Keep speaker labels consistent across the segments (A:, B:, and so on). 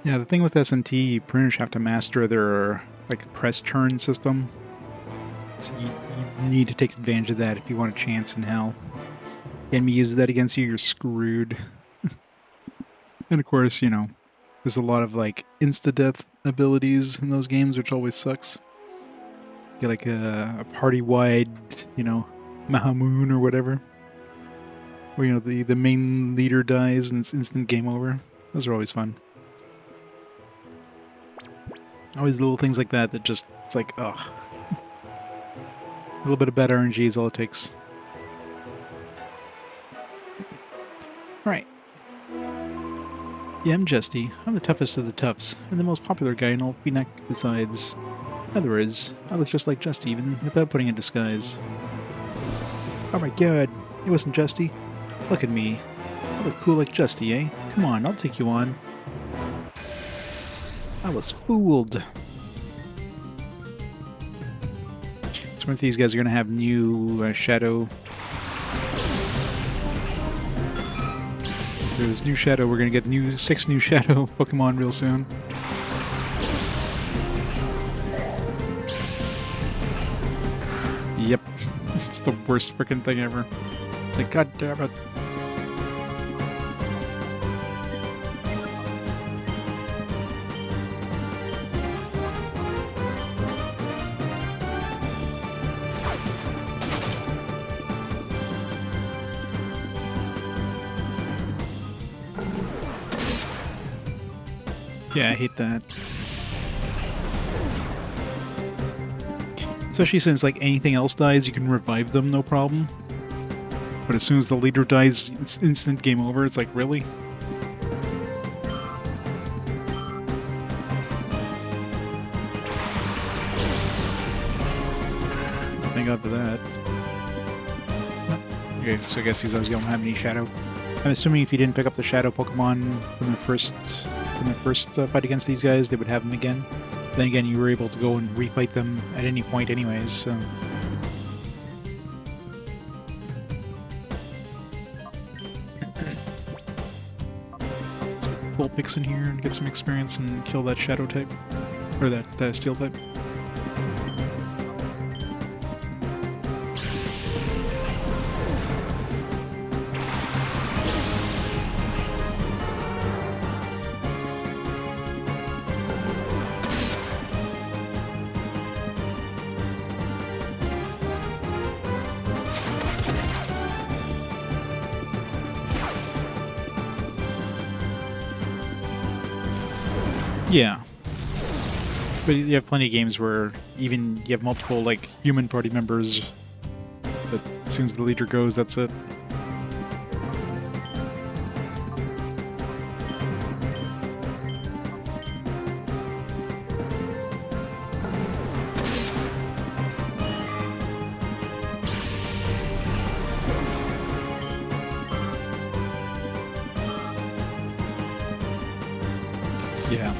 A: Yeah, the thing with SMT, you pretty much have to master their like press turn system. So you need to take advantage of that if you want a chance in hell. Enemy uses that against you, you're screwed. And of course, you know, there's a lot of like insta-death abilities in those games, which always sucks. Get like a party-wide, you know, Mahamoon or whatever. Where, you know, the main leader dies and it's instant game over. Those are always fun. Always little things like that that just, it's like, ugh. A little bit of bad RNG is all it takes. Alright. Yeah, I'm Justy. I'm the toughest of the toughs, and the most popular guy in all Phoenix besides. In other words, I look just like Justy even without putting a disguise. Oh my god, it wasn't Justy. Look at me. I look cool like Justy, eh? Come on, I'll take you on. I was fooled. So one of these guys are going to have new Shadow. There's new Shadow. We're going to get 6 new Shadow Pokemon real soon. Yep. It's the worst freaking thing ever. It's like, god damn it. Yeah, I hate that. Especially since, like, anything else dies, you can revive them, no problem. But as soon as the leader dies, it's instant game over. It's like, really? Thank God for that. Okay, so I guess these guys don't have any Shadow. I'm assuming if you didn't pick up the Shadow Pokemon from the first fight against these guys, they would have them again. Then again, you were able to go and refight them at any point anyways, so... Let's pull picks in here and get some experience and kill that Shadow type. Or that Steel type. Yeah. But you have plenty of games where even you have multiple, like, human party members, but as soon as the leader goes, that's it. Yeah.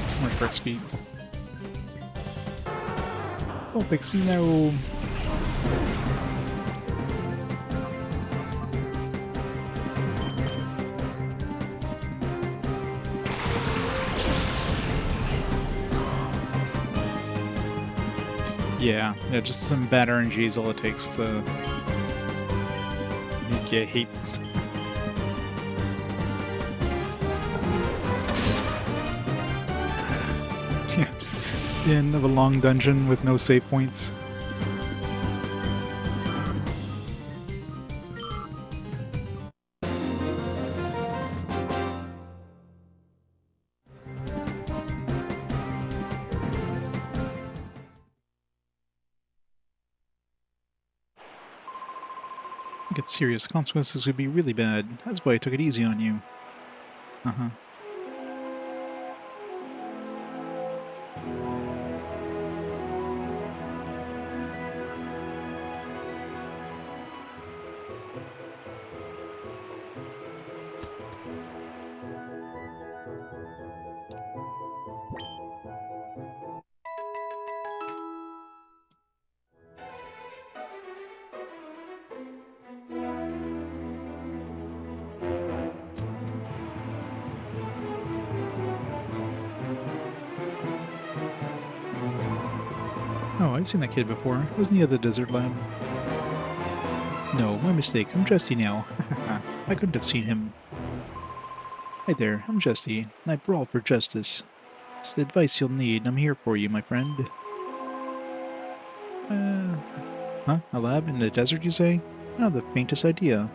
A: So much for XP. Oh, fix no. Yeah, just some bad RNG is all it takes to make you hate. The end of a long dungeon with no save points. Get serious. Consequences would be really bad. That's why I took it easy on you. Uh-huh. Oh, I've seen that kid before. Wasn't he at the desert lab? No, my mistake. I'm Justy now. I couldn't have seen him. Hi there, I'm Justy, and I brawl for justice. It's the advice you'll need. I'm here for you, my friend. Huh? A lab in the desert, you say? Not the faintest idea.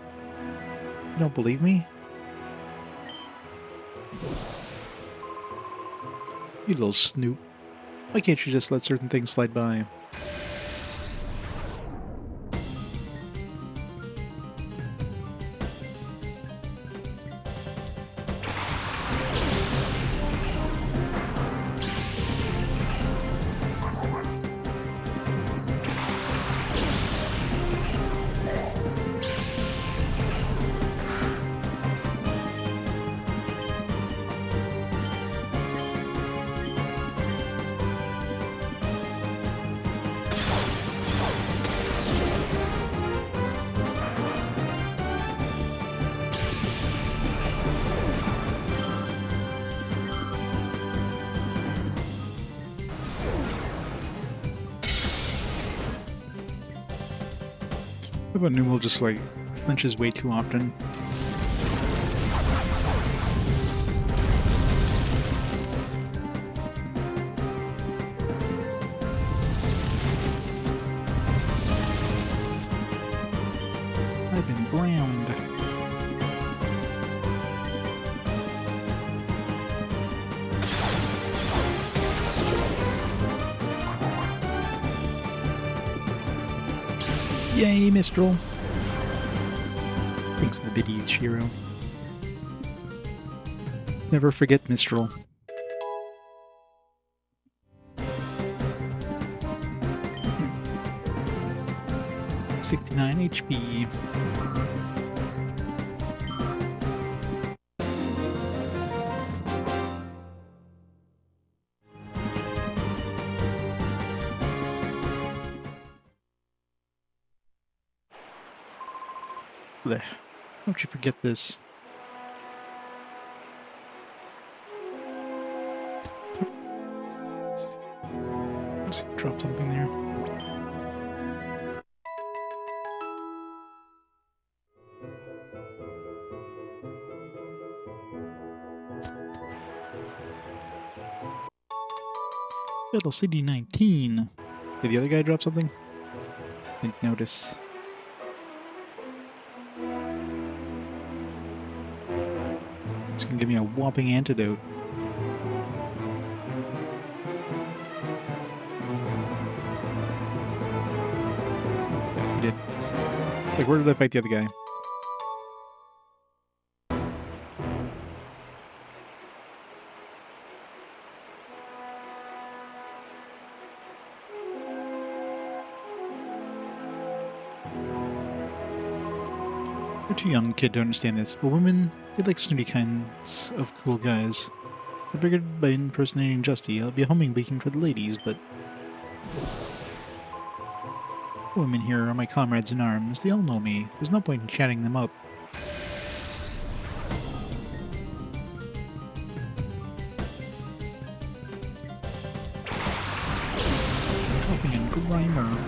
A: You don't believe me? You little snoop. Why can't you just let certain things slide by? What about Numel just, like, flinches way too often? I've been ground. Yay, Mistral! Thanks for the biddies, Shiro. Never forget Mistral. Hmm. 69 HP. Blech. Don't you forget this. Let's drop something there. Battle City 19. Did the other guy drop something? Didn't notice. It's gonna give me a whopping antidote. Yeah, he did. It's like, where did I fight the other guy? You're too young, kid, to understand this, but women, they like snooty kinds of cool guys. I figured by impersonating Justy, I'll be a homing beacon for the ladies, but... women here are my comrades in arms. They all know me. There's no point in chatting them up. Dropping in Grimer.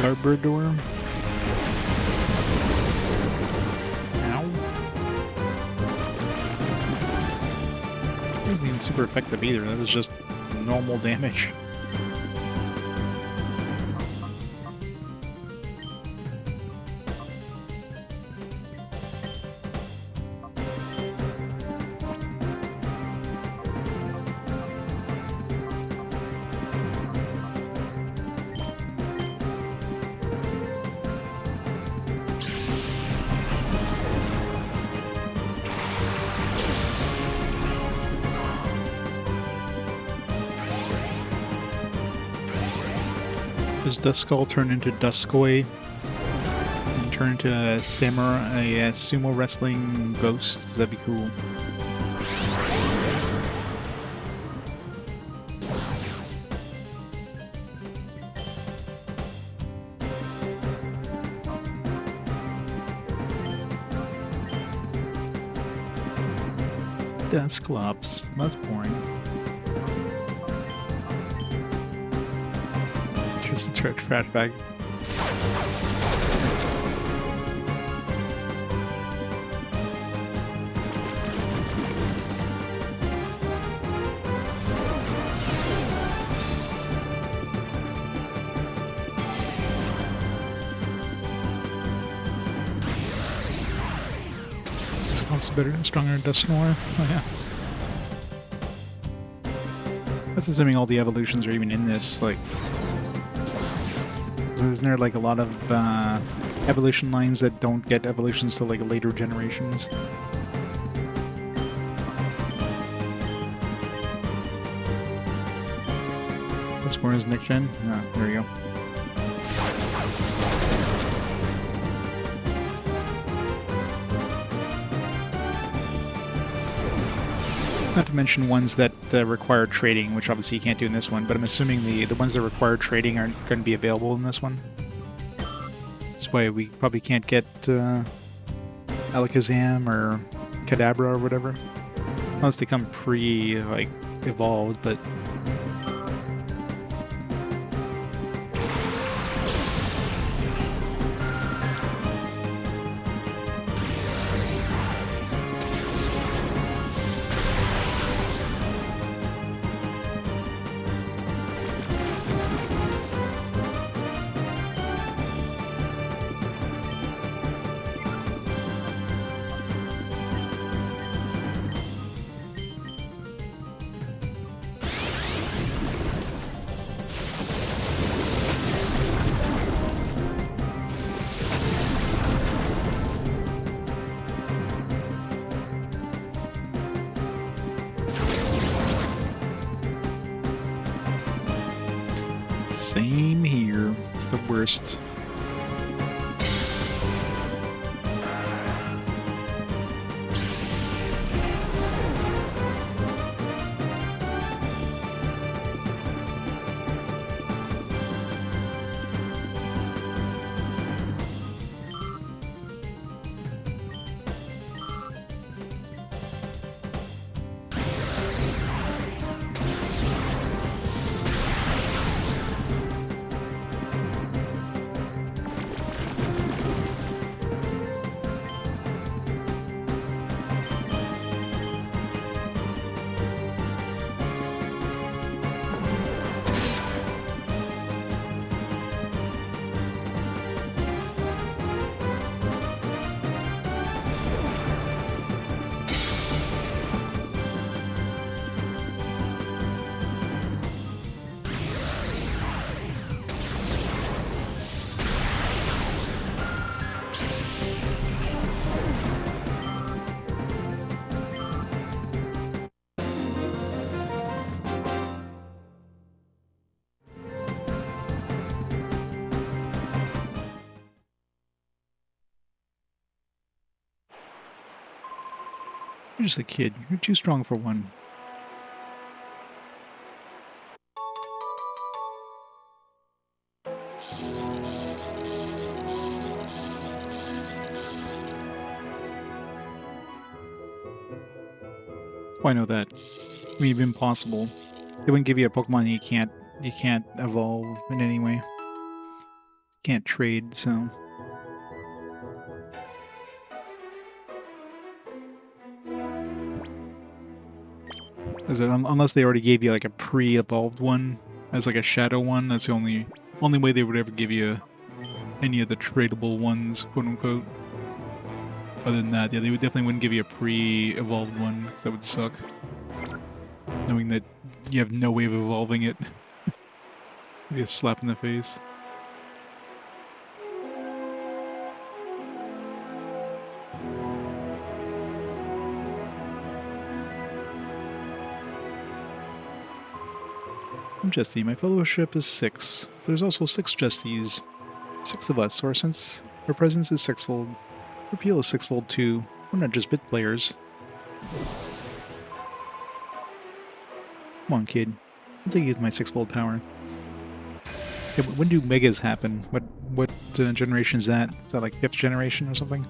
A: Arbor. Ow. That wasn't even super effective either, that was just normal damage. Does Duskull turn into Duskoy and turn into a samurai, a sumo wrestling ghost? Does that be cool? Dusclops. That's boring. Just a trash bag. Dusclops better and stronger than Dusknoir. Oh yeah. That's assuming all the evolutions are even in this, like... Isn't there like a lot of evolution lines that don't get evolutions till like later generations? That's more his next gen? Ah, there we go. Not to mention ones that require trading, which obviously you can't do in this one, but I'm assuming the ones that require trading aren't going to be available in this one. That's why we probably can't get Alakazam or Kadabra or whatever. Unless they come like, evolved, but... Same here. It's the worst. You're just a kid. You're too strong for one. Oh, I know that. I mean, it's impossible. They wouldn't give you a Pokemon you can't evolve in any way. Can't trade, so... Unless they already gave you like a pre-evolved one as like a shadow one, that's the only way they would ever give you any of the tradable ones, quote unquote. Other than that, yeah, they definitely wouldn't give you a pre-evolved one, because that would suck. Knowing that you have no way of evolving it. Be a slap in the face. I'm Jesty. My fellowship is 6. There's also 6 Jestys. 6 of us, so our presence is sixfold. Our appeal is sixfold too. We're not just bit players. Come on, kid. I'll take you with my sixfold power. Yeah, when do megas happen? What generation is that? Is that like 5th generation or something?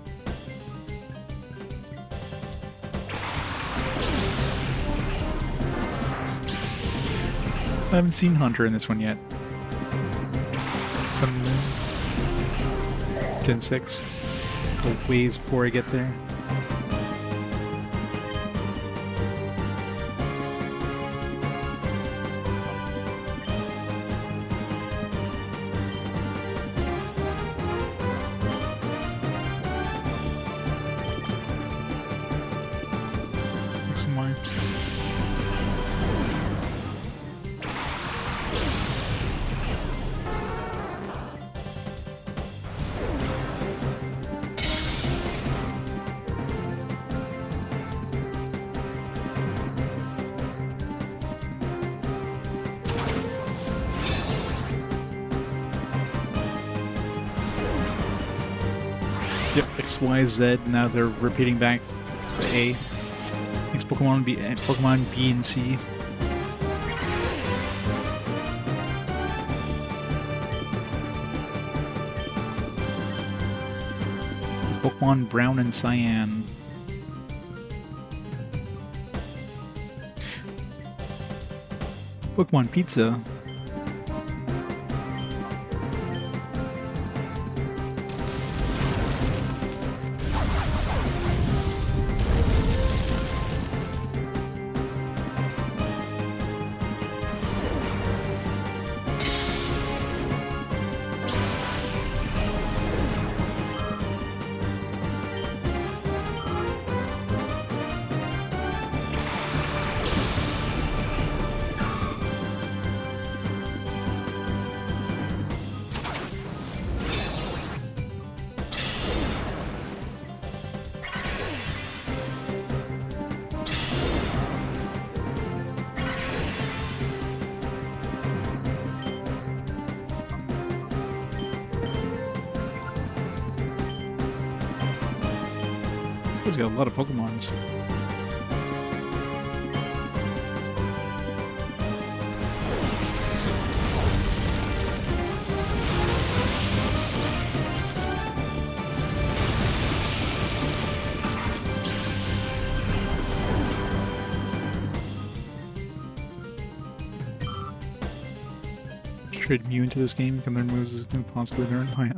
A: I haven't seen Hunter in this one yet. Sun Moon. Gen 6. A ways before I get there. X and Y. Yep, X, Y, Z. Now they're repeating back to A. Next Pokemon B and C. Pokemon Brown and Cyan. Pokemon Pizza. This guy's got a lot of Pokemons. Trade Mew into this game, you can learn moves as can possibly learn. Oh yeah.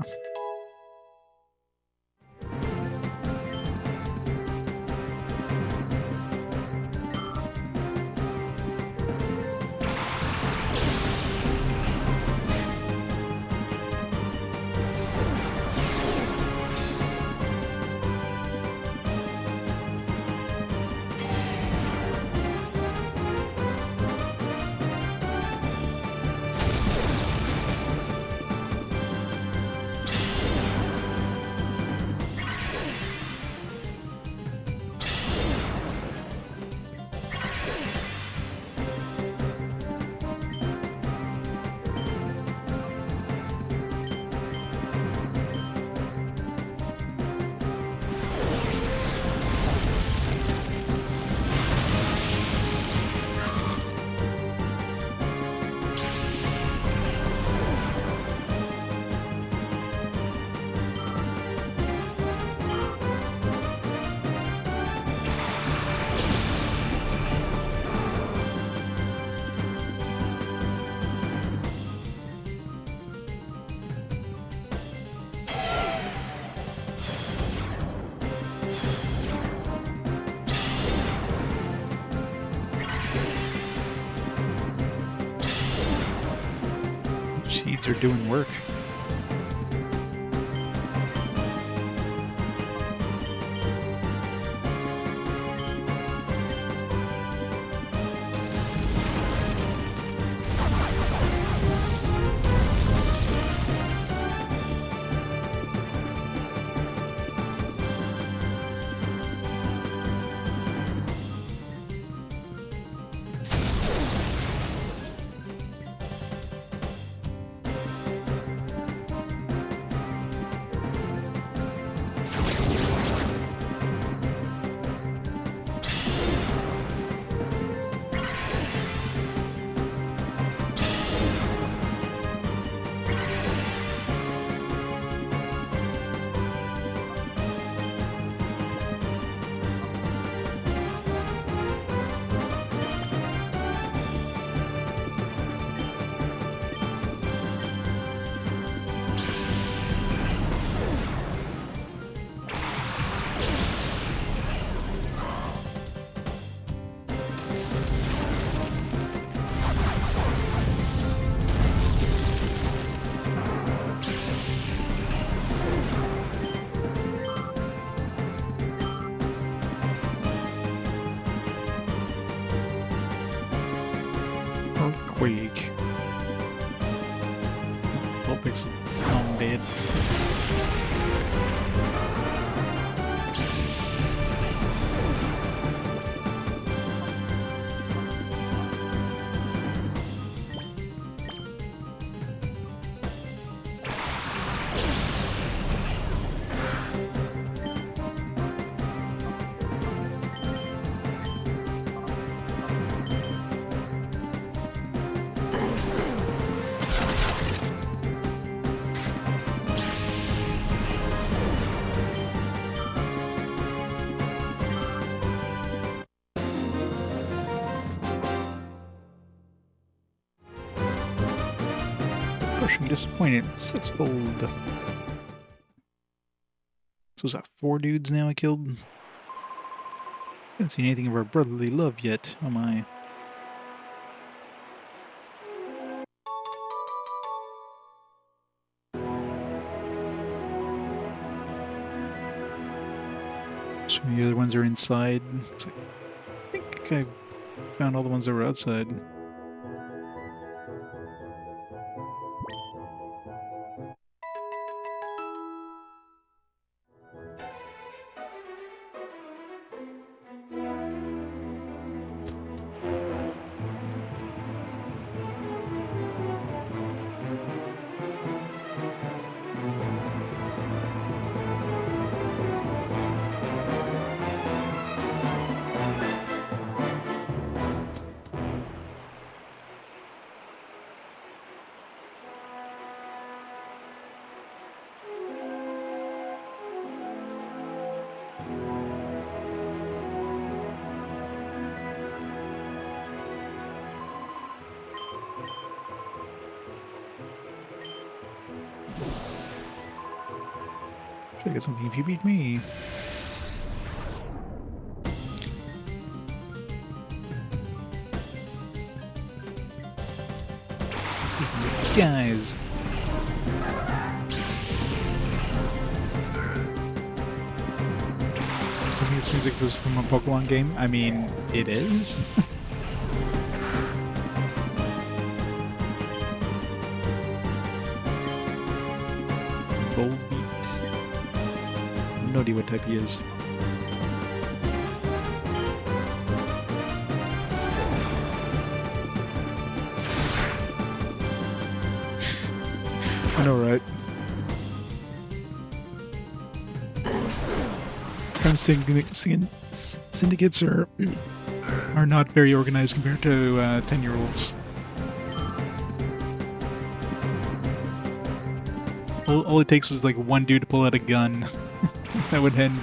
A: Seeds are doing work. I'm dead. Crushing disappointment, sixfold. So is that 4 dudes now I killed? Haven't seen anything of our brotherly love yet, oh my. So the other ones are inside. It's like, I think I found all the ones that were outside. Should I get something if you beat me? These guys. Do you think this music was from a Pokemon game? I mean, it is. Bold beat. No idea what type he is. I know, right? Crime syndicates are not very organized compared to 10-year-olds. All it takes is like one dude to pull out a gun. That would end.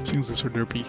A: Things are so derpy.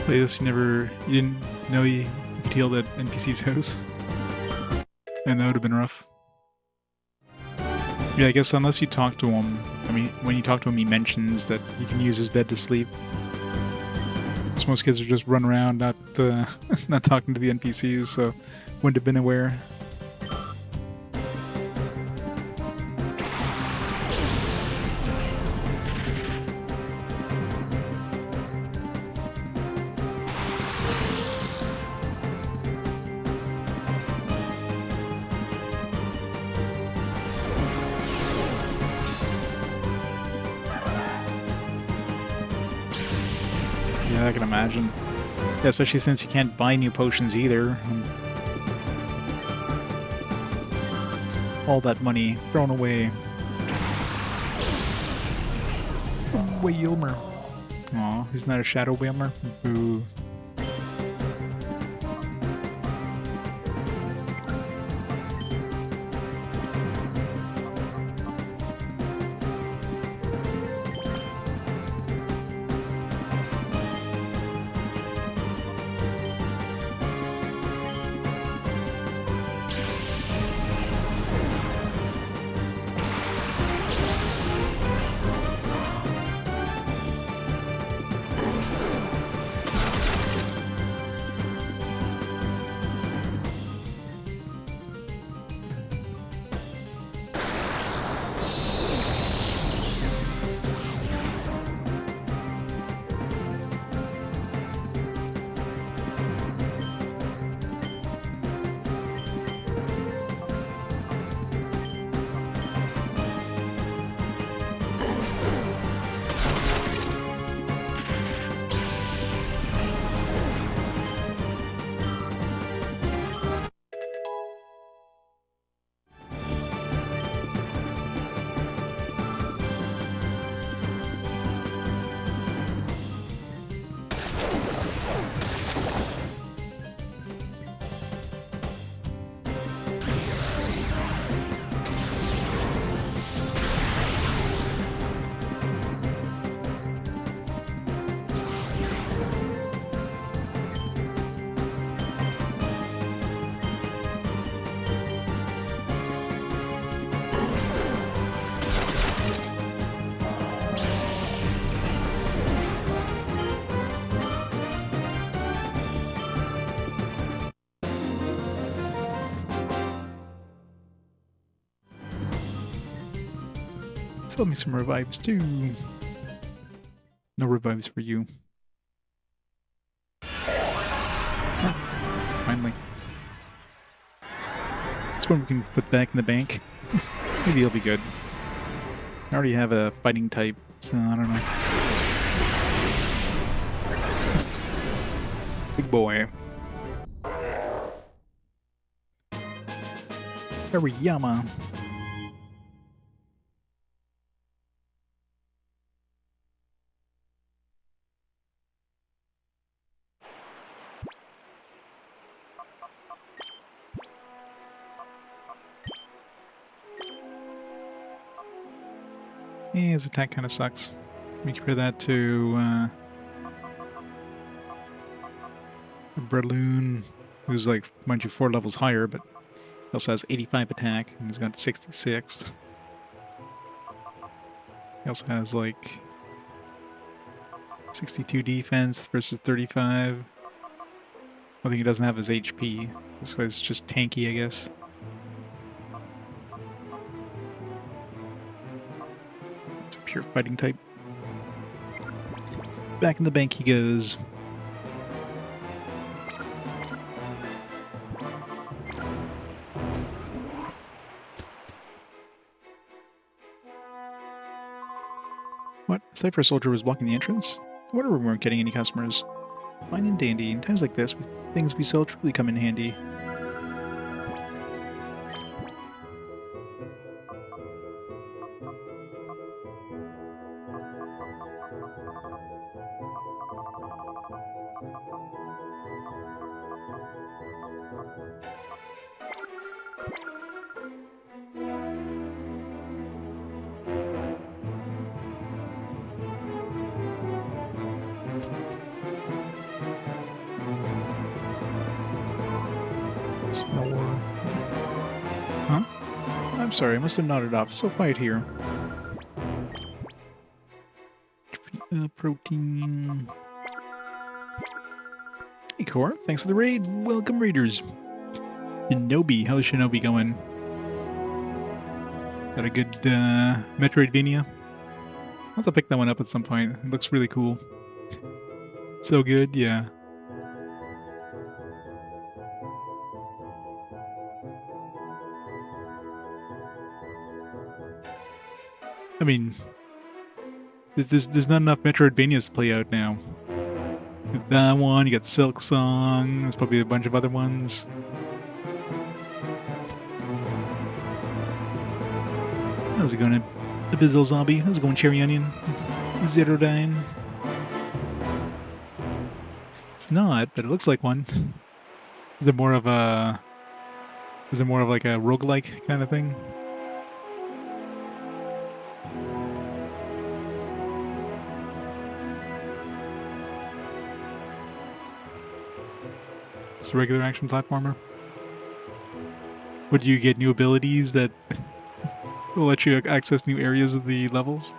A: Play this, you didn't know you could heal that NPC's house? And that would have been rough. Yeah, I guess unless you talk to him, I mean, when you talk to him he mentions that you can use his bed to sleep. So most kids are just run around not not talking to the NPCs, so wouldn't have been aware. I can imagine. Yeah, especially since you can't buy new potions either. And all that money thrown away. Whalmer. Aw, he's not a Shadow Whalmer? Boo. Sell me some revives too. No revives for you. Oh, finally. This one we can put back in the bank. Maybe it'll be good. I already have a fighting type, so I don't know. Big boy. Ariyama. Yeah, his attack kind of sucks. Let me compare that to Breloon, who's like, mind you, 4 levels higher, but he also has 85 attack, and he's got 66. He also has like 62 defense versus 35. One thing he doesn't have is HP. This guy's just tanky, I guess. It's a pure fighting type. Back in the bank he goes. What? Cypher Soldier was blocking the entrance? Whatever, we weren't getting any customers. Fine and dandy. In times like this, things we sell truly come in handy. Snore. Huh? I'm sorry, I must have nodded off. It's so quiet here. Protein. Hey, Core. Thanks for the raid. Welcome, raiders. Shinobi. How's Shinobi going? Is that a good Metroidvania? I'll have to pick that one up at some point. It looks really cool. So good, yeah. I mean, there's not enough Metroidvanias to play out now. That one, you got Silk Song, there's probably a bunch of other ones. How's it going, Abyssal Zombie? How's it going, Cherry Onion? Zerodyne? It's not, but it looks like one. Is it more of a... Is it more of like a roguelike kind of thing? It's a regular action platformer. Would you get new abilities that will let you access new areas of the levels?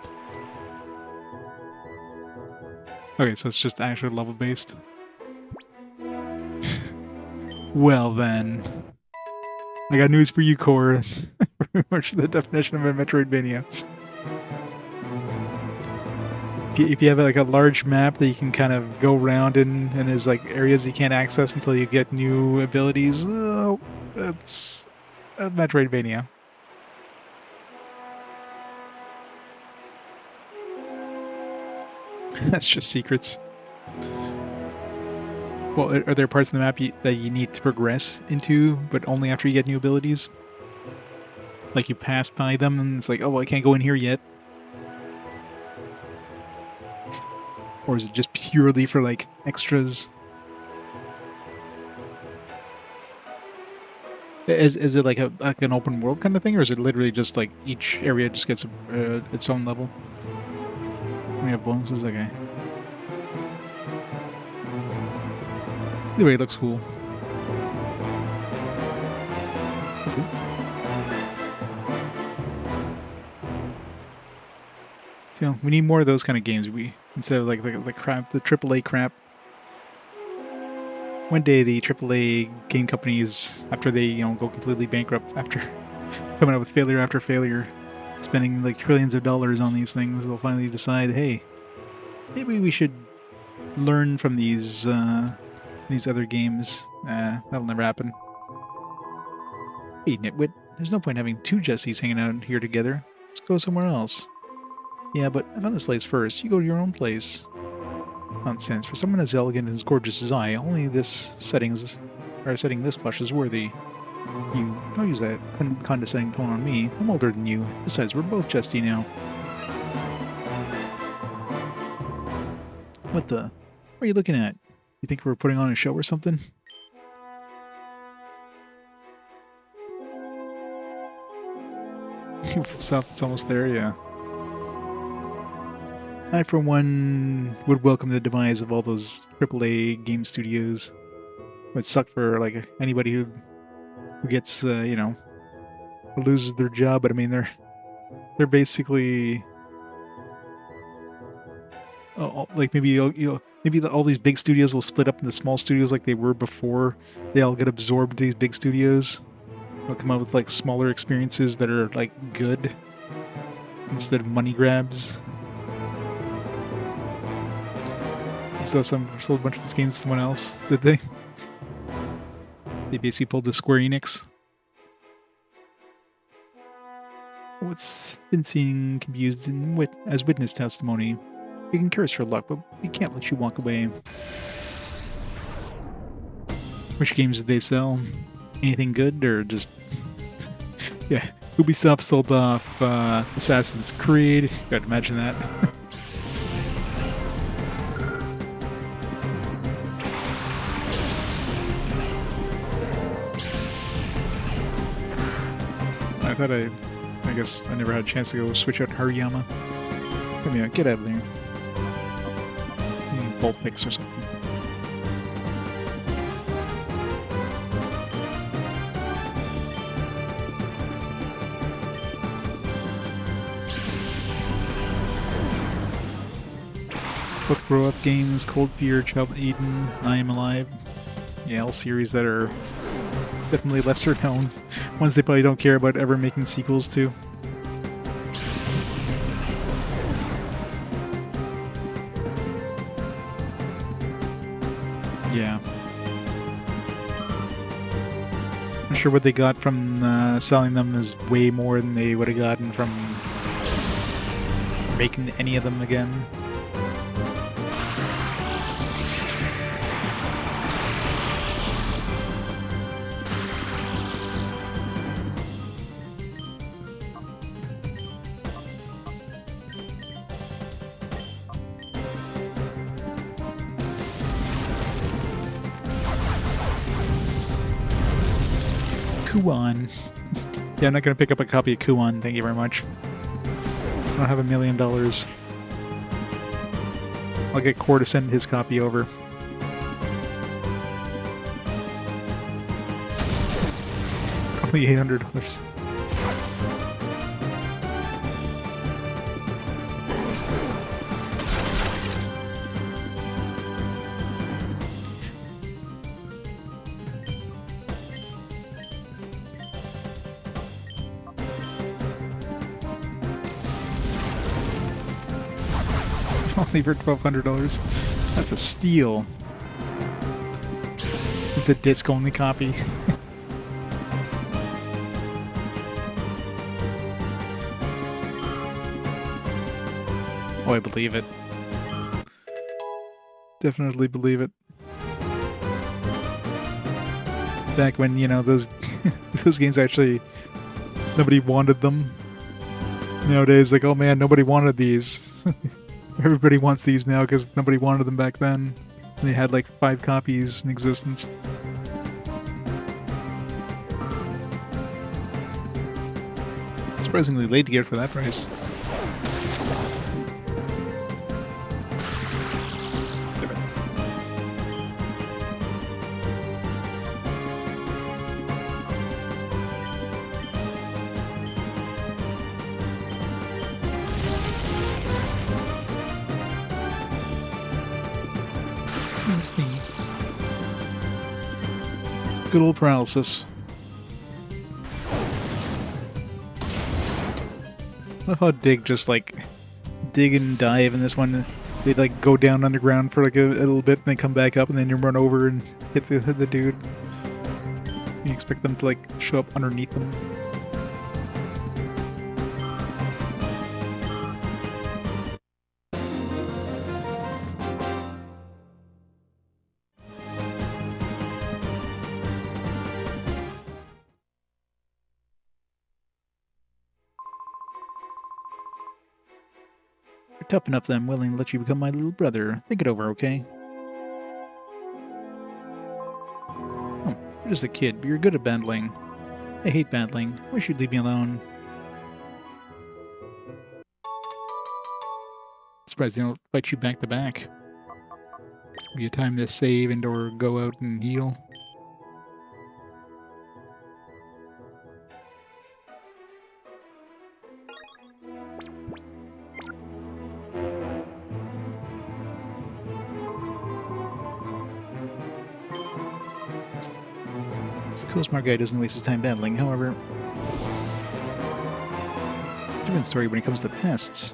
A: Okay, so it's just actually level based. Well then, I got news for you, Core. It's pretty much the definition of a Metroidvania. If you have like a large map that you can kind of go around in, and there's like areas you can't access until you get new abilities, well, that's a Metroidvania. That's just secrets. Well, are there parts of the map that you need to progress into, but only after you get new abilities? Like you pass by them and it's like, oh, well, I can't go in here yet. Or is it just purely for like extras? Is it like an open world kind of thing, or is it literally just like each area just gets its own level? We have bonuses, okay. Either way, it looks cool. So we need more of those kind of games. Instead of like the crap, the AAA crap. One day the AAA game companies, after they go completely bankrupt, after coming up with failure after failure, spending like trillions of dollars on these things, they'll finally decide, hey, maybe we should learn from these other games. That'll never happen. Hey, nitwit, there's no point having two Jessies hanging out here together. Let's go somewhere else. Yeah, but I found this place first. You go to your own place. Nonsense. For someone as elegant and as gorgeous as I, only setting this plush is worthy. You don't use that condescending tone on me. I'm older than you. Besides, we're both Jesty now. What the? What are you looking at? You think we're putting on a show or something? South, it's almost there, yeah. I, for one, would welcome the demise of all those AAA game studios. It would suck for like anybody who gets, loses their job. But I mean, they're basically like maybe all these big studios will split up into small studios like they were before. They all get absorbed into these big studios. They'll come up with like smaller experiences that are like good instead of money grabs. So some sold a bunch of these games to someone else, did they? They basically pulled the Square Enix. What's been seen can be used as witness testimony. We can curse your luck, but we can't let you walk away. Which games did they sell? Anything good, or just... Yeah, Ubisoft sold off Assassin's Creed. Gotta imagine that. I guess I never had a chance to go switch out Hariyama. Come here, get out of there. Bolt picks or something. Both grow-up games, Cold Fear, Child Eden, I Am Alive. Yeah, all series that are definitely lesser known. Ones they probably don't care about ever making sequels to. Yeah. I'm sure what they got from selling them is way more than they would have gotten from making any of them again. Kuon. Yeah, I'm not going to pick up a copy of Kuon, thank you very much. I don't have $1 million. I'll get Core to send his copy over. Only $800. Only for $1,200. That's a steal. It's a disc-only copy. Oh, I believe it. Definitely believe it. Back when, you know, those those games actually, nobody wanted them. Nowadays, like, oh man, nobody wanted these. Everybody wants these now because nobody wanted them back then. They had like 5 copies in existence. Surprisingly late to get it for that price. Good old paralysis. I love how Dig just like dig and dive in this one. They like go down underground for like a little bit and they come back up and then you run over and hit the dude. You expect them to like show up underneath them. Tough enough that I'm willing to let you become my little brother. Think it over, okay? Oh, you're just a kid, but you're good at battling. I hate battling. Wish you'd leave me alone. Surprised they don't fight you back to back. Give you time to save and or go out and heal. Cool smart guy doesn't waste his time battling, however. Different story when it comes to pests.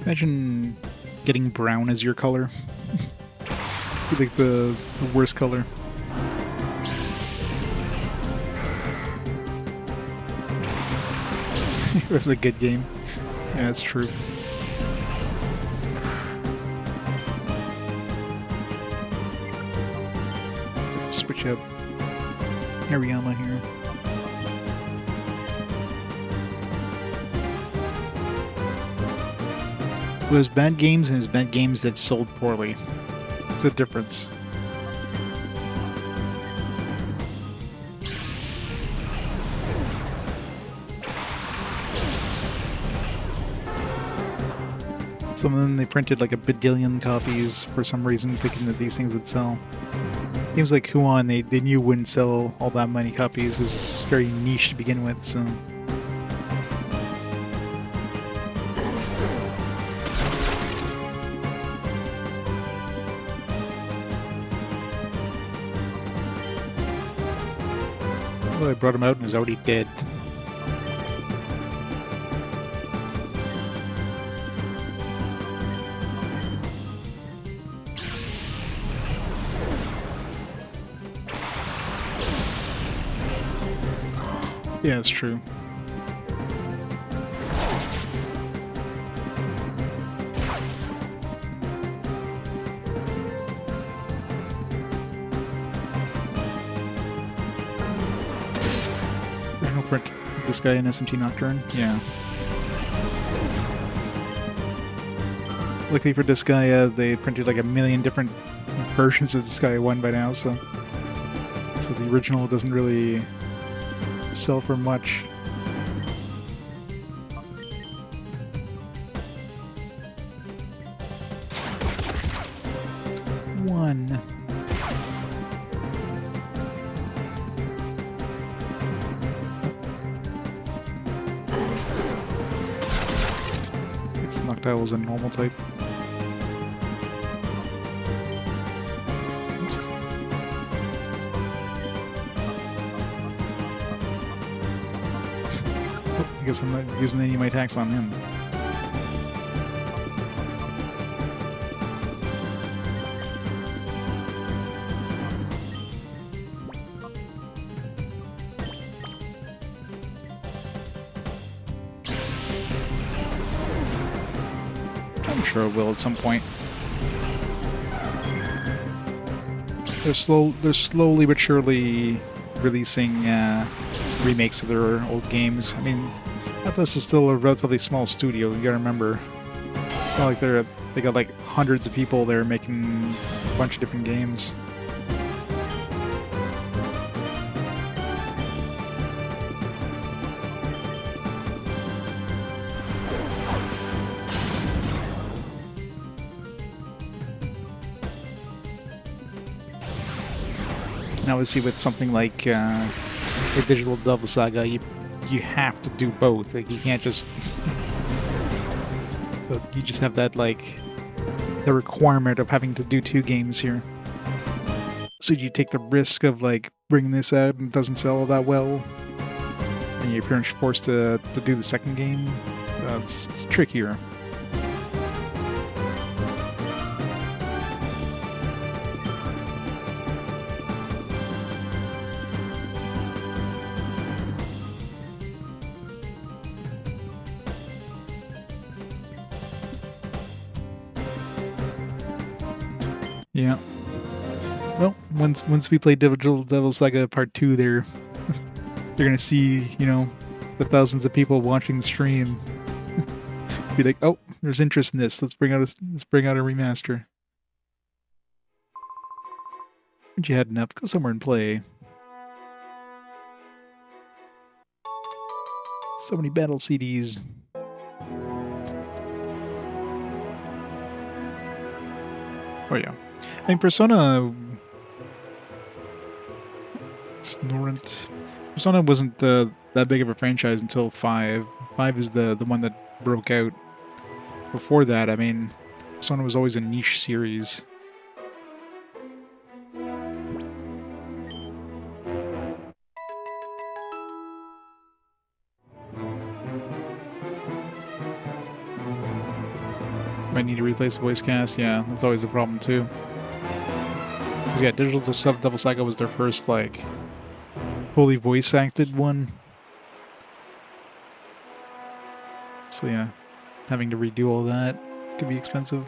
A: Imagine getting brown as your color. Like the worst color. It was a good game. Yeah, that's true. Switch up Ariyama here. There's bad games and there's bad games that sold poorly. It's a difference. Some of them they printed like a badillion copies for some reason, thinking that these things would sell. Games like Huon, they knew wouldn't sell all that many copies. It was very niche to begin with, so... Well, I brought him out and he was already dead. Yeah, it's true. Original print. This guy in SMT Nocturne? Yeah. Luckily for this guy, they printed like 1 million different versions of this guy one by now, so... So the original doesn't really sell for much. One. It's Noctile was a normal type. Oops. Oh, I guess I'm not using any of my attacks on him. I'm sure it will at some point. They're slowly but surely releasing remakes of their old games. I mean, Atlas is still a relatively small studio. You gotta remember, it's not like they got like hundreds of people there making a bunch of different games. And obviously with something like a Digital Devil Saga, you have to do both. Like, you can't just... you just have that, like, the requirement of having to do 2 games here. So you take the risk of, like, bringing this out and it doesn't sell all that well, and you're pretty much forced to do the second game. It's trickier. Yeah. Well, once we play Digital Devil Saga Part 2 there, you're gonna see, you know, the thousands of people watching the stream. Be like, oh, there's interest in this. Let's bring out a remaster. Once you had enough, go somewhere and play. So many battle CDs. Oh yeah. I mean, Persona wasn't that big of a franchise until 5. 5 is the one that broke out. Before that, I mean, Persona was always a niche series. Might need to replace the voice cast. Yeah, that's always a problem too. Because yeah, Digital Devil Saga was their first, like, fully voice acted one. So yeah, having to redo all that could be expensive.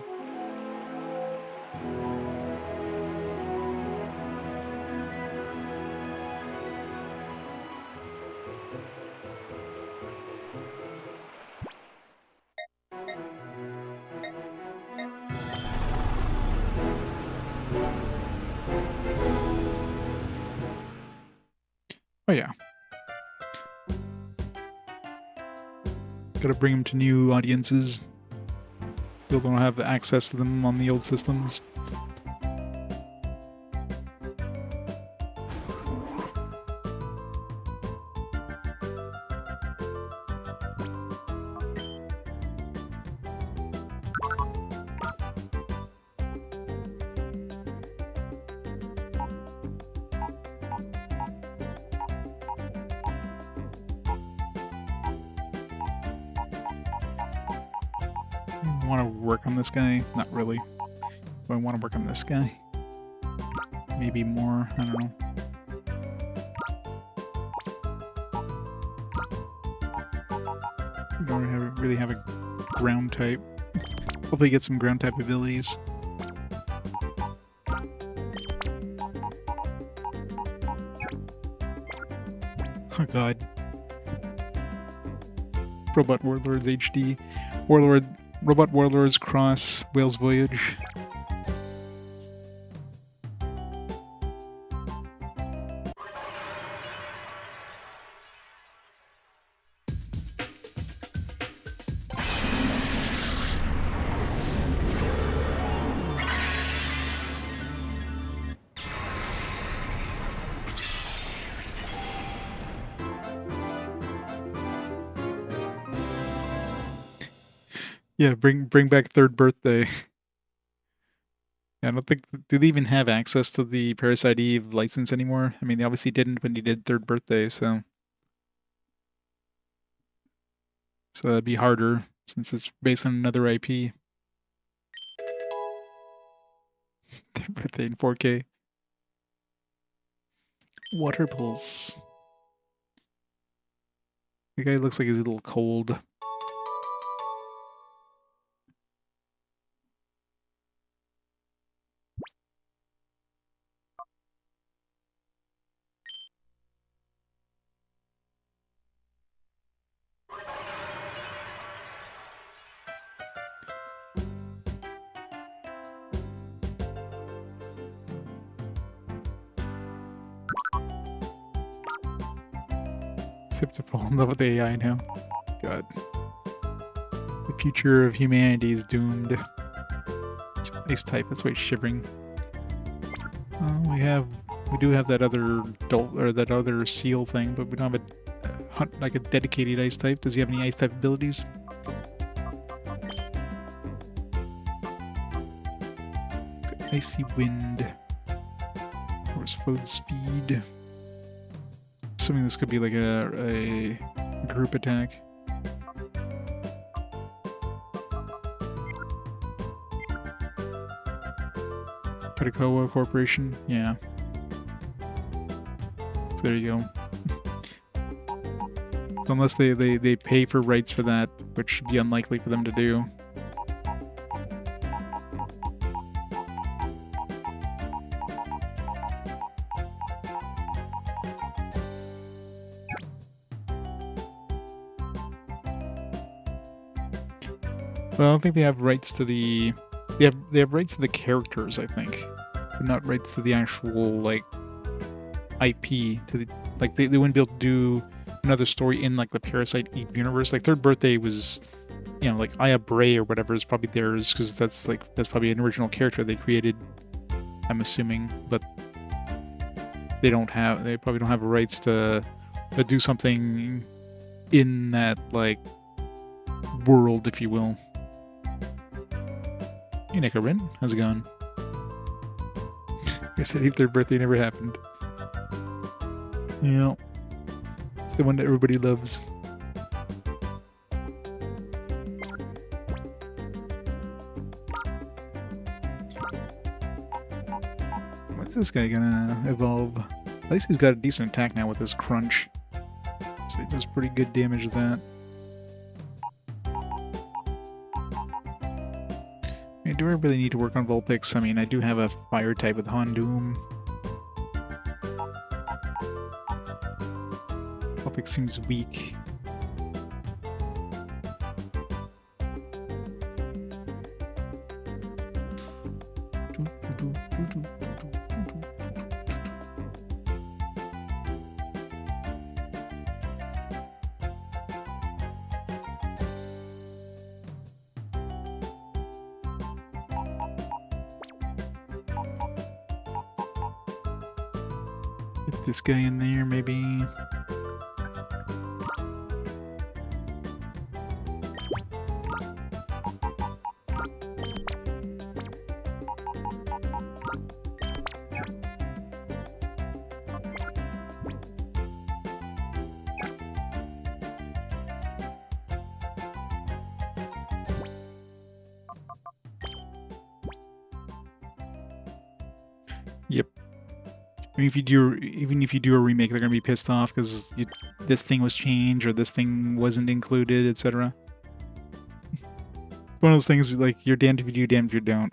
A: Oh yeah. Gotta bring them to new audiences. People don't have access to them on the old systems. Want to work on this guy? Not really. Do I want to work on this guy? Maybe more. I don't know. We don't really have a ground type. Hopefully get some ground type abilities. Oh god. Robot Warlords HD. Robot Warlords Cross Whale's Voyage. Yeah, bring back third birthday. Yeah, I don't think do they even have access to the Parasite Eve license anymore? I mean, they obviously didn't when you did third birthday, so that'd be harder since it's based on another IP. Third birthday in 4K. Water pulse. The guy looks like he's a little cold. So you have to fall in love with the AI now. God. The future of humanity is doomed. It's ice type, that's why it's shivering. We do have that other that other seal thing, but we don't have like a dedicated ice type. Does he have any ice type abilities? Icy wind. Force food speed. Assuming this could be like a group attack. Patakoa Corporation, yeah. So there you go. So unless they pay for rights for that, which should be unlikely for them to do. Well, I don't think they have rights to the... They have rights to the characters, I think. But not rights to the actual, like, IP. To the, like, they wouldn't be able to do another story in, like, the Parasite Eve universe. Like, Third Birthday was, you know, like, Aya Bray or whatever is probably theirs, because that's probably an original character they created, I'm assuming. But they probably don't have rights to do something in that, like, world, if you will. Hey, Nicarin, how's it going? I said Third Birthday never happened. Yeah, it's the one that everybody loves. When's this guy gonna evolve? At least he's got a decent attack now with his crunch. So he does pretty good damage with that. Do I really need to work on Vulpix? I mean, I do have a fire type with Hondoom. Vulpix seems weak. Get this guy in there, maybe. Yep. I mean, even if you do a remake, they're gonna be pissed off because this thing was changed or this thing wasn't included, etc. One of those things like you're damned if you do, damned if you don't.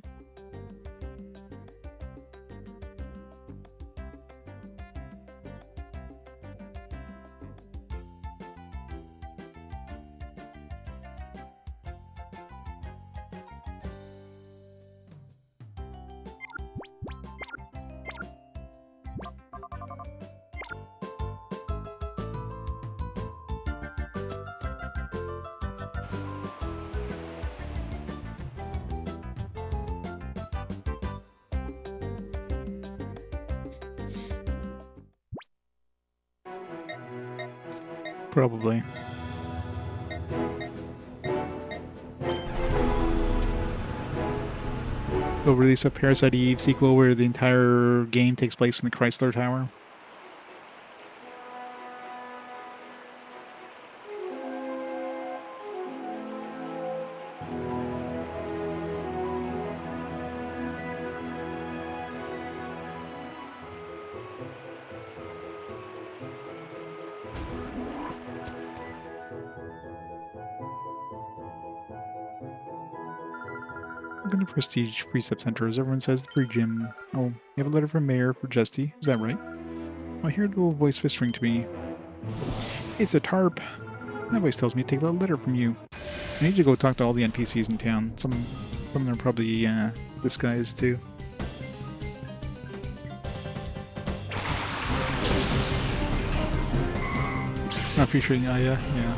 A: Probably. They'll release a Parasite Eve sequel where the entire game takes place in the Chrysler Tower. Welcome to Prestige Precept Center. As everyone says, the free gym. Oh, you have a letter from Mayor for Justy. Is that right? I hear the little voice whispering to me. It's a tarp. That voice tells me to take a little letter from you. I need to go talk to all the NPCs in town. Some of them are probably disguised too. Not featuring Aya, yeah.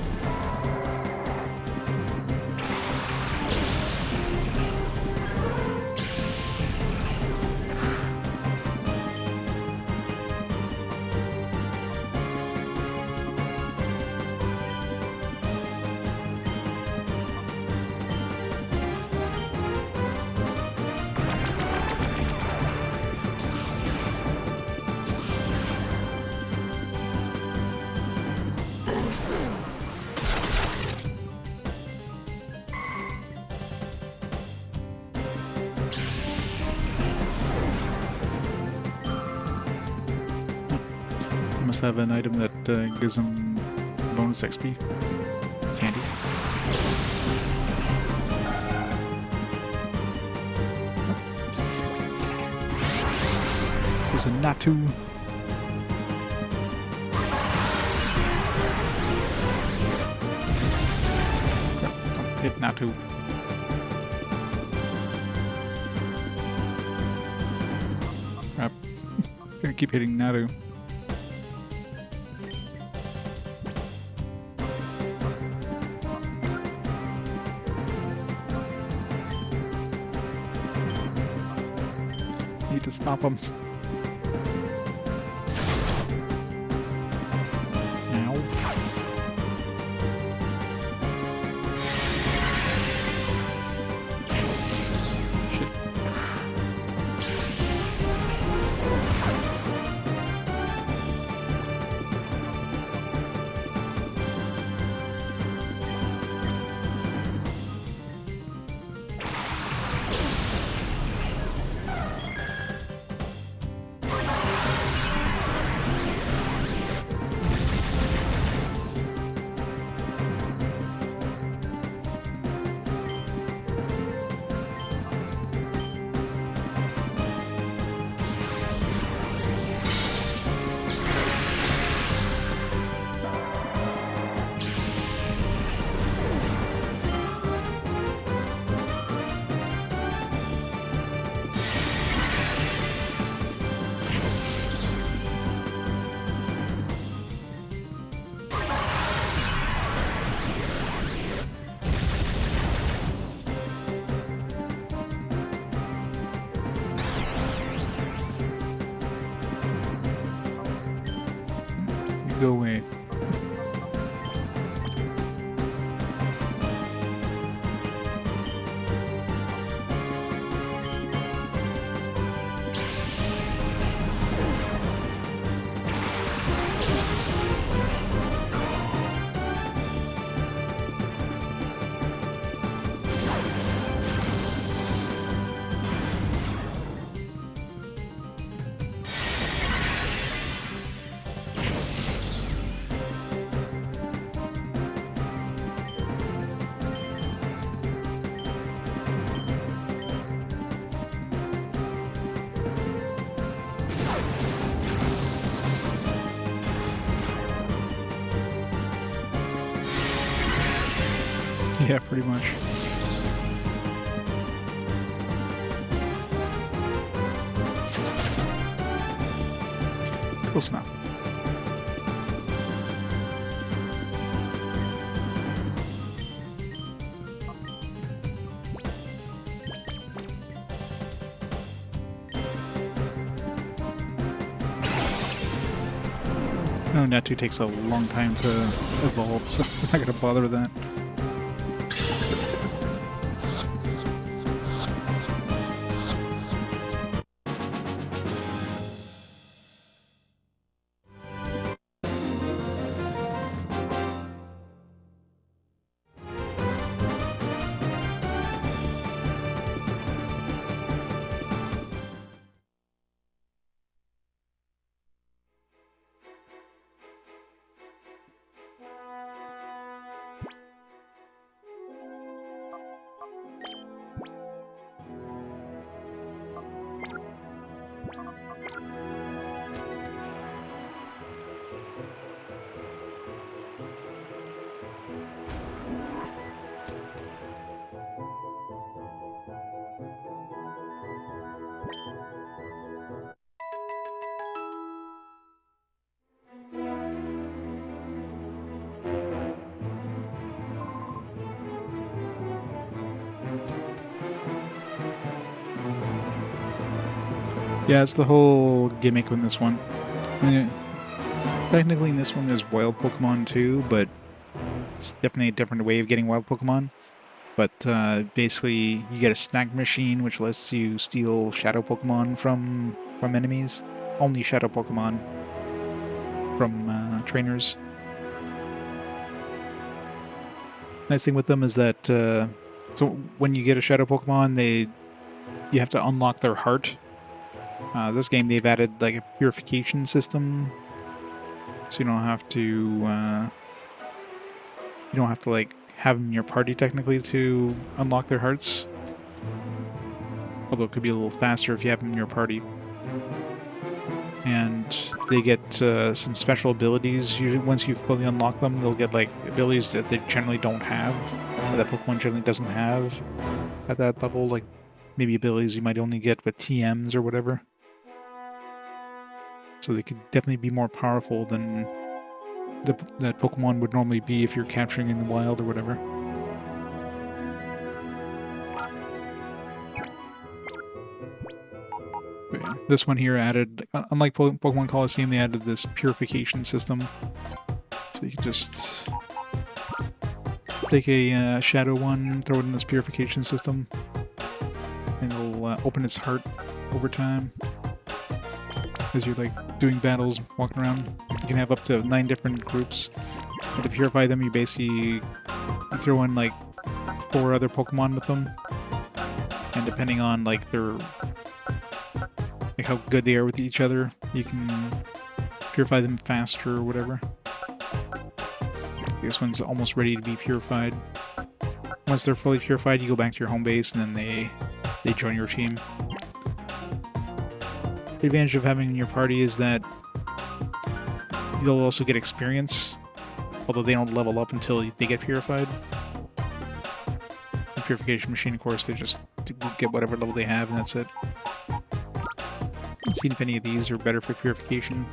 A: Must have an item that gives them bonus XP. It's handy. This is a Natu. Don't hit Natu. Crap. It's gonna keep hitting Natu. To stop him. Ow. Shit. Go away. Yeah, pretty much. Close enough. No, Natu takes a long time to evolve, so I'm not gonna bother with that. Yeah, it's the whole gimmick in this one. I mean, technically in this one there's wild Pokemon too, but it's definitely a different way of getting wild Pokemon. But basically you get a snack machine which lets you steal Shadow Pokemon from enemies. Only Shadow Pokemon from trainers. Nice thing with them is that so when you get a Shadow Pokemon, you have to unlock their heart. This game they've added like a purification system, so you don't have to like have them in your party technically to unlock their hearts. Although it could be a little faster if you have them in your party. And they get some special abilities. Usually, once you fully unlock them, they'll get like abilities that they generally don't have, or that Pokemon generally doesn't have at that level. Like maybe abilities you might only get with TMs or whatever. So they could definitely be more powerful than that Pokemon would normally be if you're capturing in the wild or whatever. But yeah, this one here added, unlike Pokemon Colosseum, they added this purification system. So you can just take a shadow one, throw it in this purification system, and it'll open its heart over time. As you're like doing battles, walking around, you can have up to 9 different groups. And to purify them, you throw in like 4 other Pokemon with them, and depending on like how good they are with each other, you can purify them faster or whatever. This one's almost ready to be purified. Once they're fully purified, you go back to your home base, and then they join your team. The advantage of having in your party is that you'll also get experience, although they don't level up until they get purified. The Purification Machine, of course, they just get whatever level they have, and that's it. Let's see if any of these are better for purification.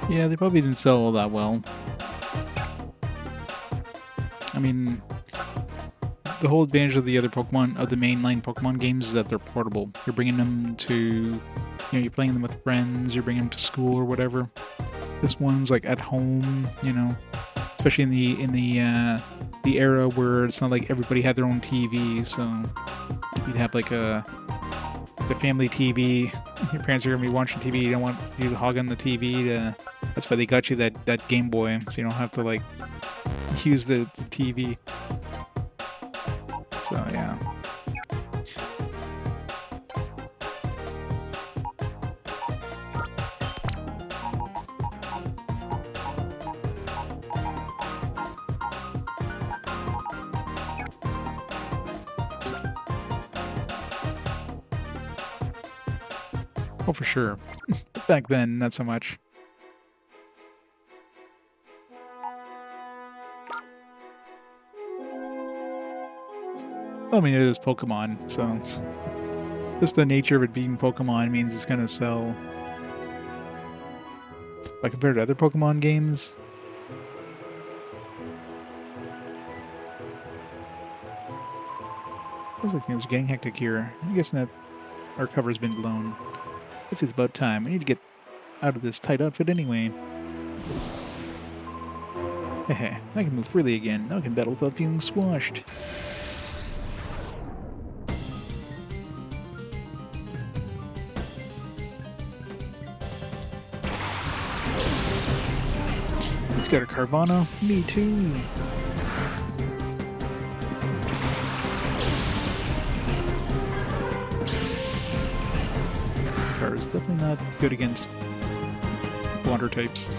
A: Yeah, they probably didn't sell all that well. I mean, the whole advantage of the other Pokemon, of the mainline Pokemon games, is that they're portable. You're bringing them to, you're playing them with friends, you're bringing them to school or whatever. This one's like at home, especially in the era where it's not like everybody had their own TV, so you'd have like the family TV. Your parents are gonna be watching TV. You don't want you to hog on the TV. That's why they got you that Game Boy, so you don't have to like use the TV. So yeah. Oh, for sure. Back then, not so much. I mean, it is Pokemon, so just the nature of it being Pokemon means it's gonna sell. Like compared to other Pokemon games, sounds like things are getting hectic here. I'm guessing that our cover's been blown. Guess it's about time. We need to get out of this tight outfit anyway. Heh, I can move freely again. Now I can battle without feeling squashed. He's got a Carvana. Me too. Car is definitely not good against water types.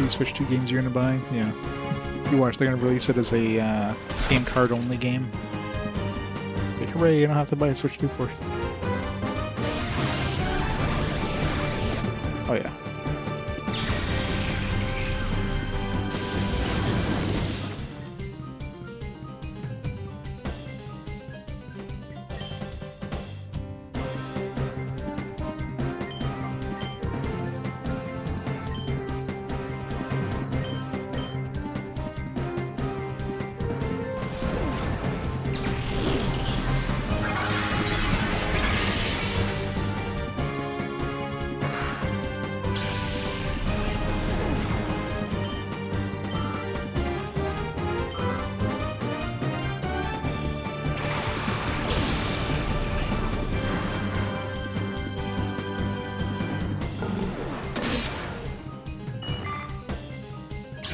A: Switch 2 games you're gonna buy? Yeah. You watch, they're gonna release it as a game card only game. Like, hooray, you don't have to buy a Switch 2 for it. Oh yeah.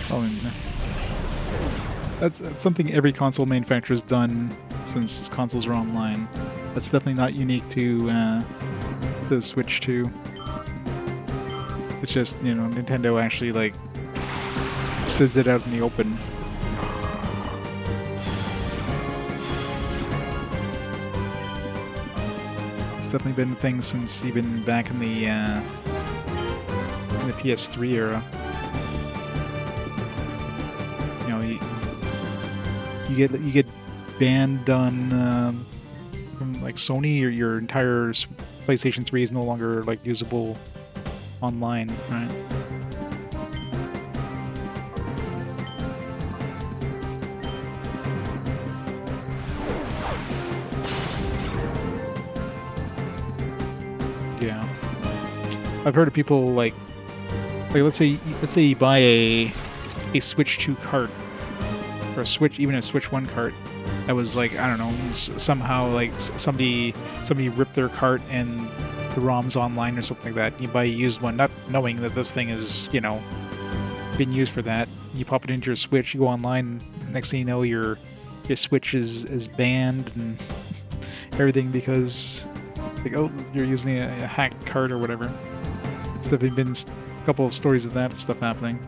A: Oh, and that's something every console manufacturer's done since consoles are online. That's definitely not unique to the Switch 2. It's just, you know, Nintendo actually, like, says it out in the open. It's definitely been a thing since even back in the PS3 era. You know, you get banned on from like Sony, or your entire PlayStation 3 is no longer like usable online, right? Yeah, I've heard of people like let's say you buy a Switch 2 cart, or a Switch, even a Switch 1 cart that was like, I don't know, somehow like somebody ripped their cart and the ROM's online or something like that. You buy a used one, not knowing that this thing is, you know, been used for that. You pop it into your Switch, you go online, next thing you know, your Switch is banned and everything because, like, oh, you're using a hacked cart or whatever. So there've been a couple of stories of that stuff happening.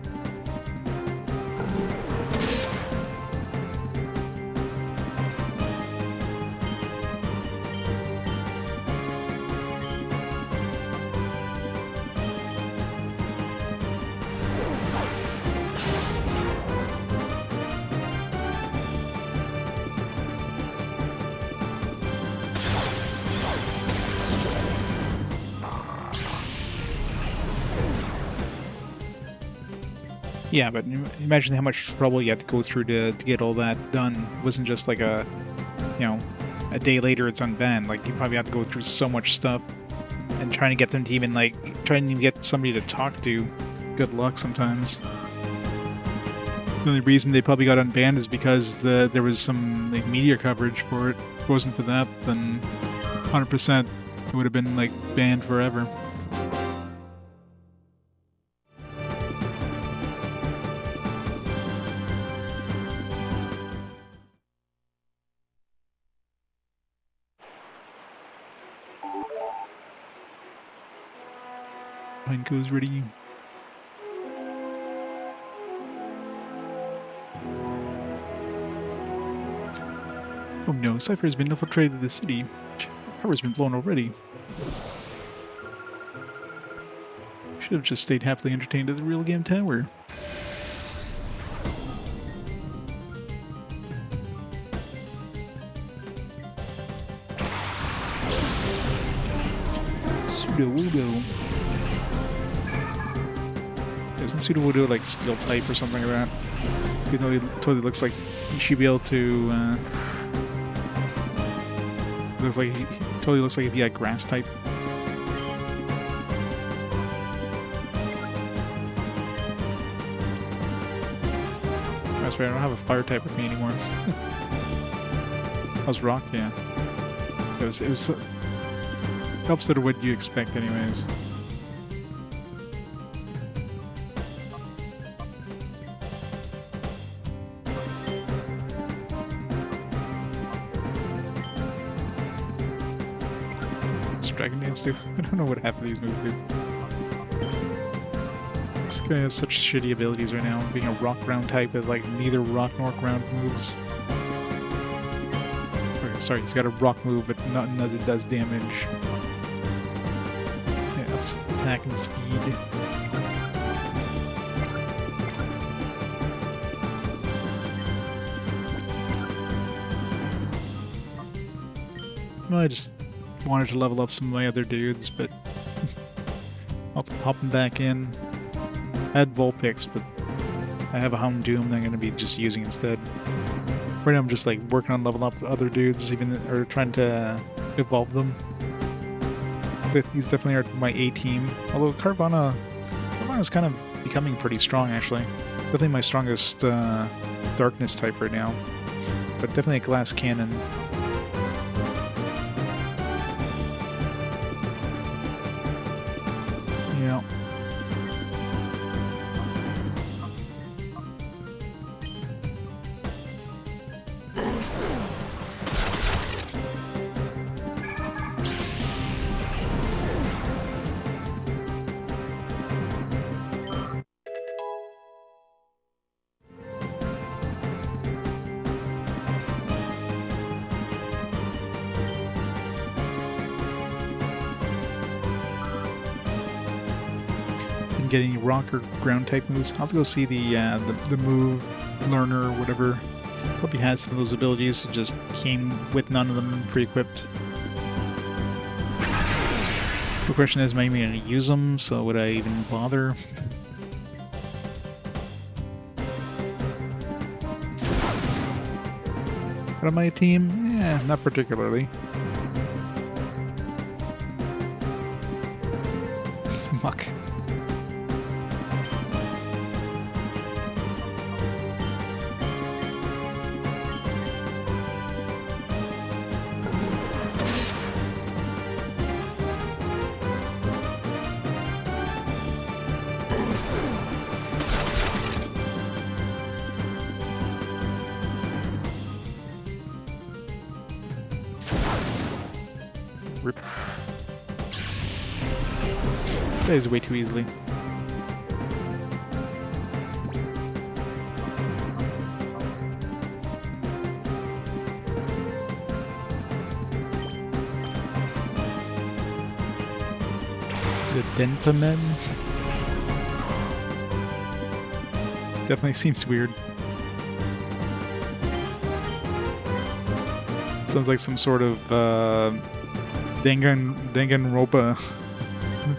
A: Yeah, but imagine how much trouble you had to go through to get all that done. It wasn't just like a, you know, a day later it's unbanned. Like, you probably have to go through so much stuff and trying to get them to even, like, trying to get somebody to talk to. Good luck sometimes. The only reason they probably got unbanned is because there was some, like, media coverage for it. If it wasn't for that, then 100% it would have been, like, banned forever. Goes ready. Oh no, Cypher has been infiltrated the city. Cover's been blown already. Should have just stayed happily entertained at the real game tower. Pseudo-Wudo. Isn't Pseudo-Wudo like steel type or something like that? Even though he totally looks like he should be able to. Looks like he totally looks like if he had grass type. That's right, I don't have a fire type with me anymore. I was rock, yeah. It was the opposite of what you expect anyways. What's Dragon Dance do? I don't know what half of these moves do. This guy has such shitty abilities right now, being a rock ground type with like neither rock nor ground moves. Okay, sorry, he's got a rock move, but none that does damage. Yeah, ups attack and speed. Well, I just wanted to level up some of my other dudes, but I'll pop them back in. I had Vulpix, but I have a Houndoom that I'm going to be just using instead. Right now I'm just like working on leveling up the other dudes, or trying to evolve them. But these definitely are my A team. Although Carvana's kind of becoming pretty strong actually. Definitely my strongest darkness type right now. But definitely a glass cannon. Yeah. Get any rock or ground type moves. I'll have to go see the move learner or whatever. Hope he has some of those abilities. It just came with none of them pre-equipped. The question is, am I even going to use them? So would I even bother? Out of my team? Yeah, not particularly. Muck. Rip. That is way too easily. The Dentamen definitely seems weird. Sounds like some sort of Danganronpa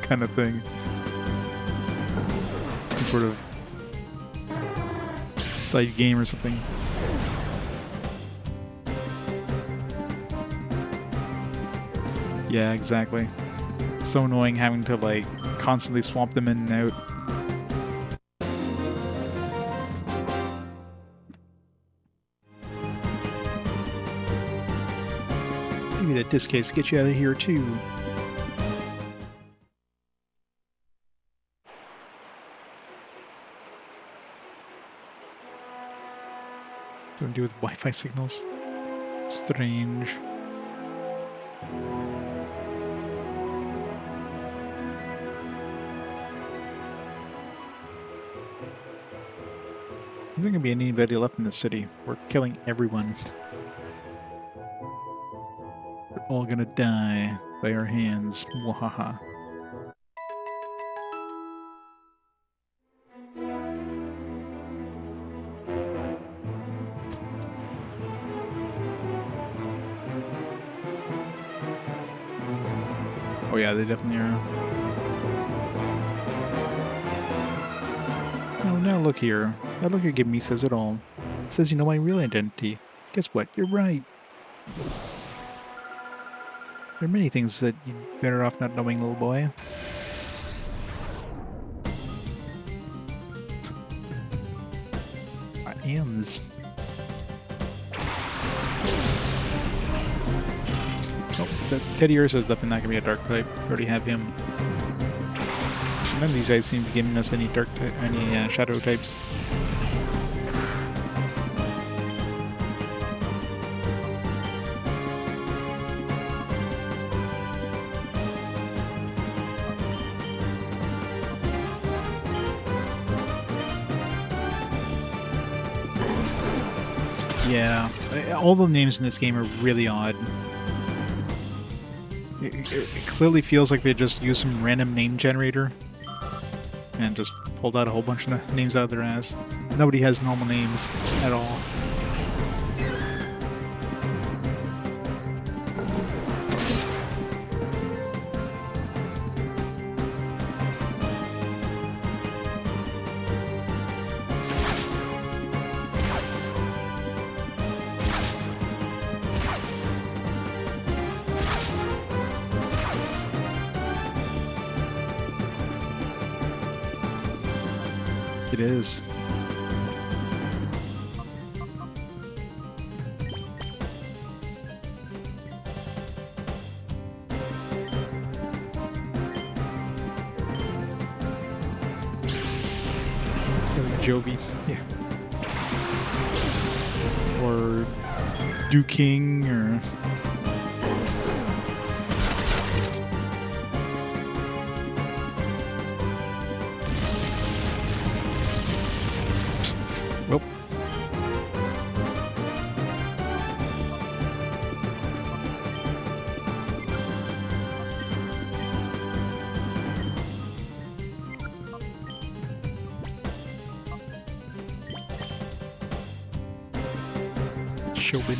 A: kind of thing. Some sort of side game or something. Yeah, exactly. It's so annoying having to like constantly swap them in and out. Maybe that disc case get you out of here too. Don't do with Wi-Fi signals. Strange. There's not gonna be anybody left in the city. We're killing everyone. All gonna die by our hands. Wahaha. Oh yeah, they definitely are. Oh, now look here. That look you give me says it all. It says you know my real identity. Guess what? You're right. There are many things that you'd better off not knowing, little boy. Ams. Oh, that Teddy Ursa's definitely not gonna be a dark type. We already have him. None of these guys seem to be giving us any shadow types. Yeah, all the names in this game are really odd. It clearly feels like they just used some random name generator and just pulled out a whole bunch of names out of their ass. Nobody has normal names at all. It is. Jovi, yeah. Or Duking, or... Well. Shobin.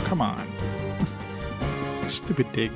A: Come on. Stupid dig.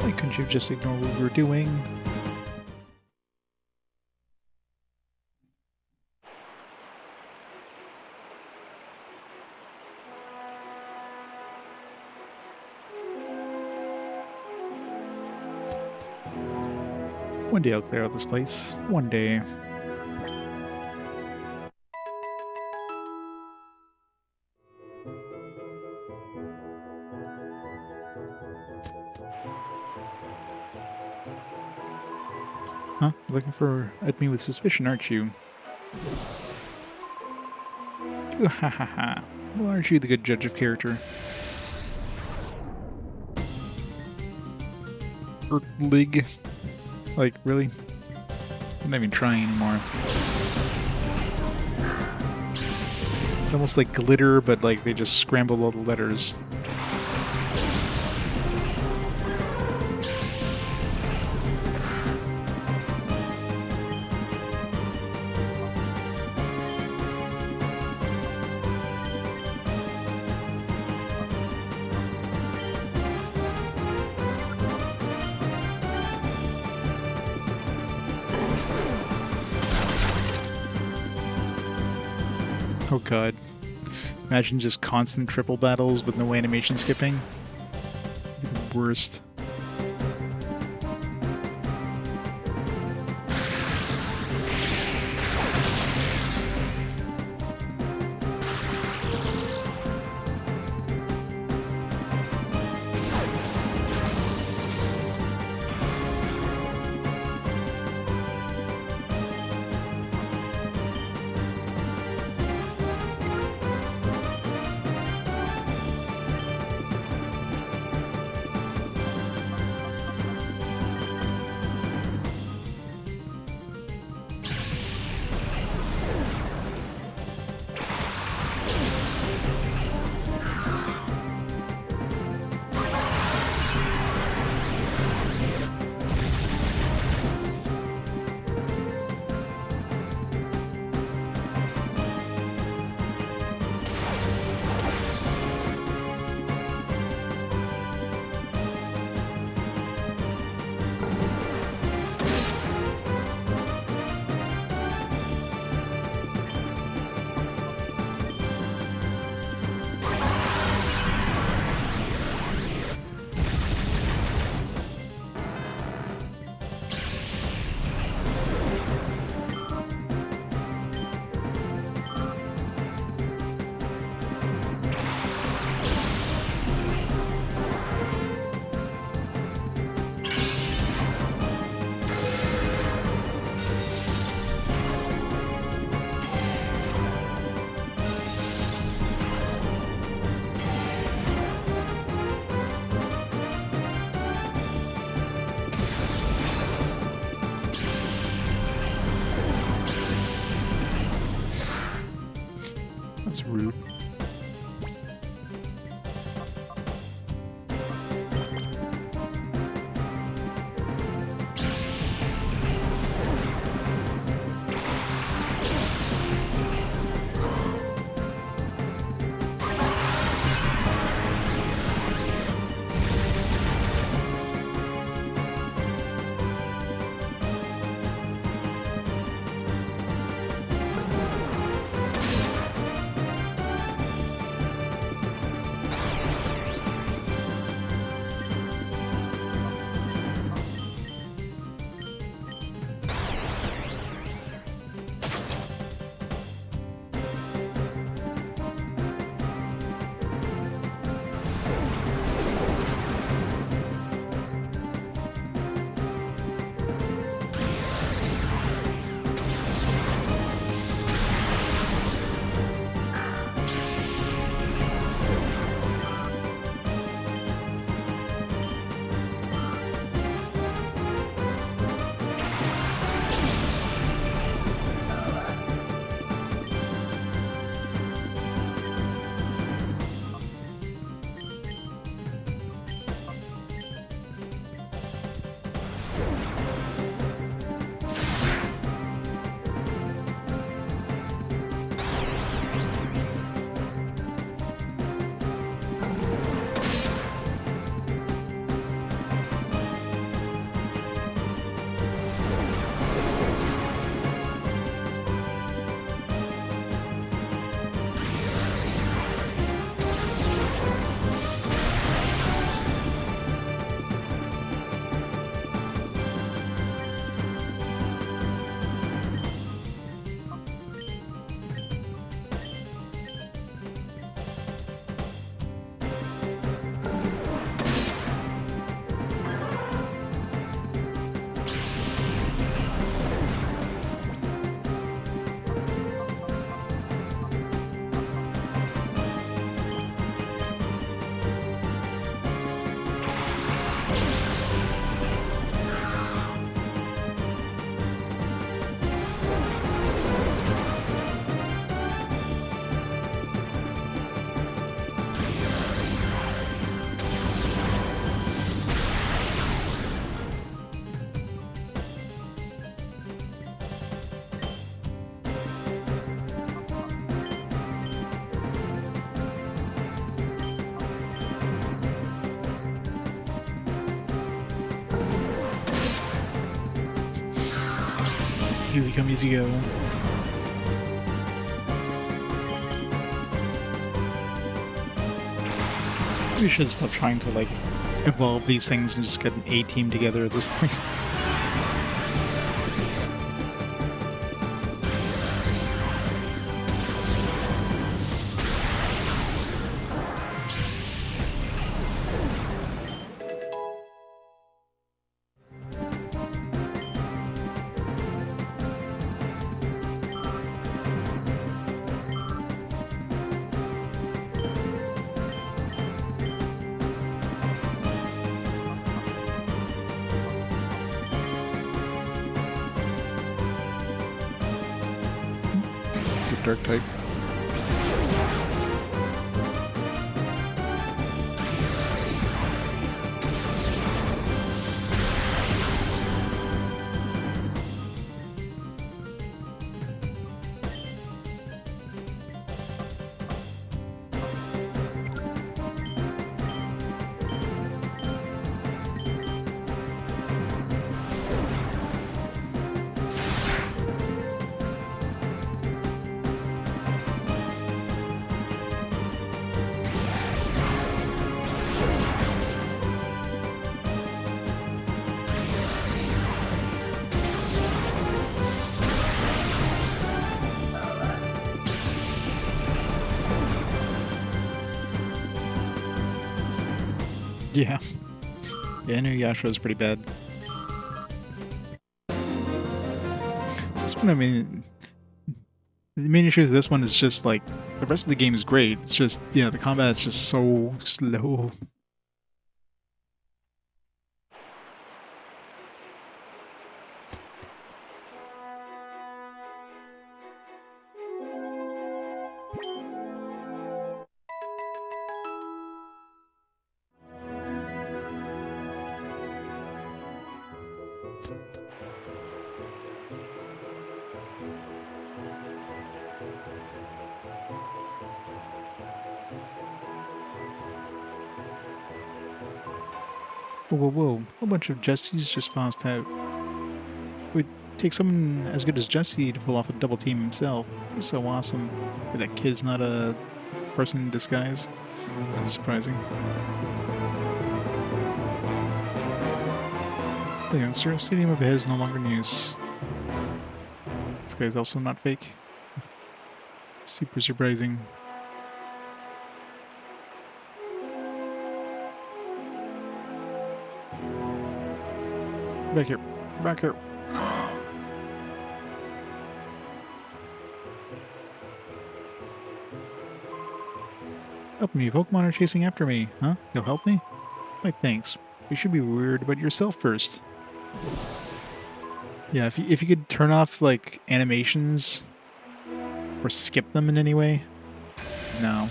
A: Why couldn't you just ignore what we were doing? One day I'll clear out this place. One day. Huh? You're looking at me with suspicion, aren't you? Ha ha ha. Well, aren't you the good judge of character? League. Like, really? I'm not even trying anymore. It's almost like glitter, but like they just scramble all the letters. Oh god. Imagine just constant triple battles with no animation skipping. The worst. Easy come, easy go. We should stop trying to, like, evolve these things and just get an A-team together at this point. Dark type. Yeah. Yeah, I knew Yasha was pretty bad. This one, I mean, the main issue with this one is just, like, the rest of the game is great. It's just, yeah, the combat is just so slow. Whoa, whoa, whoa. A bunch of Jessies just passed out. It would take someone as good as Jesse to pull off a double team himself. That's so awesome. But that kid's not a person in disguise. That's surprising. The youngster, stadium of his no longer in use. This guy's also not fake. Super surprising. Back here. Back here. Help me. Pokemon are chasing after me. Huh? You'll help me? Why, thanks. You should be worried about yourself first. Yeah, if you could turn off, like, animations or skip them in any way. No.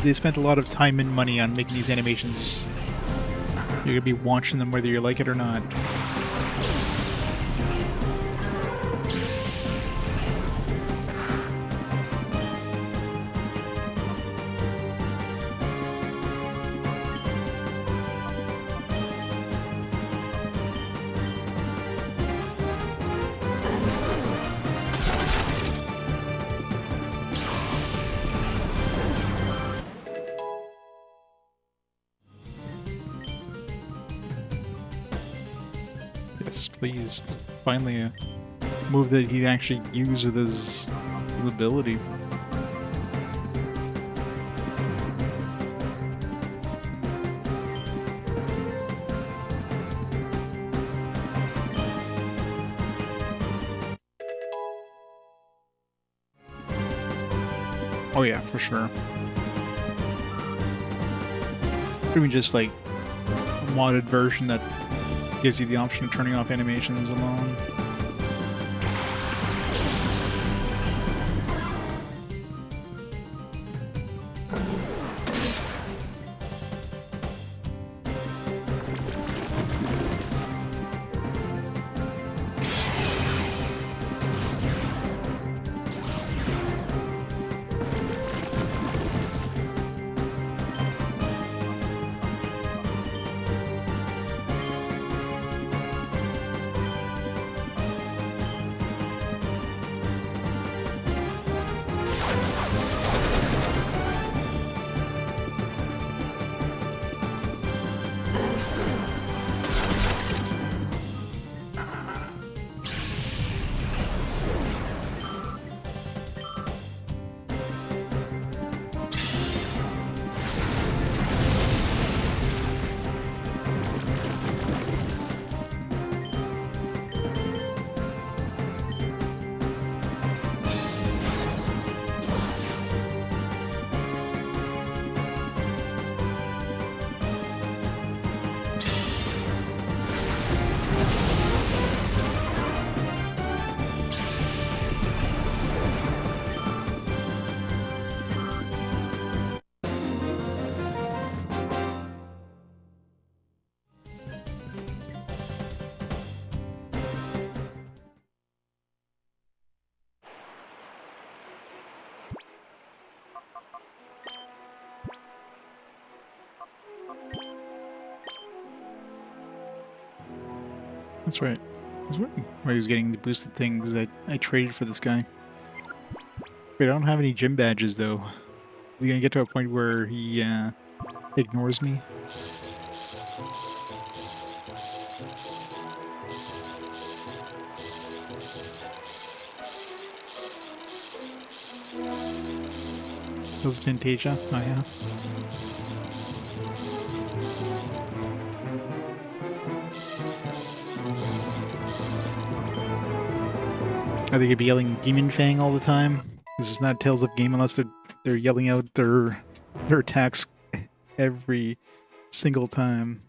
A: They spent a lot of time and money on making these animations. You're gonna be watching them whether you like it or not. Yes, please. Finally a move that he'd actually use with his ability. Oh yeah, for sure. Or even just like a modded version that gives you the option of turning off animations alone. That's right. That's right. Where he was getting the boosted things, I traded for this guy. Wait, I don't have any gym badges, though. Is he gonna get to a point where he, ignores me? Those Fantasia? Oh, yeah. Are they gonna be yelling Demon Fang all the time? This is not a Tales of game unless they're yelling out their attacks every single time.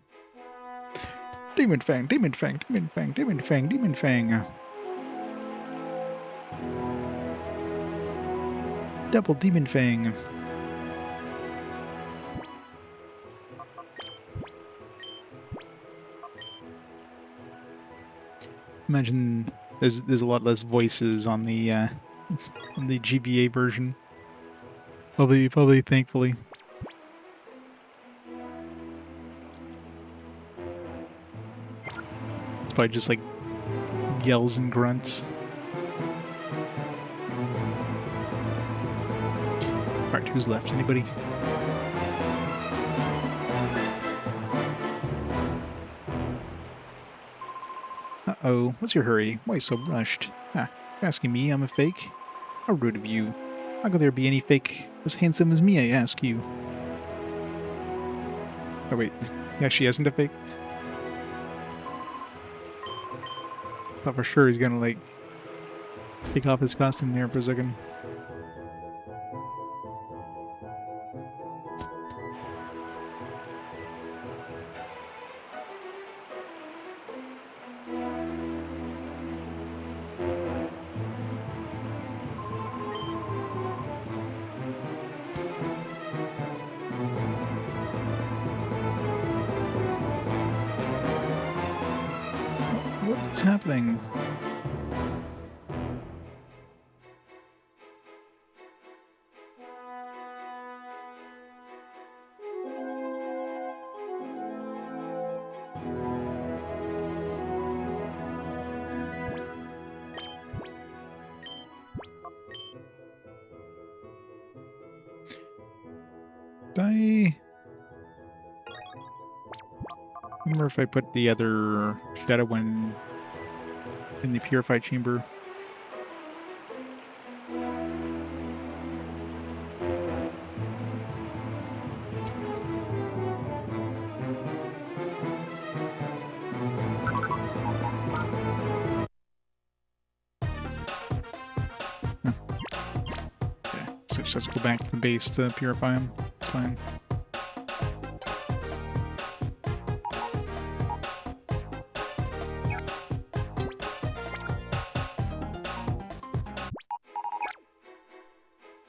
A: Demon Fang, Demon Fang, Demon Fang, Demon Fang, Demon Fang. Double Demon Fang. Imagine there's a lot less voices on the GBA version. Probably thankfully. It's probably just like yells and grunts. Alright, who's left? Anybody? Uh-oh, what's your hurry? Why so rushed? Ah, you're asking me I'm a fake? How rude of you. How could there be any fake as handsome as me, I ask you? Oh wait, he actually isn't a fake? Thought for sure he's gonna, like, take off his costume there for a second. What's happening? I remember if I put the other Shadow one in the Purify chamber. Okay, so just have to go back to the base to purify them. It's fine.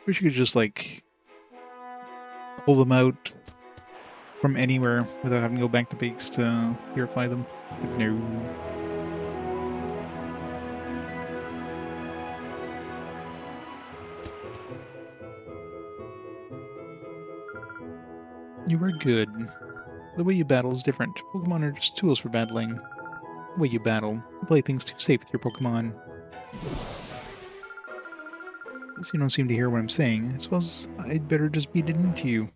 A: Wish you could just, like, pull them out from anywhere without having to go back to base to purify them. But no. You are good. The way you battle is different. Pokemon are just tools for battling. The way you battle, you play things too safe with your Pokemon. Guess you don't seem to hear what I'm saying. I suppose I'd better just beat it into you.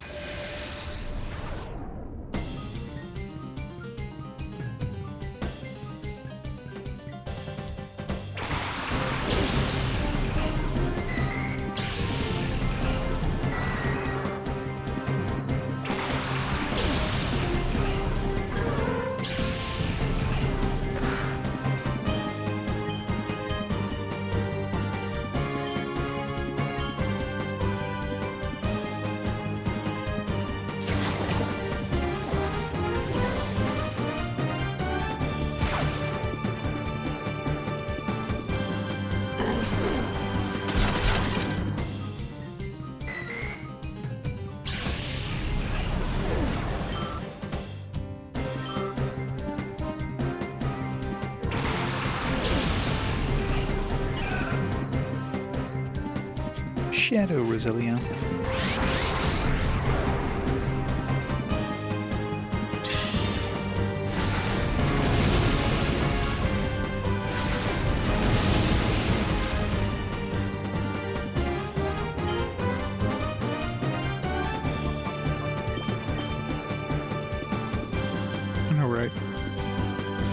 A: Shadow Roselia.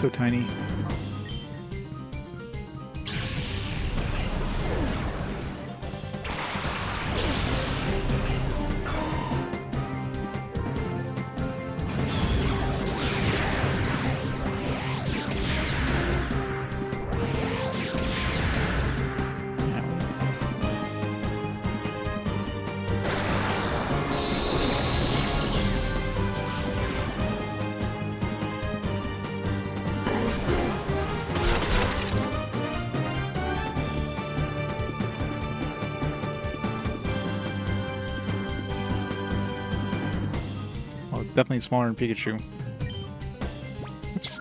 A: So tiny. Definitely smaller than Pikachu. Oops.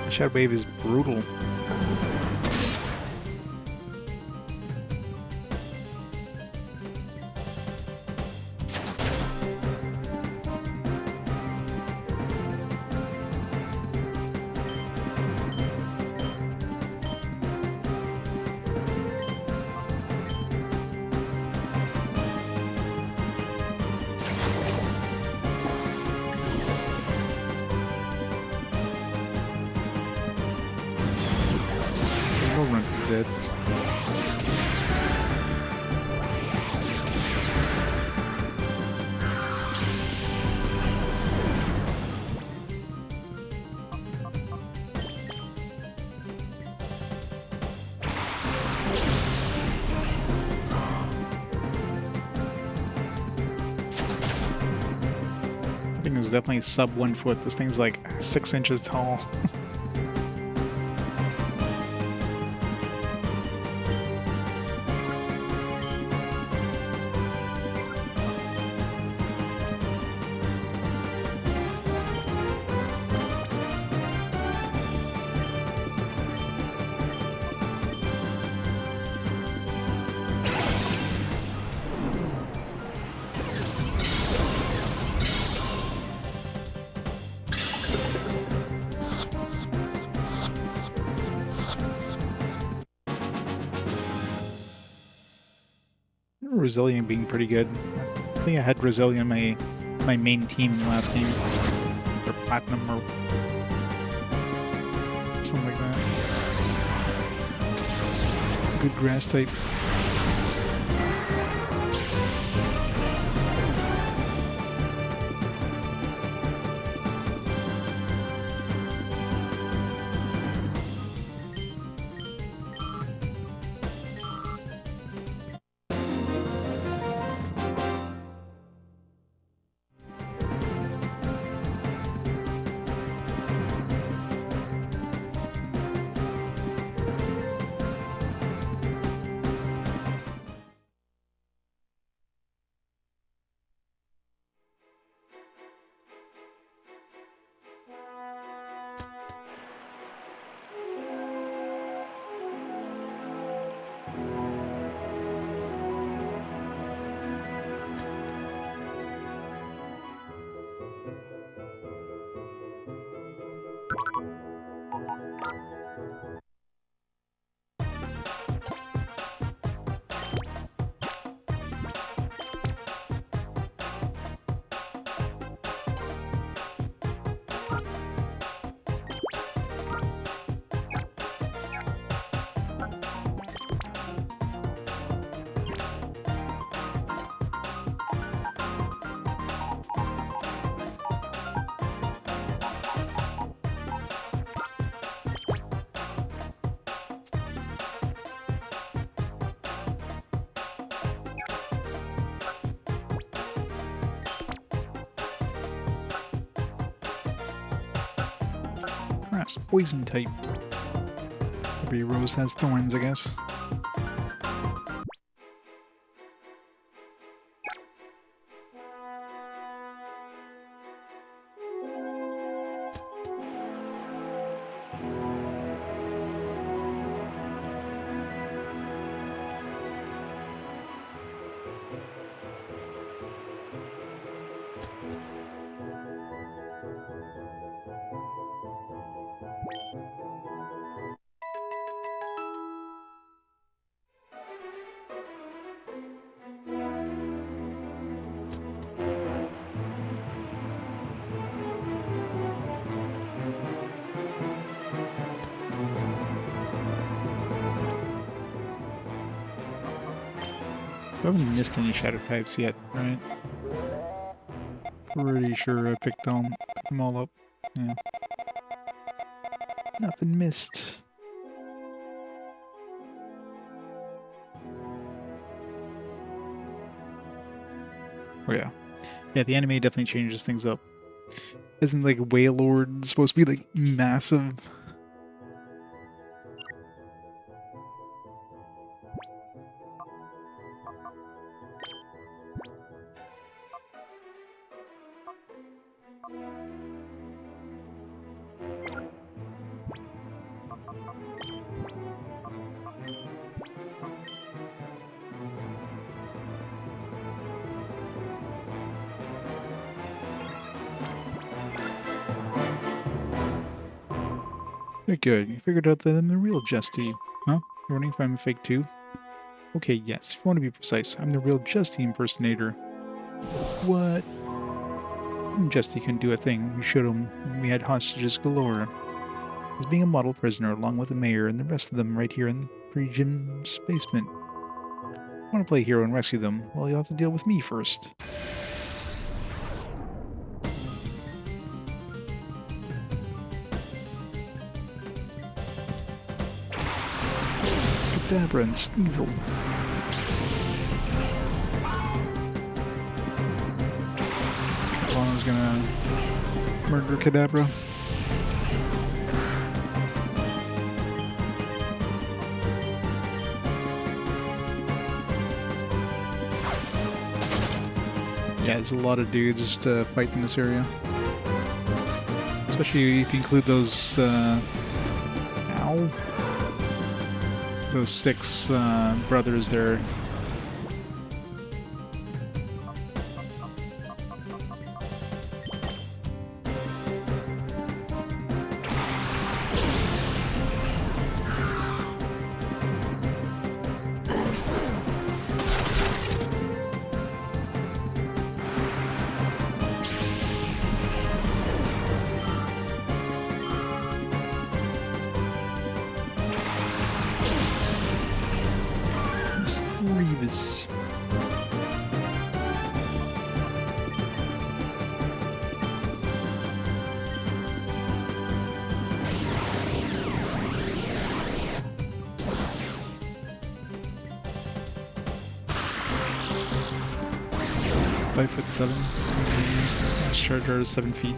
A: Shadow Wave is brutal. Dead. I think it's definitely sub 1 foot. This thing's like 6 inches tall. Resilient being pretty good. I think I had Resilient my main team in the last game. Or Platinum or something like that. Good grass type. Grass, poison type. Every rose has thorns, I guess. I haven't missed any shadow types yet, right? Pretty sure I picked them all up. Yeah. Nothing missed. Oh yeah. Yeah, the anime definitely changes things up. Isn't like Wailord supposed to be like massive? Very good. You figured out that I'm the real Justy. Huh? You're wondering if I'm a fake too? Okay, yes. If you want to be precise, I'm the real Justy impersonator. What? Justy couldn't do a thing. We showed him when we had hostages galore. He's being a model prisoner along with the mayor and the rest of them right here in Pre-Gym's basement. I want to play hero and rescue them. Well, you'll have to deal with me first. Kadabra and Sneasel. Bono's gonna murder Kadabra. Yeah, there's a lot of dudes just to fight in this area. Especially if you include those, ow. Those 6 brothers there. Reeves. Five foot 7. Last charger is 7 feet.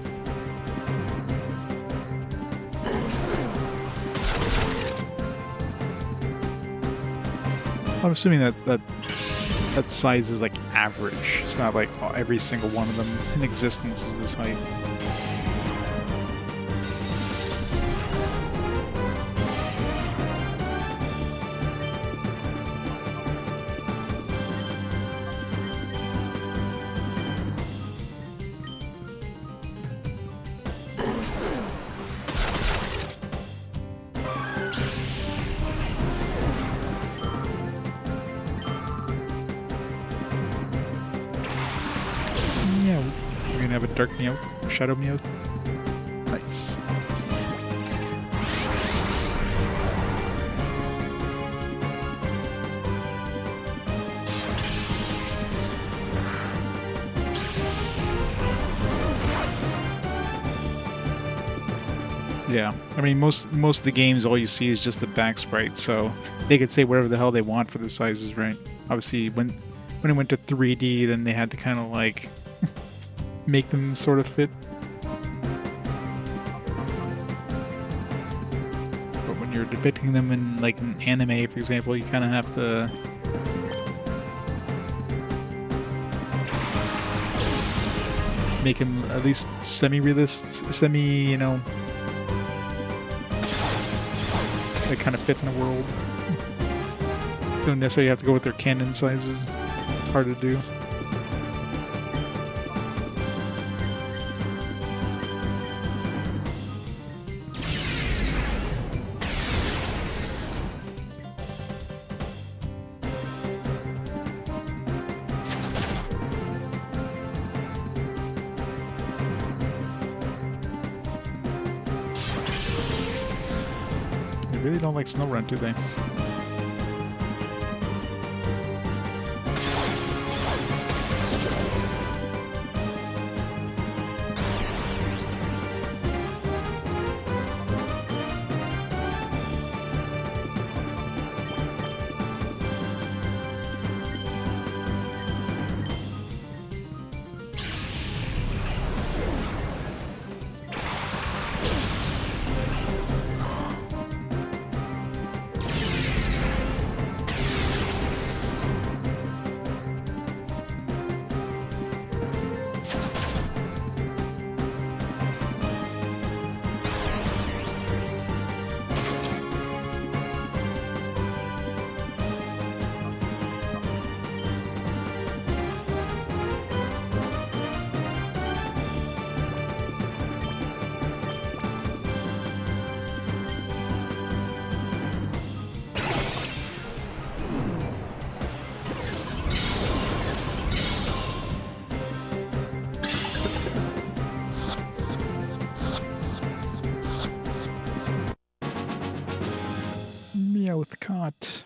A: I'm assuming that size is like average. It's not like every single one of them in existence is this height. We're gonna have a dark Meowth, Shadow Meowth. Nice. Yeah, I mean most of the games all you see is just the back sprite, so they could say whatever the hell they want for the sizes, right? Obviously, when it went to 3D, then they had to kind of like make them sort of fit. But when you're depicting them in like an anime, for example, you kind of have to make him at least semi-realist, you know, like kind of fit in the world. Don't necessarily have to go with their canon sizes. It's hard to do. They really don't like Snow Run, do they? Yeah, with the cot.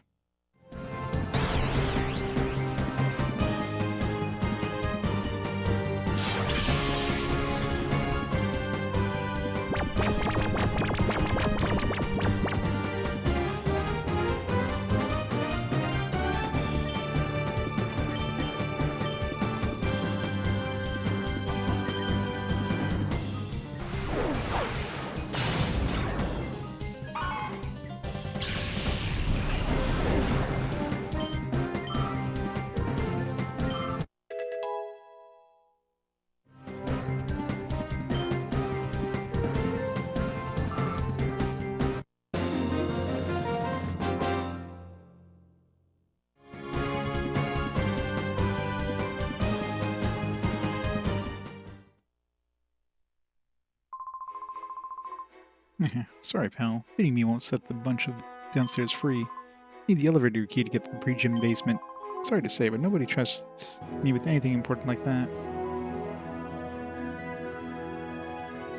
A: Sorry, pal. Beating me won't set the bunch of downstairs free. Need the elevator key to get to the pre-gym basement. Sorry to say, but nobody trusts me with anything important like that.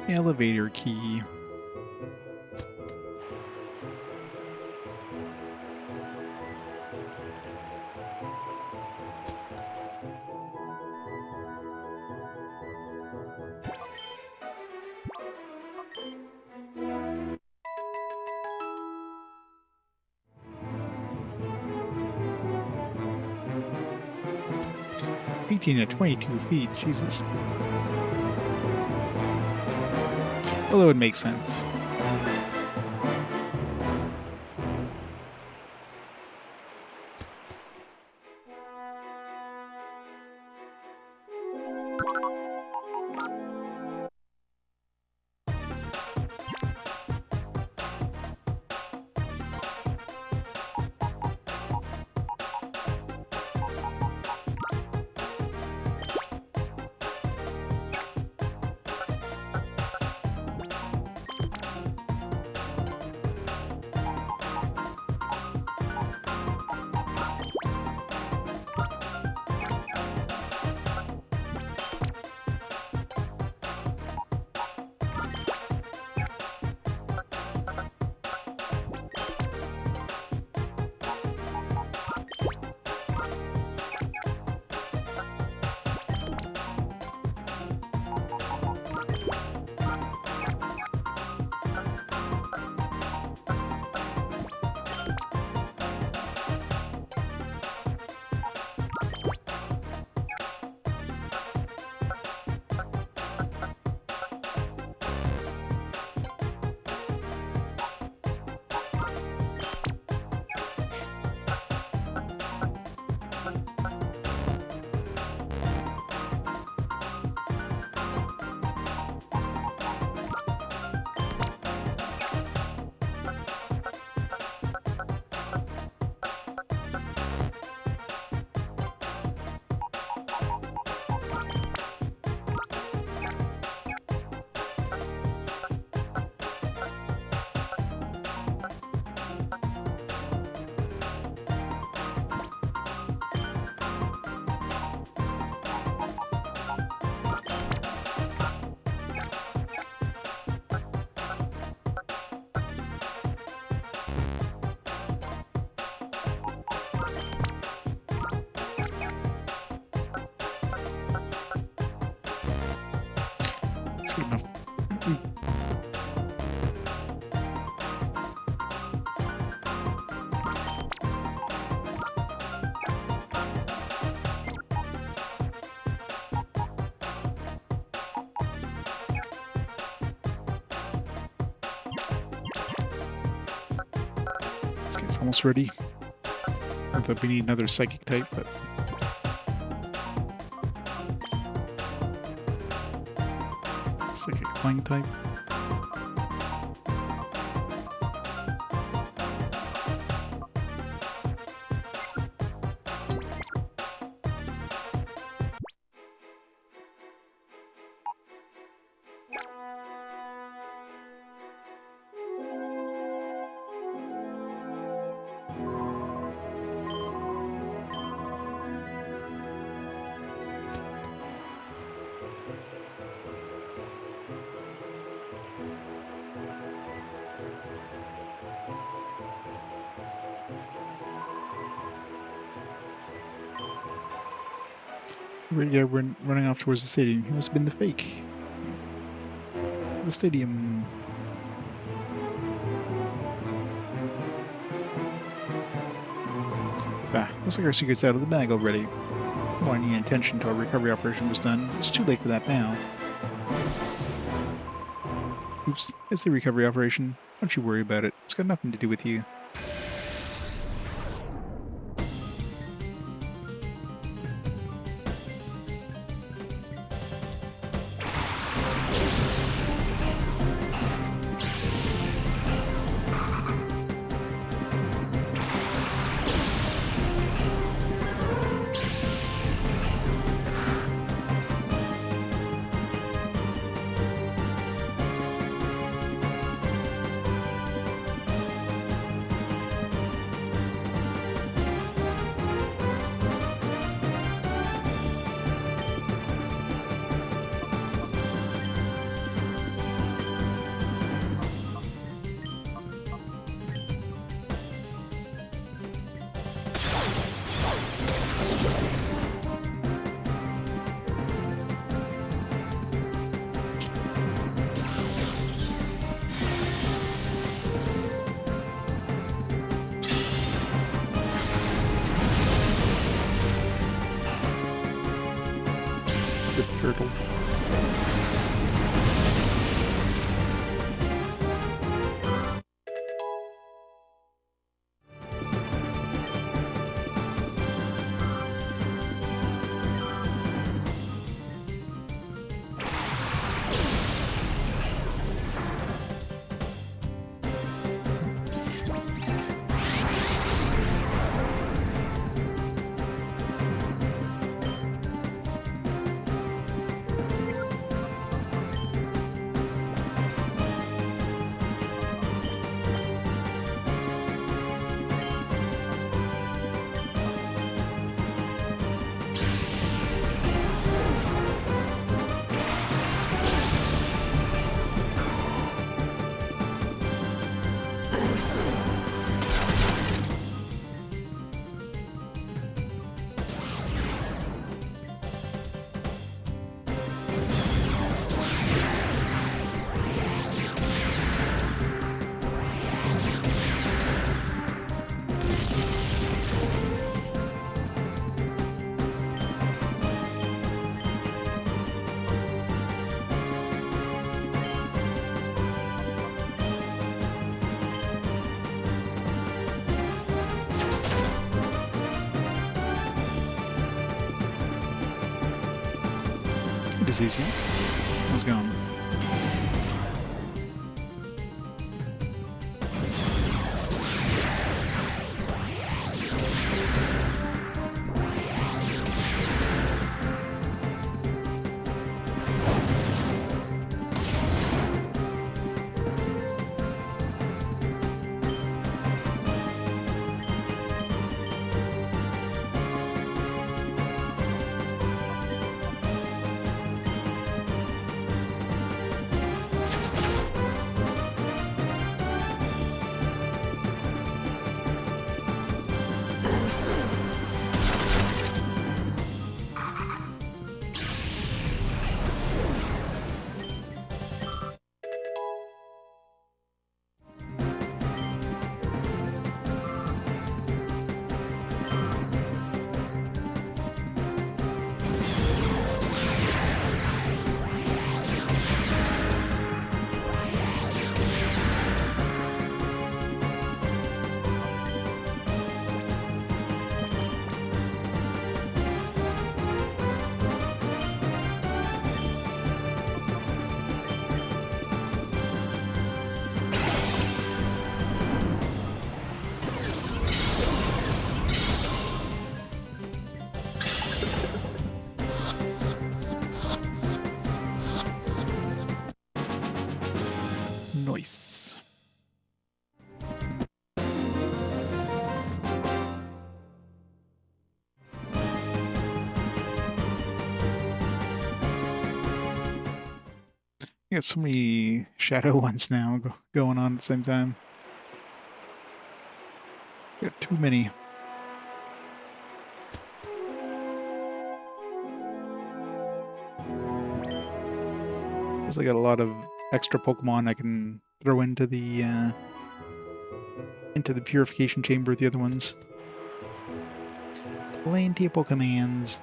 A: Elevator key. (18 at 22 feet, Jesus. Although it makes sense. That's good enough. This guy's almost ready. I thought we need another psychic type, but psychic flying type. Yeah, running off towards the stadium. He must have been the fake. The stadium. Ah, looks like our secret's out of the bag already. No any intention until our recovery operation was done. It's too late for that now. Oops, it's the recovery operation. Don't you worry about it. It's got nothing to do with you. The turtle. Disease here. How's it going? Nice. You got so many shadow ones now going on at the same time. You got too many. Plus, I got a lot of extra Pokemon I can throw into the purification chamber with the other ones. Plenty of Pokemons.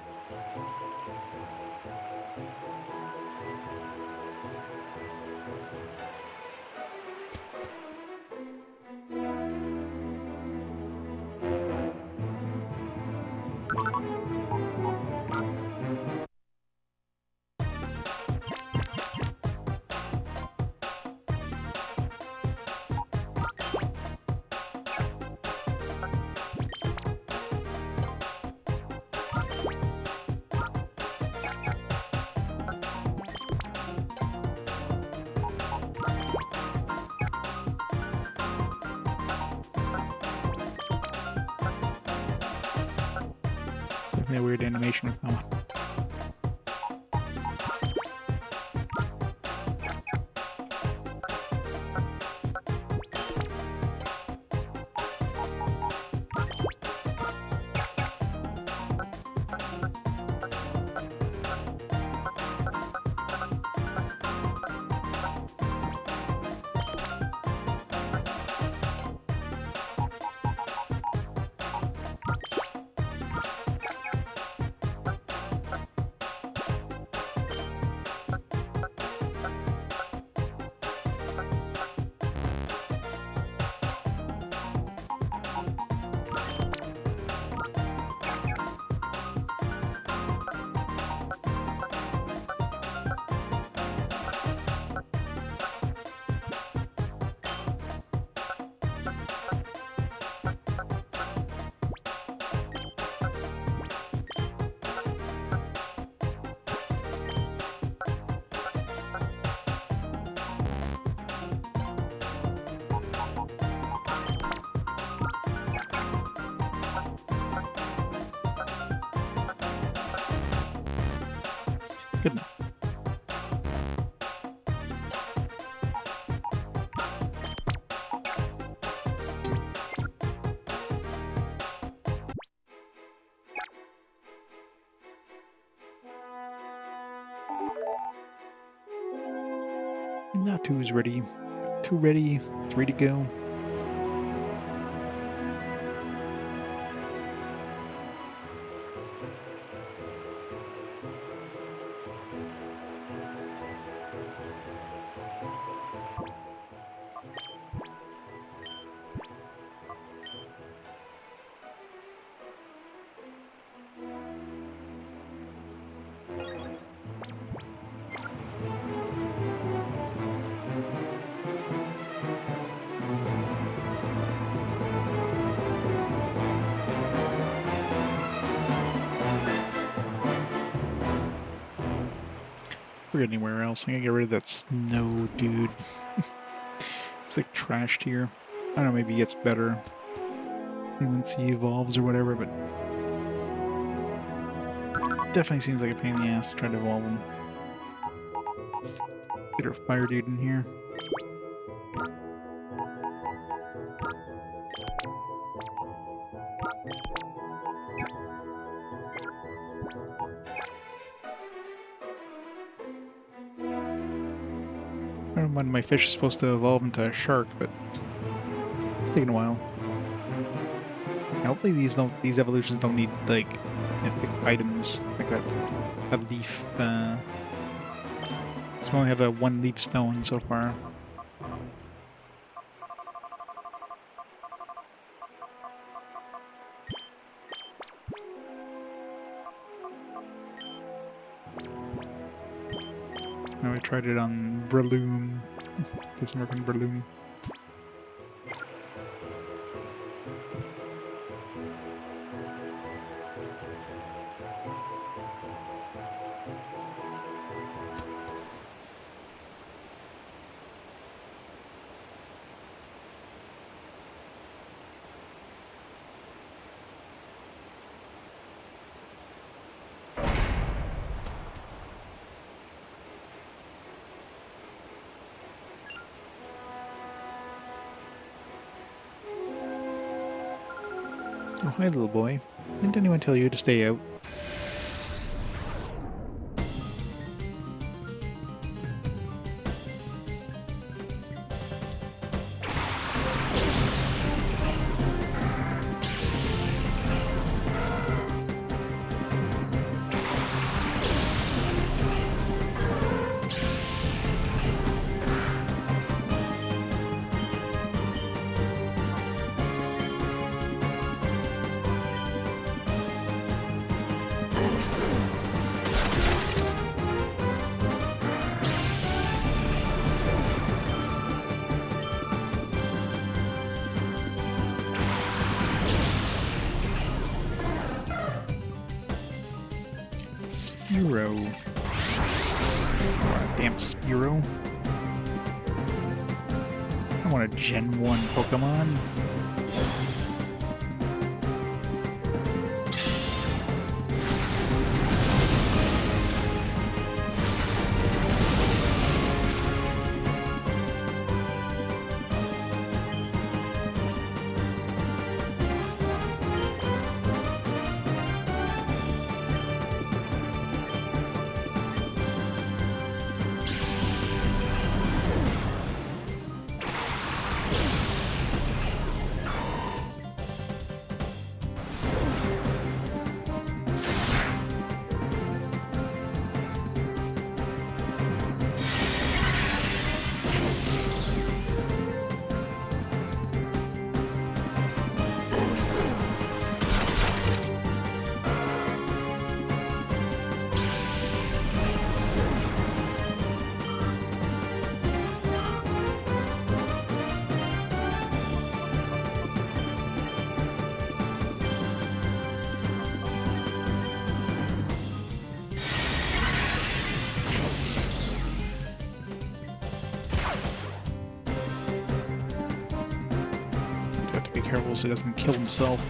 A: That weird animation with them. Good enough. Now two's ready. 2 ready, 3 to go. Forget anywhere else. I gotta get rid of that snow dude. It's like trashed here. I don't know, maybe it gets better once he evolves or whatever, but definitely seems like a pain in the ass to try to evolve him. Get our fire dude in here. I don't mind my fish is supposed to evolve into a shark, but it's taking a while. Hopefully these evolutions don't need like epic items like that. A leaf. So we only have a 1 leaf stone so far. Now I tried it on Breloom. Doesn't work on Breloom. Oh, hi, little boy. Didn't anyone tell you to stay out? Spearow. Damn Spearow. I want a Gen 1 Pokemon. Careful so he doesn't kill himself.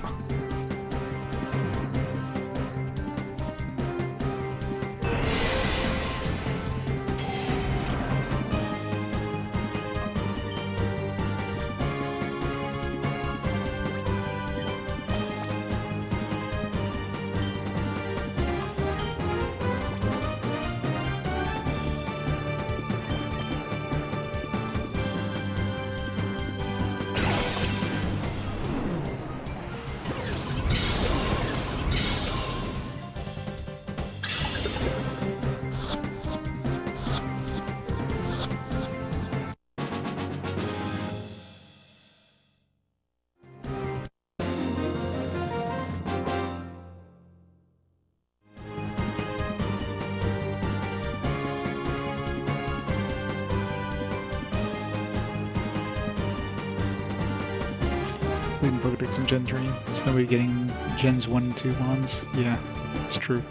A: Leaving Pokedex in Gen 3. There's nobody getting Gens 1 and 2 Mons. Yeah, it's true.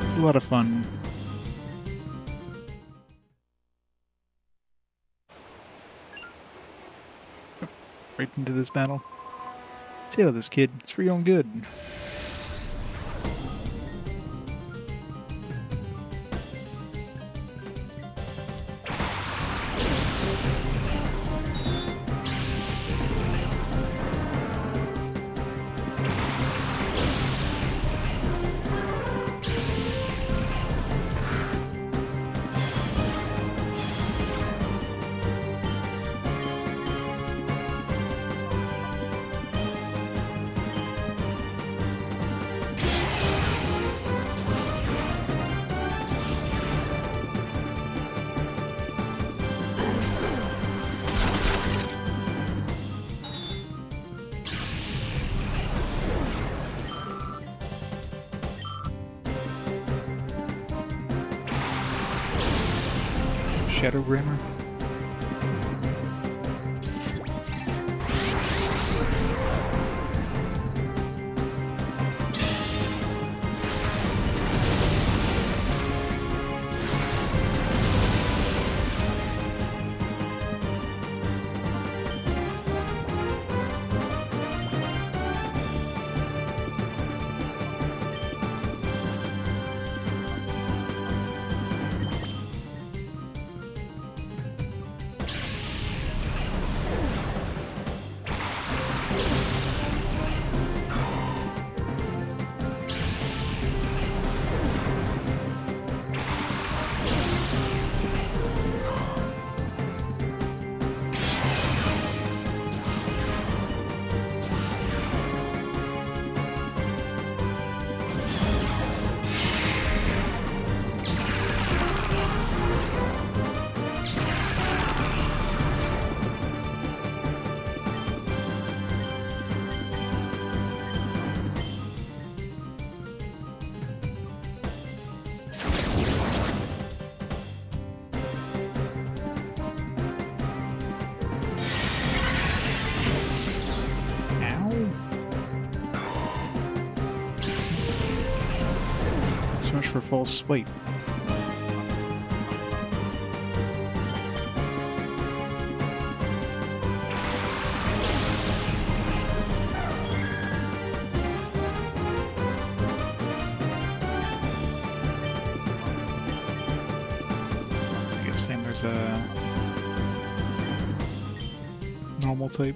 A: It's a lot of fun. Right into this battle. See how this kid, it's for your own good. Shadow Grammar. much for false swipe. I guess then there's a normal type.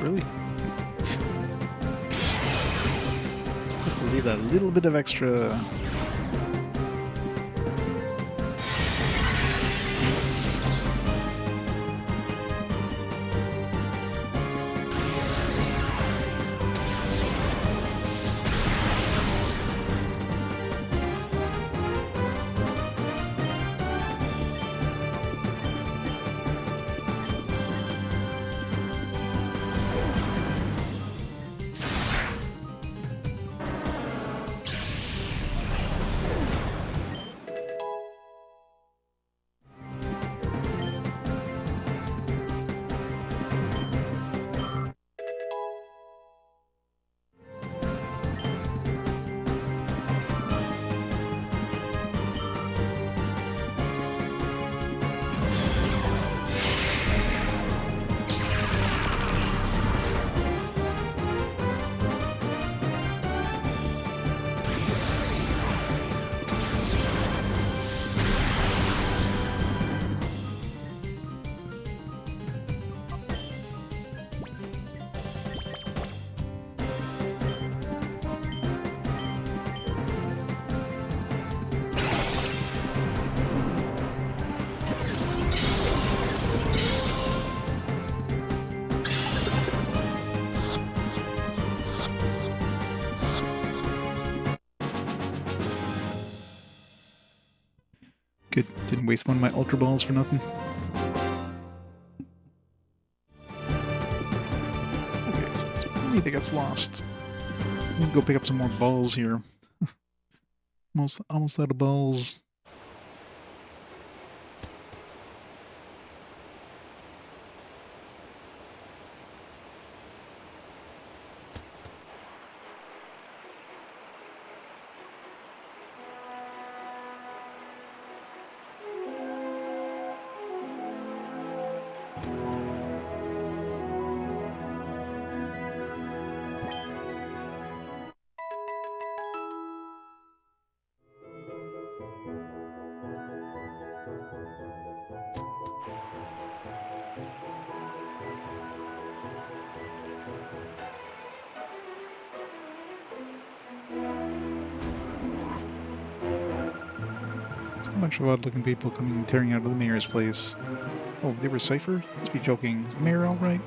A: Really? Just have to leave that little bit of extra. Good. Didn't waste one of my Ultra Balls for nothing. Okay, so it's me that gets lost. Let me go pick up some more balls here. Almost out of balls. A bunch of odd-looking people coming and tearing out of the mayor's place. Oh, they were Cypher? Let's be joking. Is the mayor alright?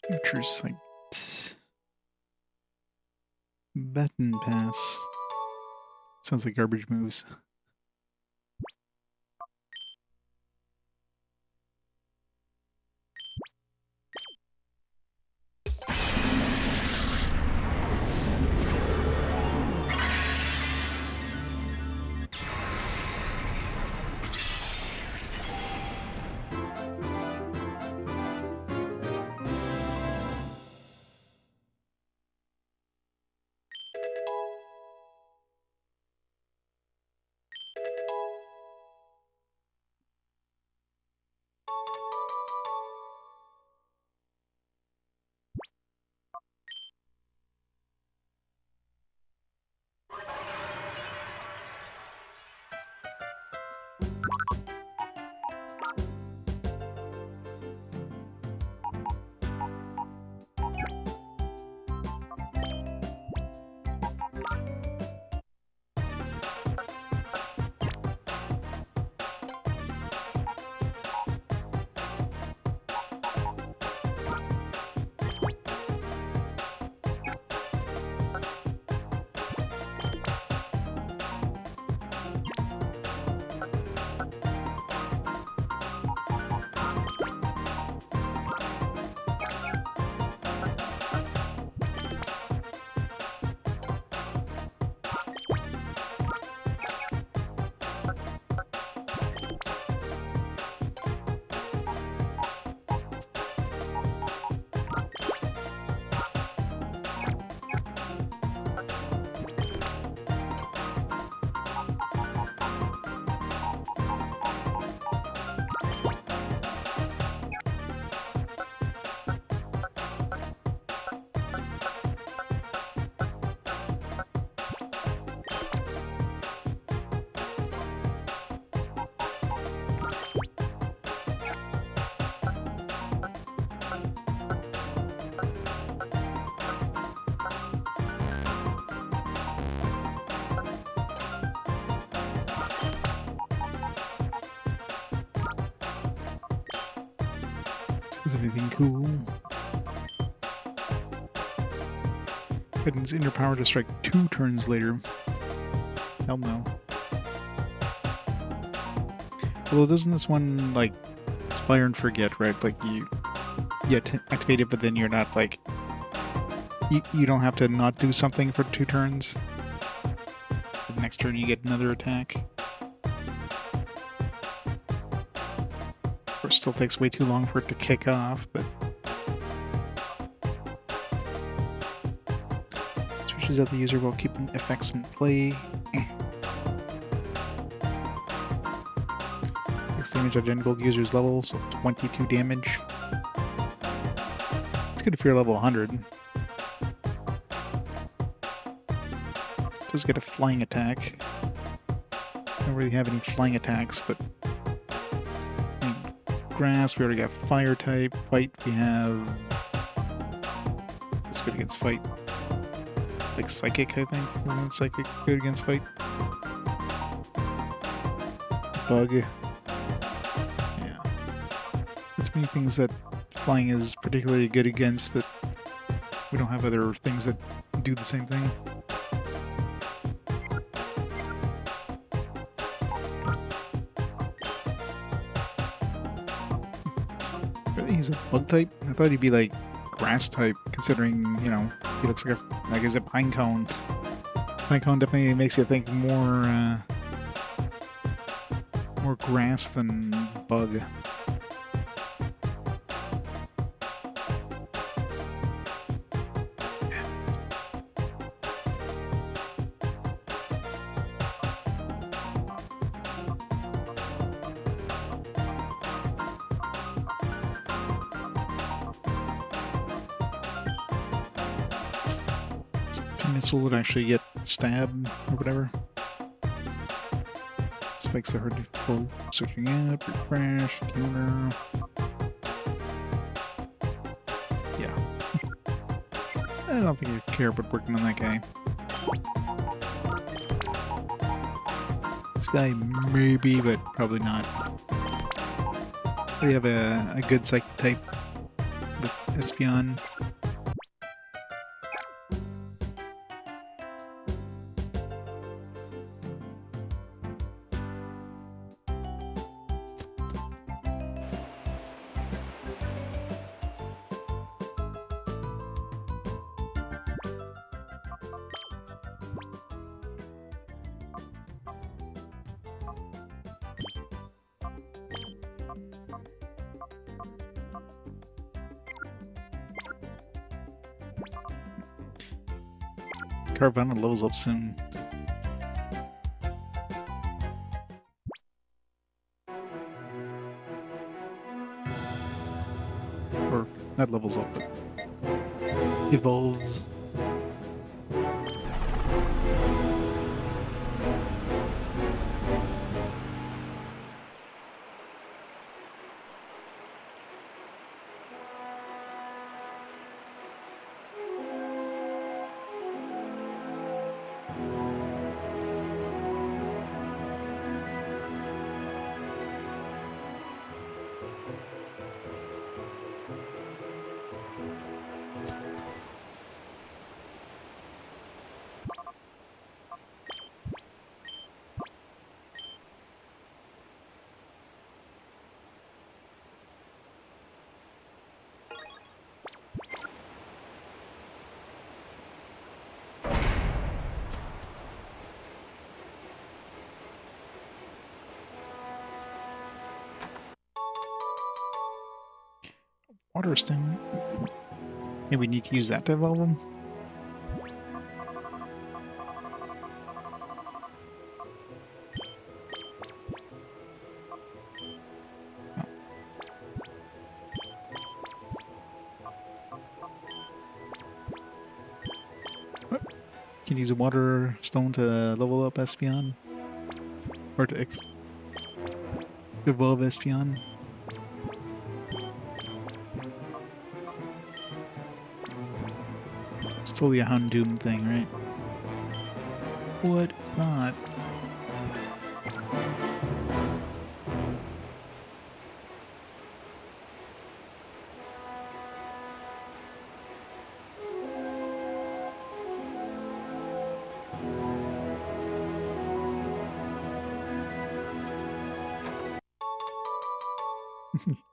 A: Future Sight. Baton Pass. Sounds like garbage moves. Is everything cool? It's in your power to strike 2 turns later. Hell no. Although doesn't this one, like, it's fire and forget, right? Like, you activate it, but then you're not, like, you don't have to not do something for 2 turns. The next turn you get another attack. Of course, still takes way too long for it to kick off, but... Switches out the user while keeping effects in play. Makes damage identical to user's level, so 22 damage. It's good if you're level 100. Does get a flying attack. Don't really have any flying attacks, but grass, we already got fire type. Fight, we have... It's good against fight. Like psychic, I think. Isn't psychic good against fight? Bug. Yeah. There's many things that flying is particularly good against that we don't have other things that do the same thing. He's a bug type? I thought he'd be like grass type, considering, you know, he looks like he's a pine cone. Pine cone definitely makes you think more grass than bug. Missile would actually get stabbed or whatever. Spikes the hard for searching up, refresh, counter. Yeah. I don't think I care about working on that guy. This guy maybe, but probably not. We have a good psych type with Espeon. Carvana levels up soon. Or, not levels up, but evolves. Water Stone. Maybe we need to use that to evolve them. Can use a water stone to level up Espeon? Or to evolve Espeon? It's totally a Houndoom thing, right? What? It's not.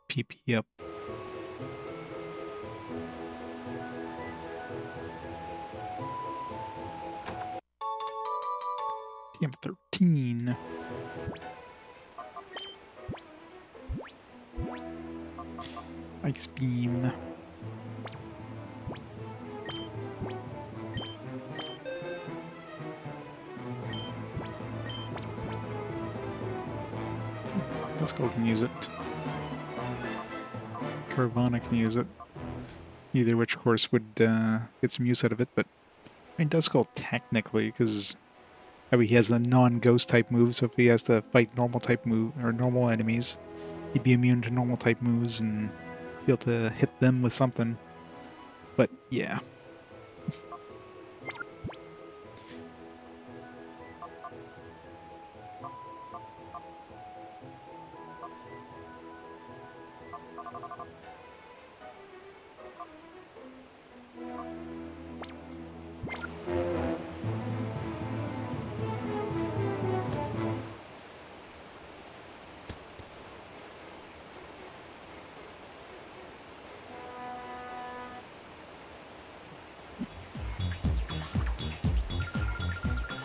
A: PP up. TM13. Ice Beam. Duskull can use it. Caravana can use it. Either which, of course, would get some use out of it, but I mean, Duskull technically, because he has the non-ghost type move, so if he has to fight normal type move or normal enemies, he'd be immune to normal type moves and be able to hit them with something. But yeah.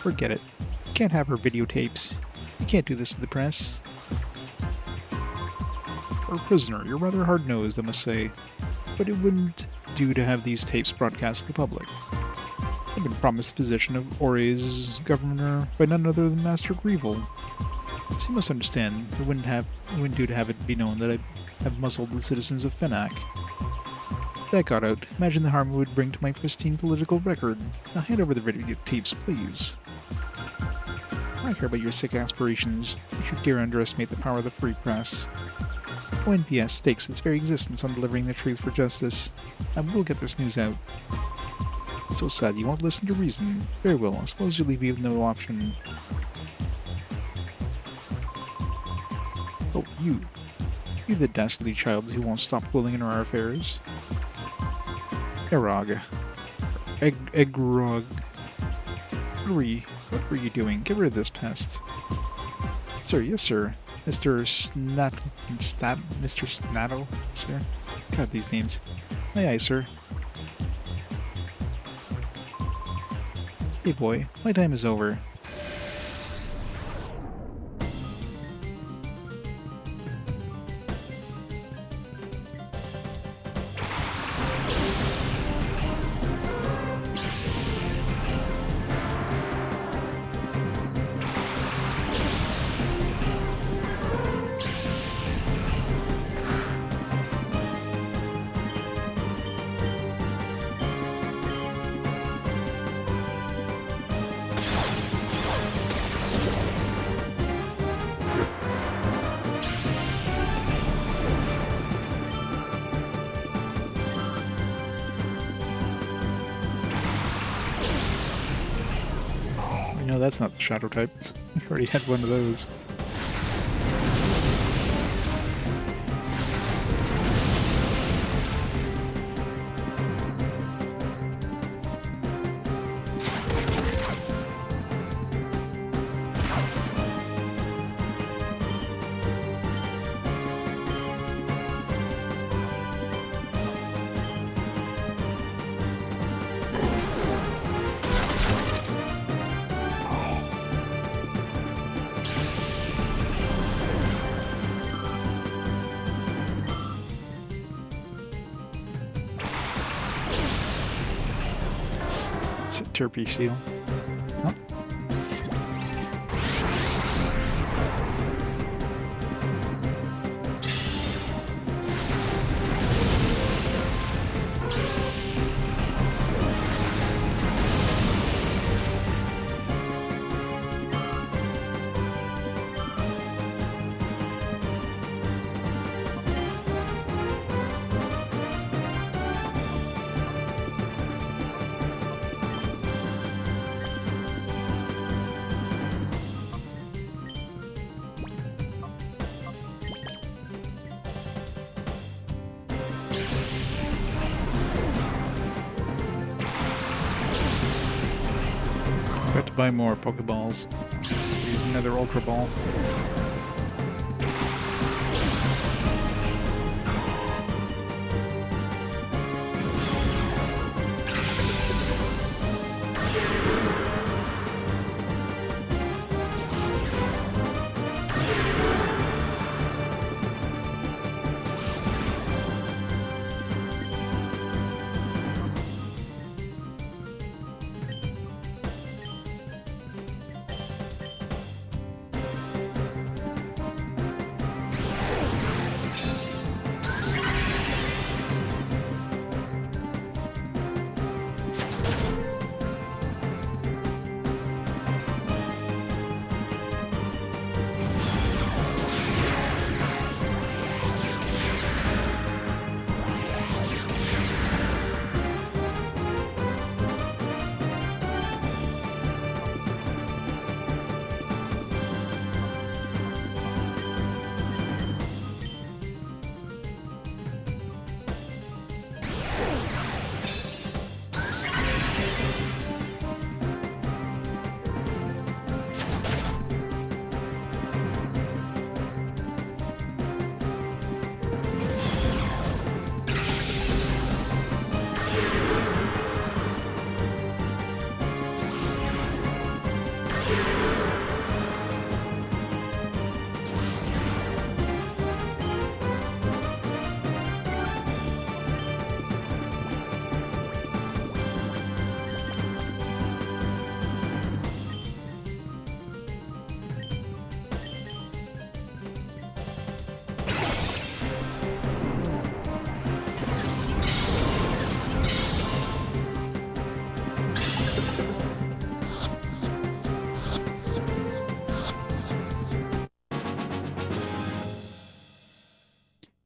A: Forget it. You can't have her videotapes. You can't do this to the press. Or prisoner, you're rather hard-nosed, I must say. But it wouldn't do to have these tapes broadcast to the public. I've been promised the position of Orre's governor by none other than Master Greevil. So you must understand, it wouldn't do to have it be known that I have muzzled the citizens of Fenak. If that got out, imagine the harm it would bring to my pristine political record. Now hand over the videotapes, please. I don't care about your sick aspirations. You should dare underestimate the power of the free press. ONPS stakes its very existence on delivering the truth for justice. I will get this news out. It's so sad you won't listen to reason. Very well, I suppose you'll leave me with no option. Oh, you. You the dastardly child who won't stop fooling in our affairs. Erog. Egrog. What were you doing? Get rid of this pest. Sir, yes sir. Mr. Mr. Snattle, sir? God, these names. Aye, aye, sir. Hey boy, my time is over. No, that's not the Shadow type. We already had one of those. It's a Turpy seal. Oh. Got to buy more Pokeballs. Use another Ultra Ball.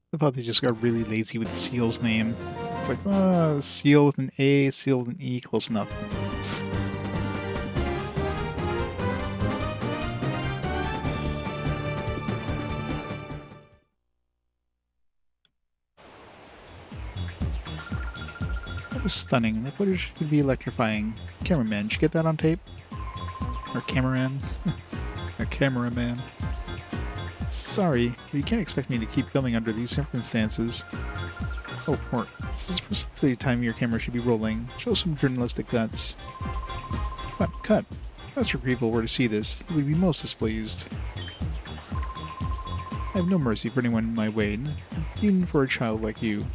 A: I thought they just got really lazy with Seal's name. It's like, Seal with an A, Seal with an E, close enough. That was stunning. That footage could be electrifying. Cameraman, did you get that on tape? Or cameraman? A cameraman. Sorry, but you can't expect me to keep filming under these circumstances. Oh, Mort, this is precisely the time your camera should be rolling. Show some journalistic guts. Cut. If Master Greevil were to see this, he would be most displeased. I have no mercy for anyone in my way, even for a child like you.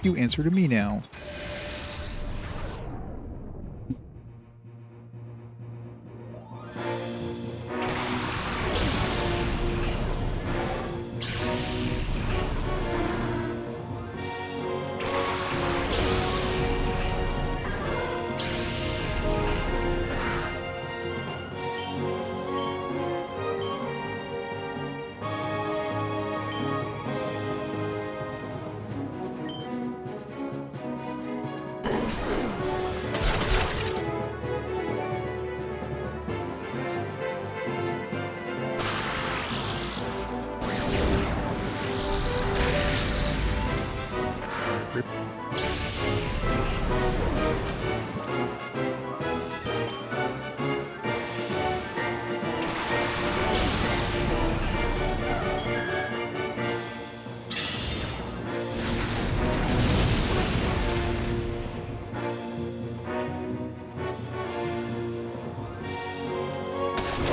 A: You answer to me now.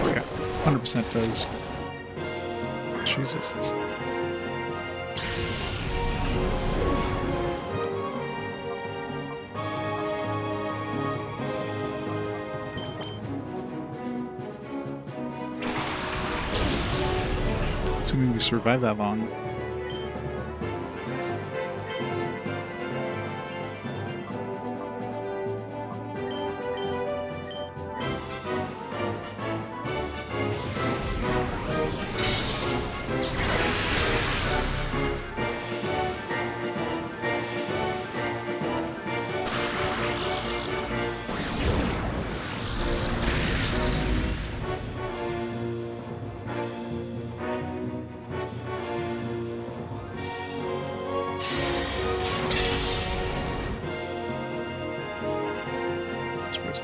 A: Yeah, 100% does. Jesus. Assuming we survive that long.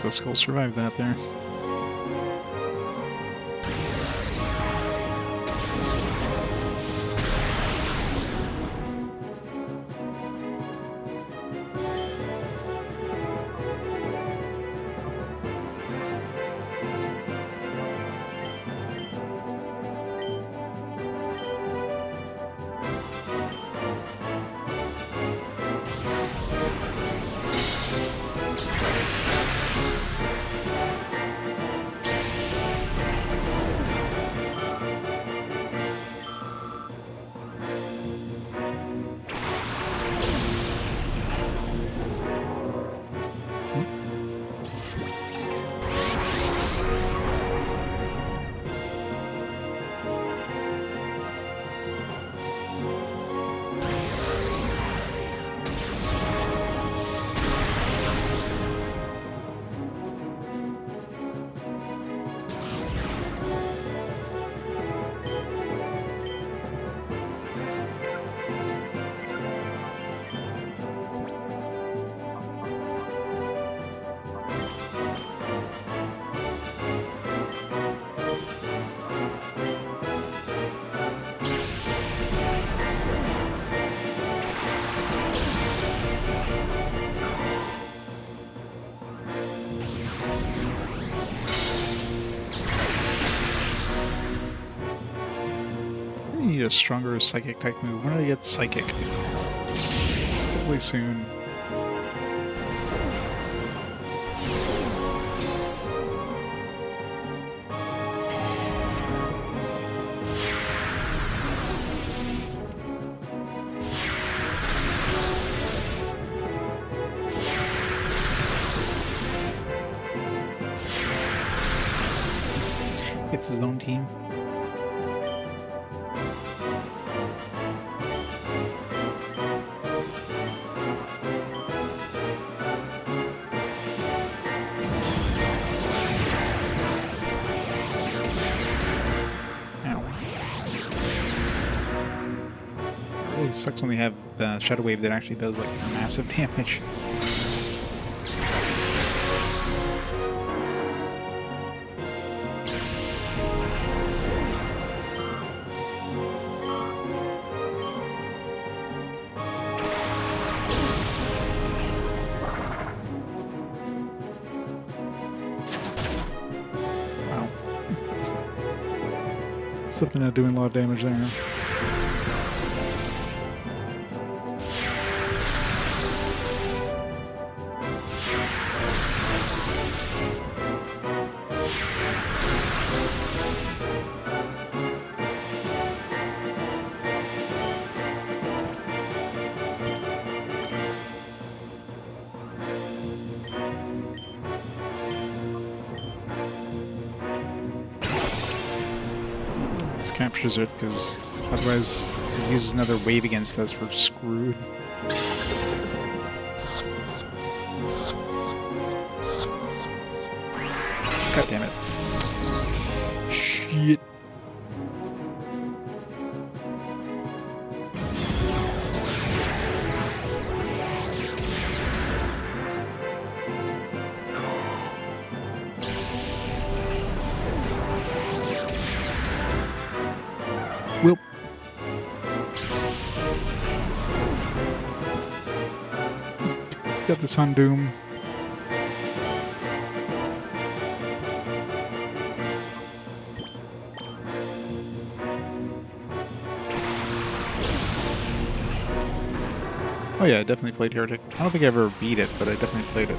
A: Let's go survive that there. Need a stronger psychic type move. When do I get psychic? Hopefully soon. It's his own team. Sucks when they have Shadow Wave that actually does like massive damage. Wow. Something not doing a lot of damage there. Captures it, because otherwise if it uses another wave against us, we're screwed. God damn it. Shit. Well, got this on Doom. Oh yeah, I definitely played Heretic. I don't think I ever beat it, but I definitely played it.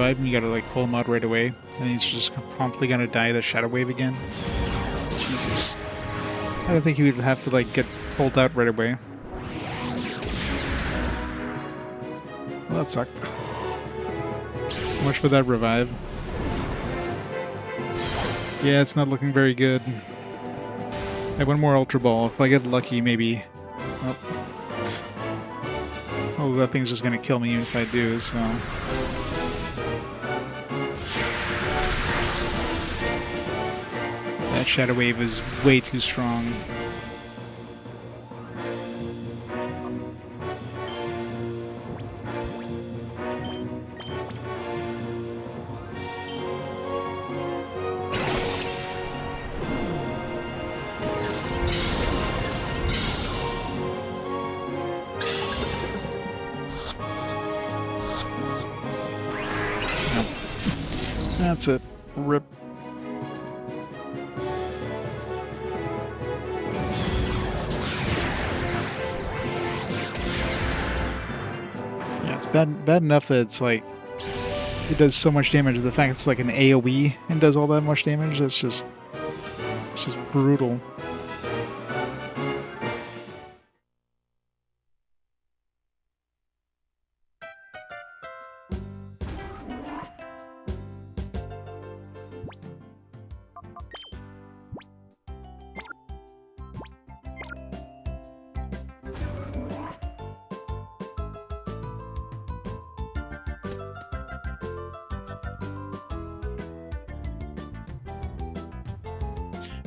A: revive him, you gotta like pull him out right away, and he's just promptly gonna die to Shadow Wave again. Jesus. I don't think he would have to like get pulled out right away. Well, that sucked. So much for that revive. Yeah, it's not looking very good. I have one more Ultra Ball. If I get lucky, maybe... Oh, that thing's just gonna kill me if I do, so... That Shadow Wave is way too strong. That's it. Rip. Yeah, it's bad enough that it's like it does so much damage. The fact it's like an AoE and does all that much damage, it's just brutal.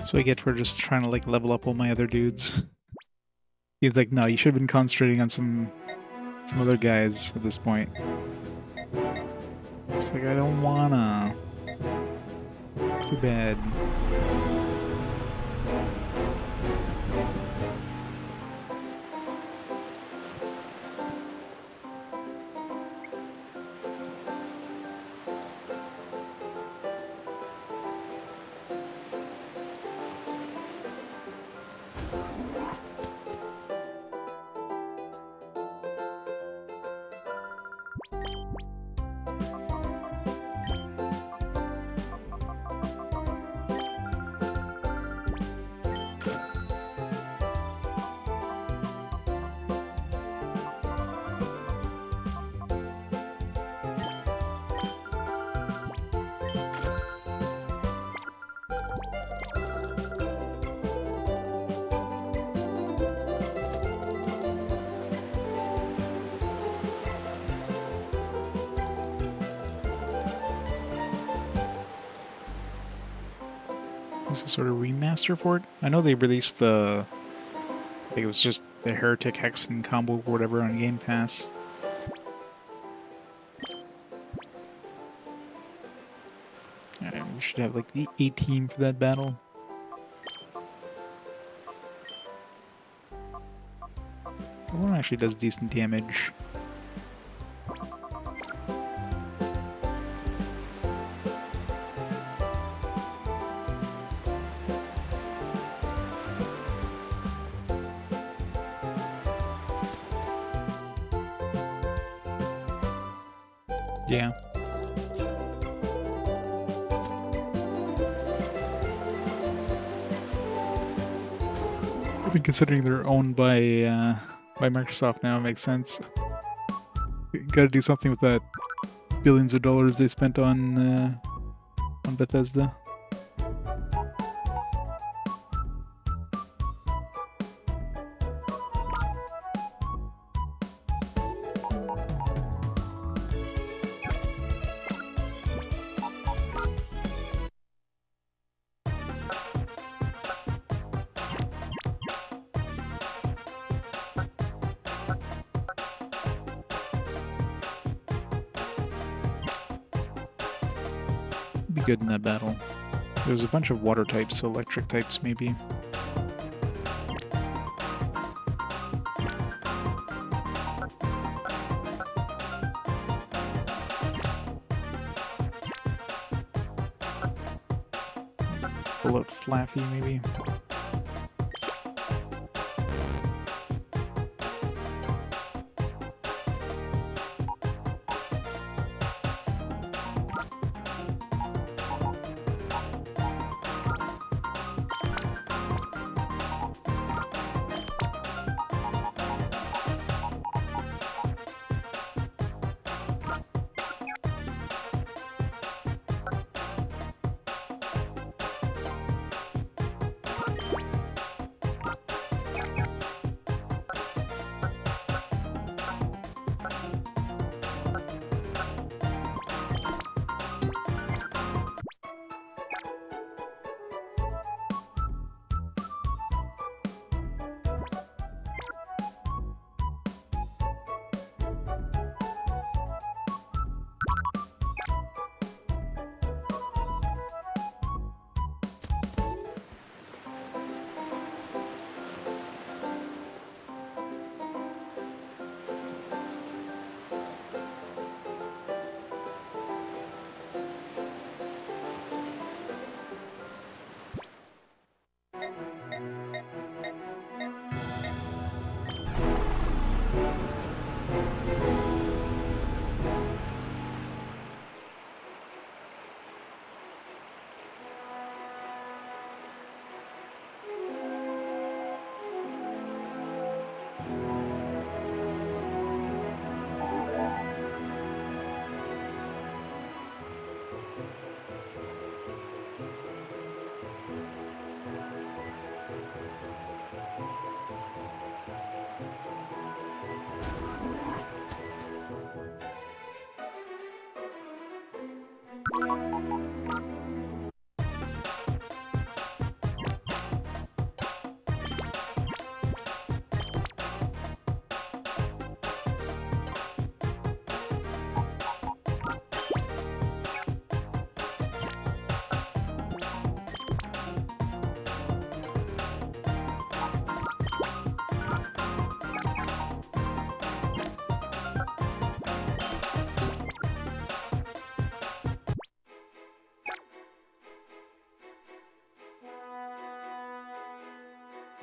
A: So I get for just trying to like level up all my other dudes. He's like, no, you should have been concentrating on some other guys at this point. It's like, I don't wanna. Too bad. Was a sort of remaster for it? I know they released the... I think it was just the Heretic Hexen combo or whatever on Game Pass. Alright, we should have like the 18 for that battle. That one actually does decent damage. Yeah. I mean, considering they're owned by Microsoft now, it makes sense. Gotta do something with that billions of dollars they spent on Bethesda. Be good in that battle. There's a bunch of water types, so electric types maybe. Pull out Flaffy maybe.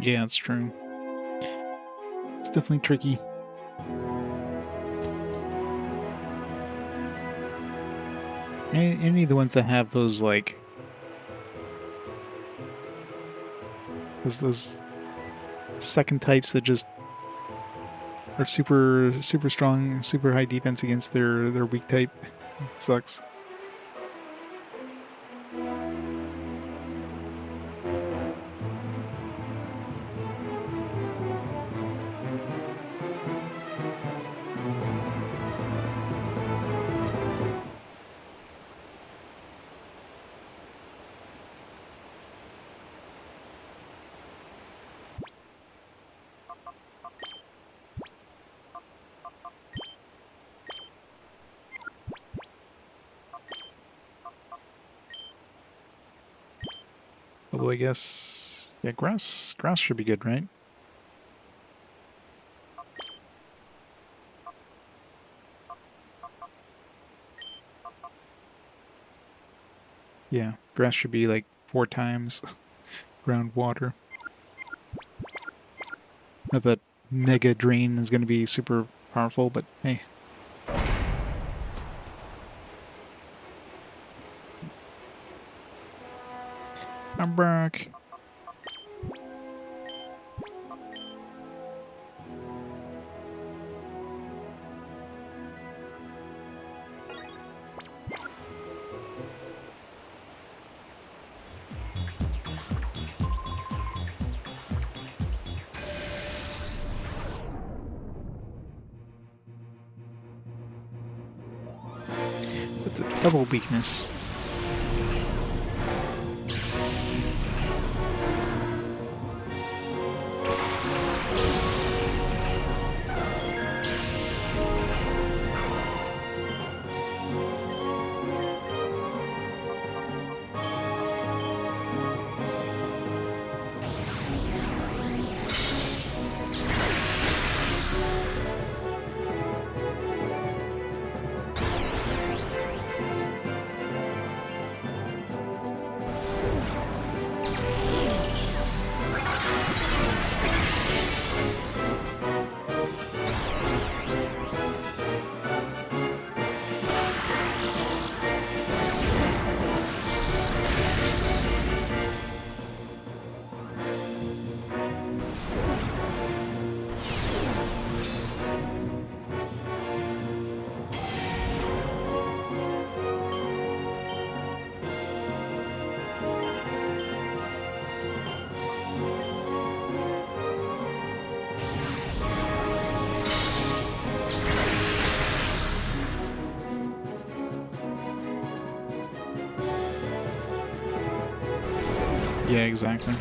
A: Yeah, it's true. It's definitely tricky. Any of the ones that have those, like, those second types that just are super strong, super high defense against their weak type. It sucks. Although I guess, yeah, grass should be good, right? Yeah, grass should be like 4 times groundwater. Not that Mega Drain is going to be super powerful, but hey. I'm back. It's a double weakness. Yeah, exactly.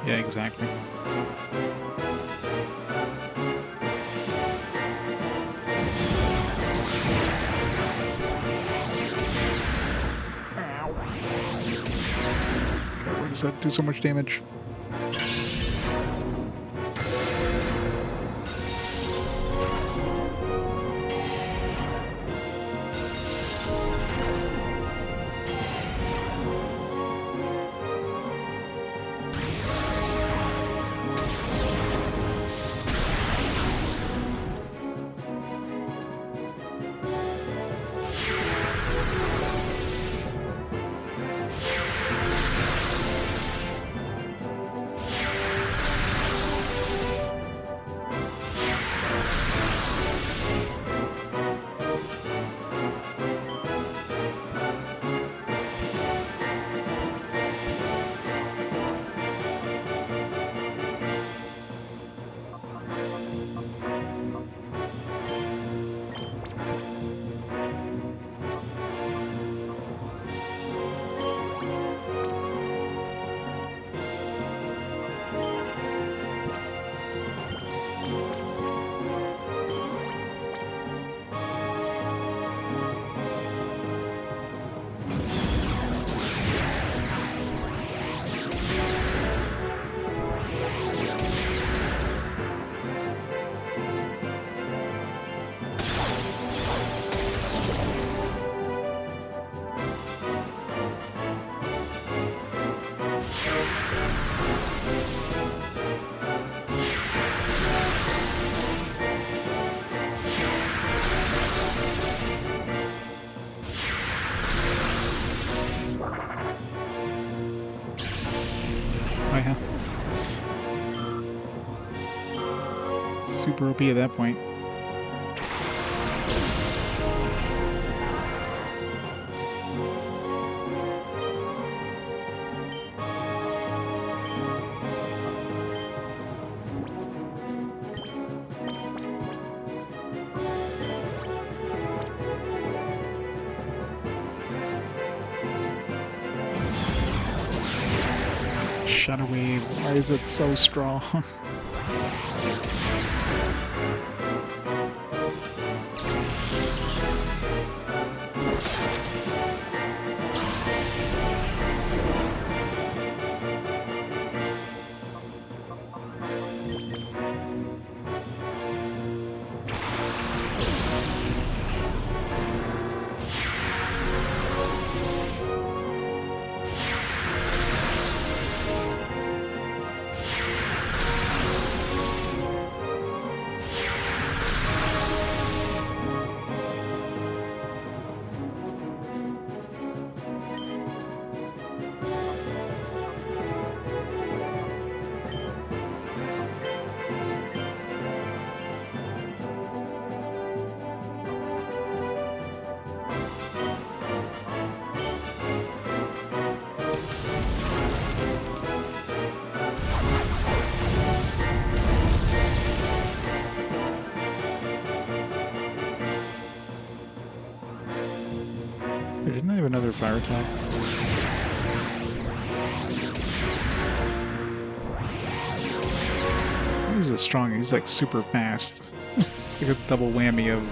A: Yeah, exactly. Ow. Why does that do so much damage? Oh yeah. Super OP at that point. Shadow Wave, why is it so strong? Wait, didn't I have another fire attack? He's a strong, he's like super fast. It's like a double whammy of...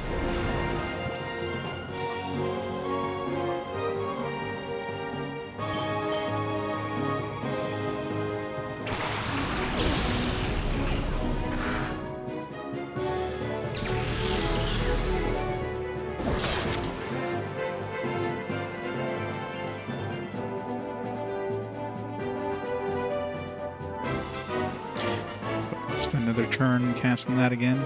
A: Spend another turn casting that again.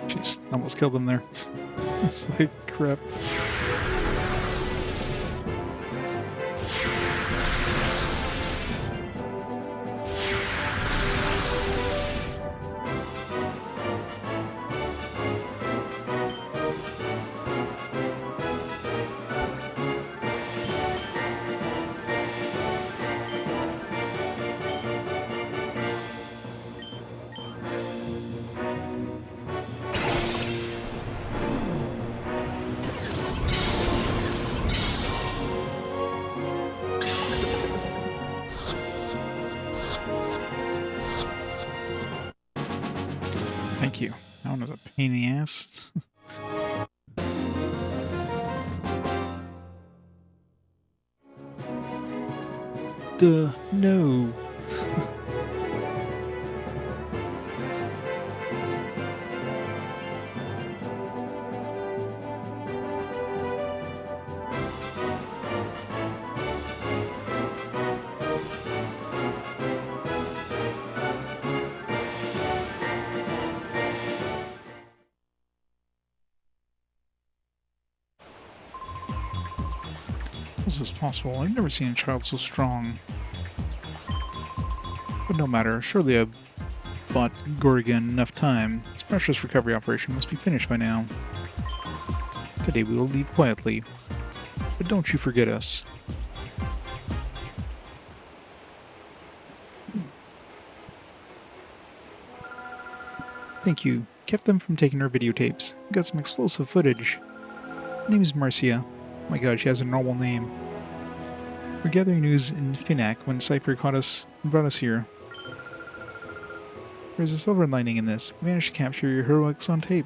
A: Jeez, almost killed him there. It's like crap. Thank you. That one was a pain in the ass. Duh, no. How is this possible? I've never seen a child so strong. But no matter, surely I've bought Gorgon enough time. This precious recovery operation must be finished by now. Today we will leave quietly, but don't you forget us. Thank you. Kept them from taking our videotapes. Got some explosive footage. Her name is Marcia. Oh my god, she has a normal name. We're gathering news in Finac when Cypher caught us and brought us here. There's a silver lining in this. We managed to capture your heroics on tape.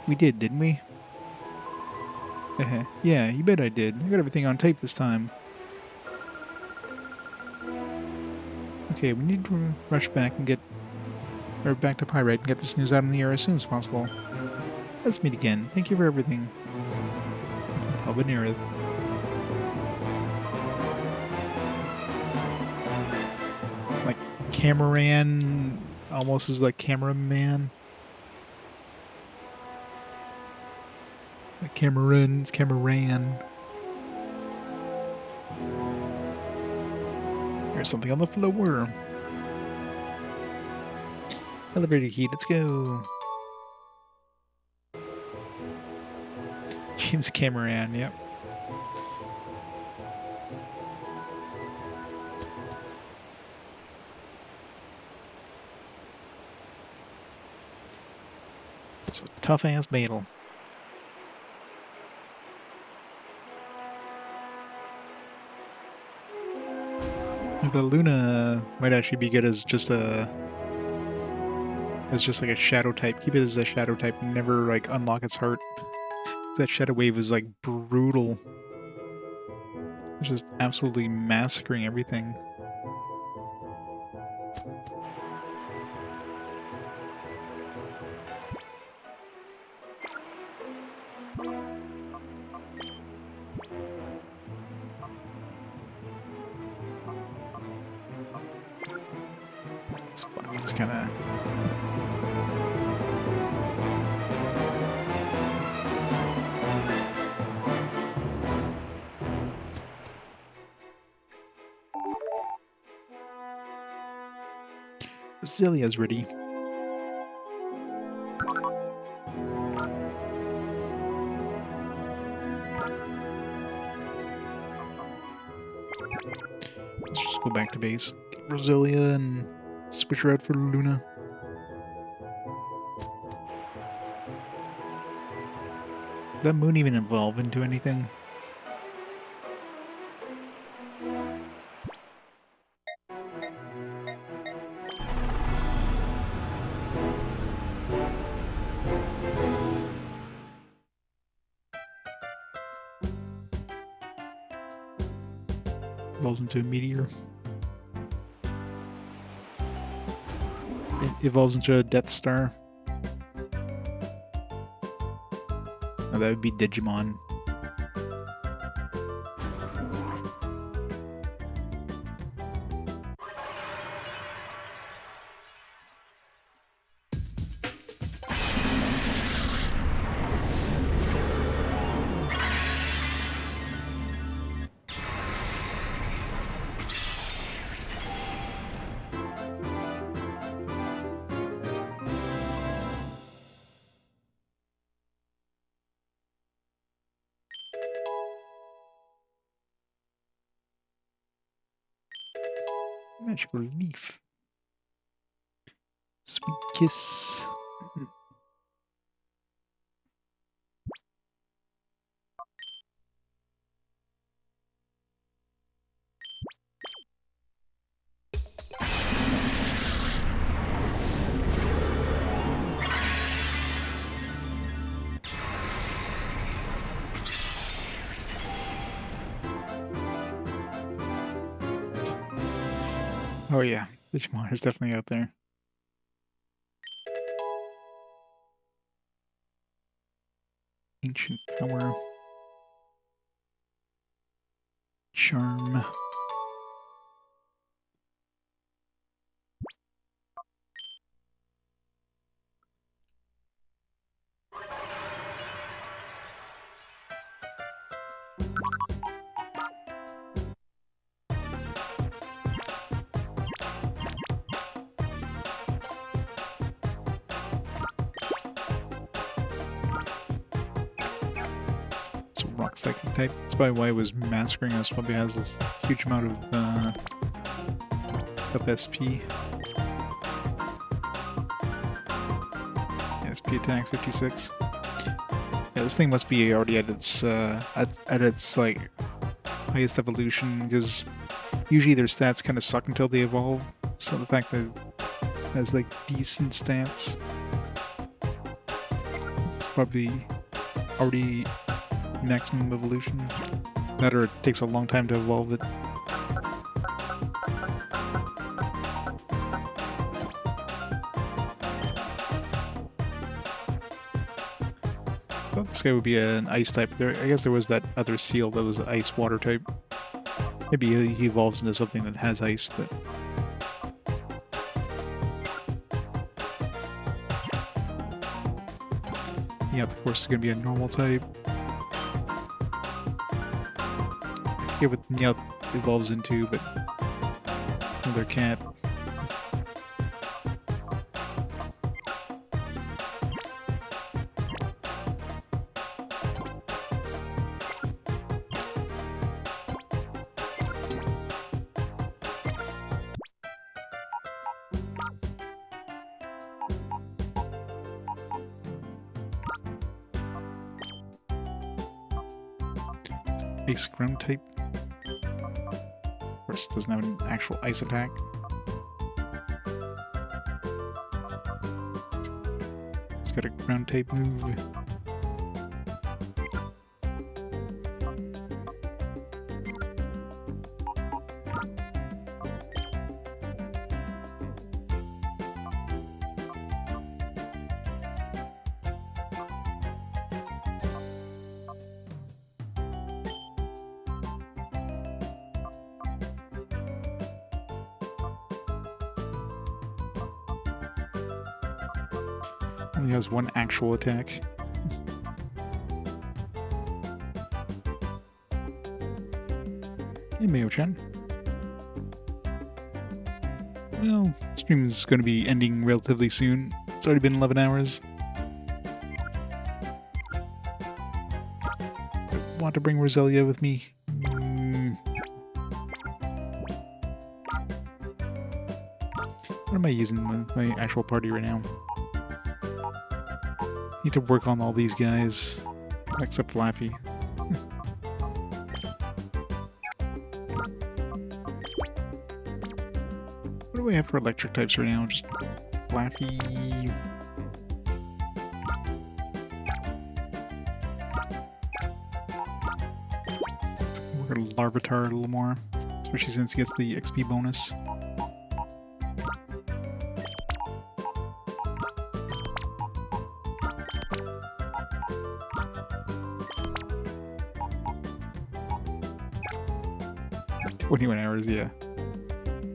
A: We did, didn't we? Yeah, you bet I did. I got everything on tape this time. Okay, we need to rush back and back to Pyrite and get this news out in the air as soon as possible. Let's meet again. Thank you for everything. Habanera. Like Cameron almost is like cameraman. It's like Cameron, it's Cameron. There's something on the floor. Elevator key, let's go. James Cameron, yep. It's a tough-ass battle. The Luna might actually be good as just a... It's just like a shadow type. Keep it as a shadow type. Never like unlock its heart. That shadow wave was like brutal. It's just absolutely massacring everything. It's kind of... Zillia's ready. Let's just go back to base. Get Roselia and switch her out for Luna. Did that moon even evolve into anything? Evolves into a meteor. It evolves into a Death Star. Oh, that would be Digimon. Magical leaf. Sweet kiss. Oh yeah, Digimon is definitely out there. Ancient Power. Charm. It's a rock psychic type. That's probably why it was massacring us. Probably has this huge amount of SP. SP attack 56. Yeah, this thing must be already at its like highest evolution, because usually their stats kind of suck until they evolve. So the fact that it has like decent stats, it's probably already maximum evolution. That or it takes a long time to evolve it. I thought this guy would be an ice type. I guess there was that other seal that was ice water type. Maybe he evolves into something that has ice, but... Yeah, of course, it's going to be a normal type. I forget what Meowth evolves into, but... Another cat. Basic ground type. Of course, it doesn't have an actual ice attack. It's got a ground type move. Only has one actual attack. Hey, Mayo-chan. Well, stream is going to be ending relatively soon. It's already been 11 hours. I want to bring Roselia with me. What am I using with my actual party right now? Need to work on all these guys, except Flappy. What do we have for electric types right now? Just Flappy. Let's work on Larvitar a little more, especially since he gets the XP bonus. Hours, yeah.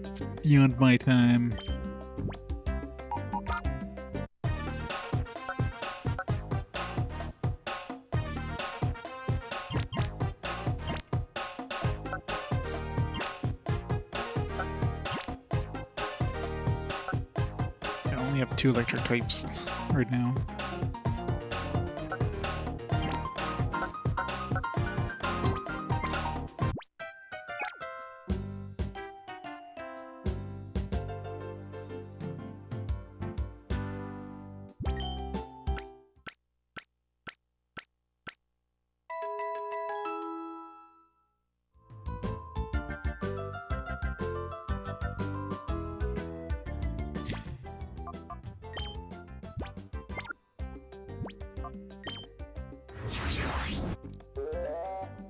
A: It's beyond my time. I only have 2 electric types right now.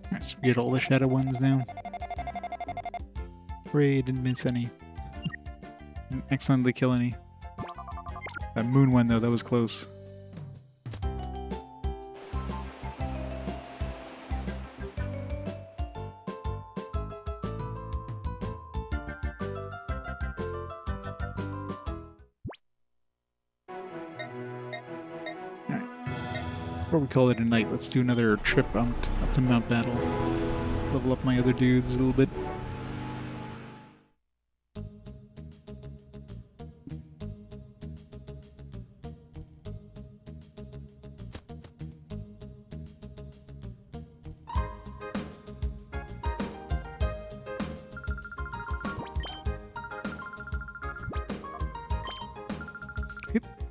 A: Alright, so we get all the shadow ones now. Hooray, didn't miss any. Accidentally kill any. That moon one, though, that was close. Before we call it a night, let's do another trip up to Mount Battle. Level up my other dudes a little bit.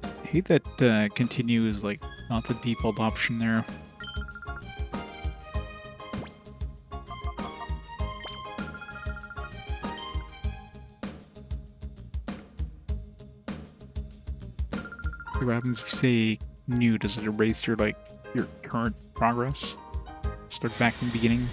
A: I hate that continue is like not the default option there. What happens if you say new? Does it erase your your current progress? Start back from the beginning?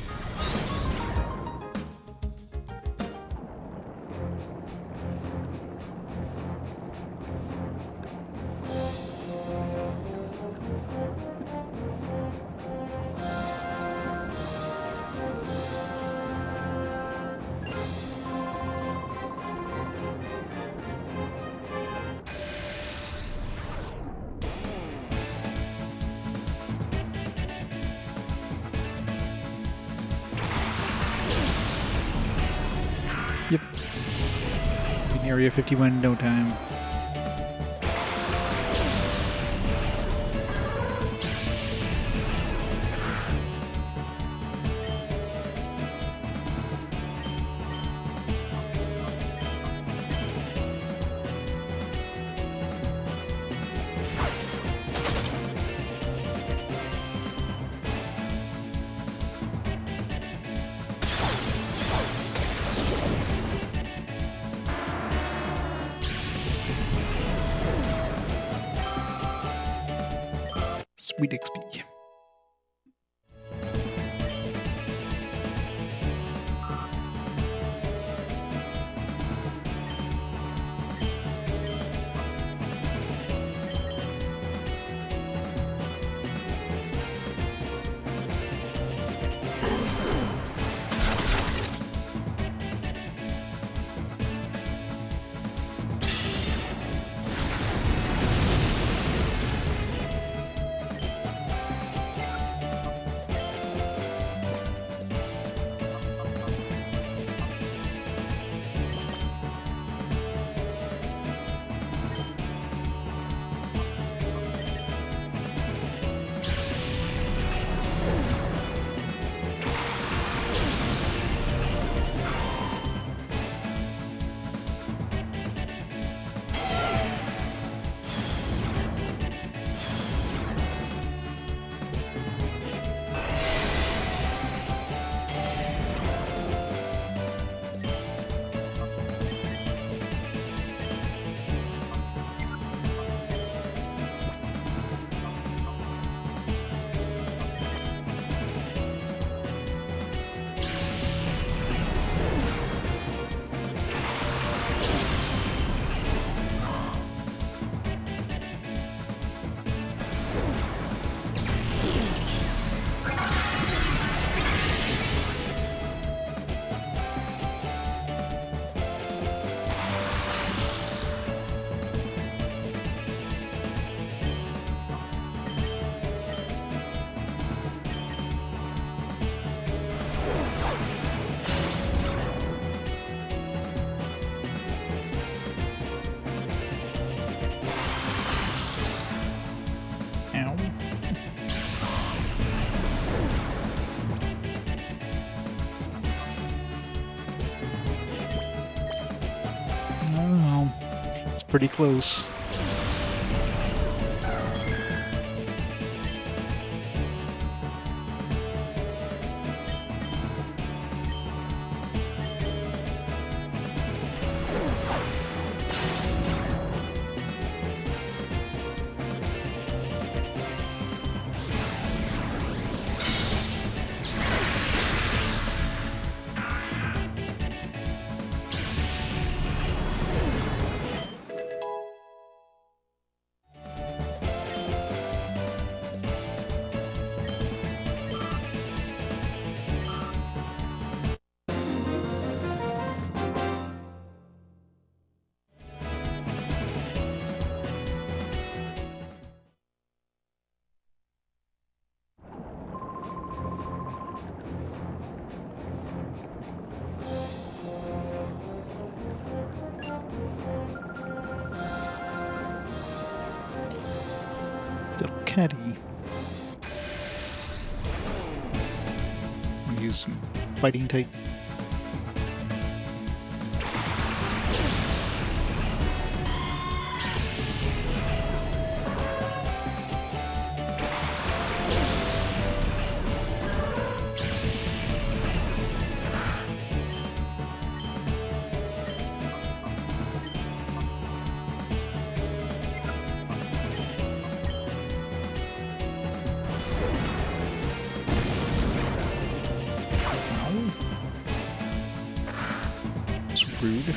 A: Yep. In Area 51 in no time. Sweet XP. Pretty close. catty. I'll use some fighting type. Rude.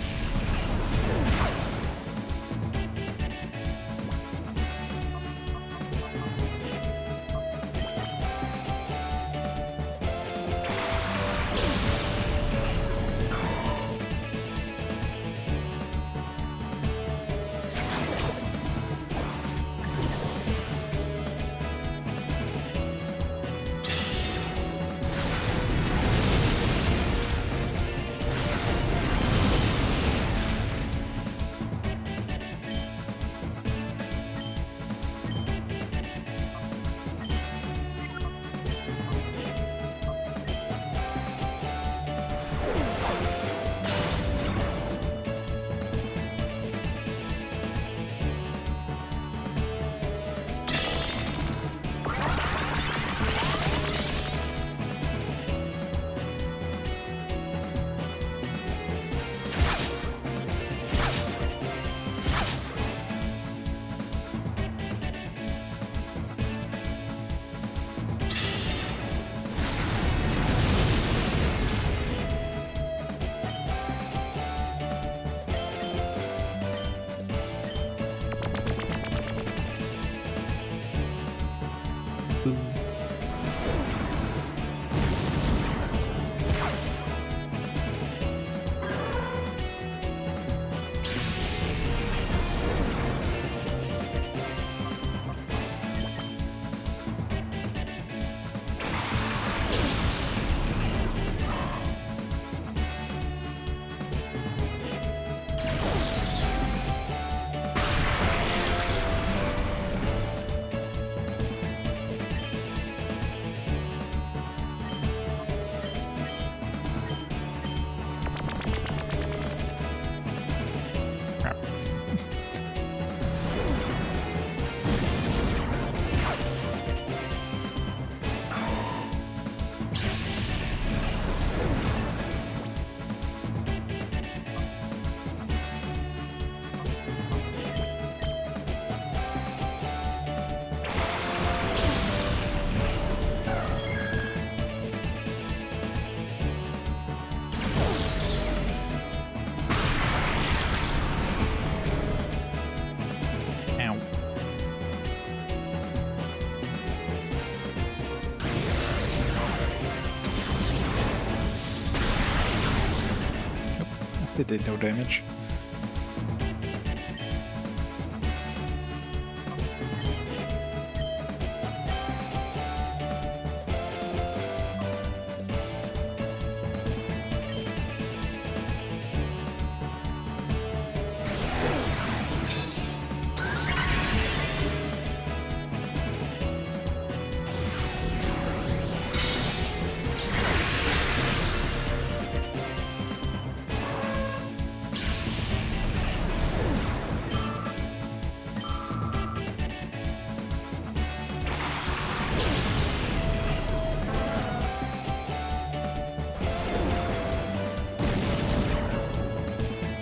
A: It did no damage.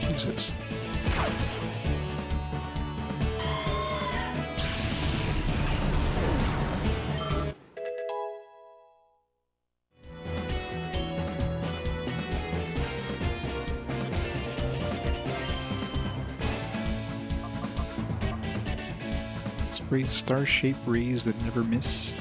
A: Jesus. Spray star-shaped rays that never miss.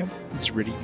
A: Yep, it's ready.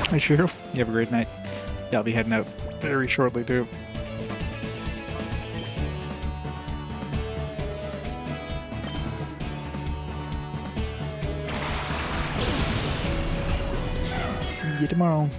A: Hi, Cheryl. You have a great night. Yeah, I'll be heading out very shortly, too. See you tomorrow.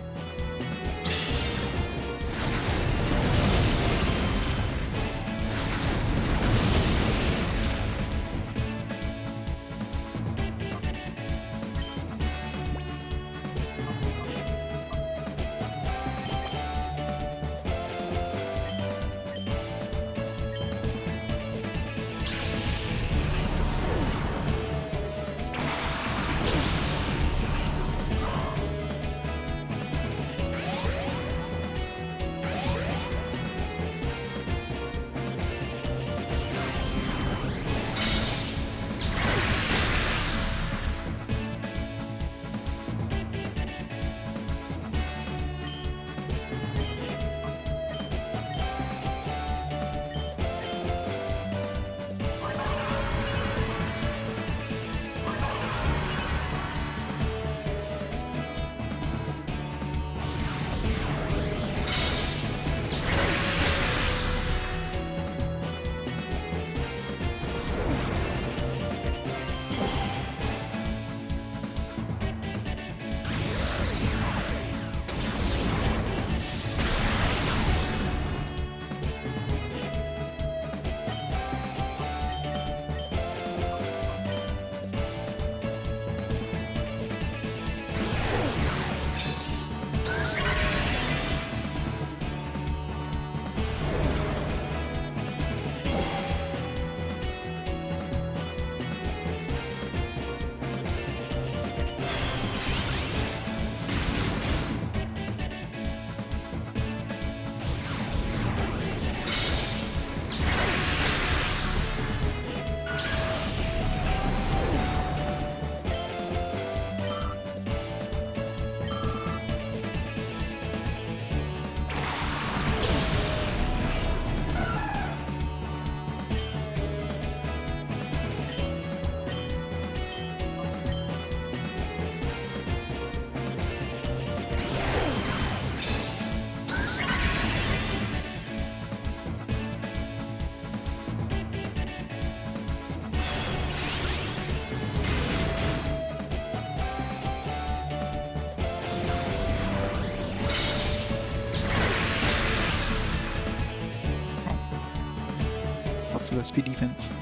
A: Lots of SP defense.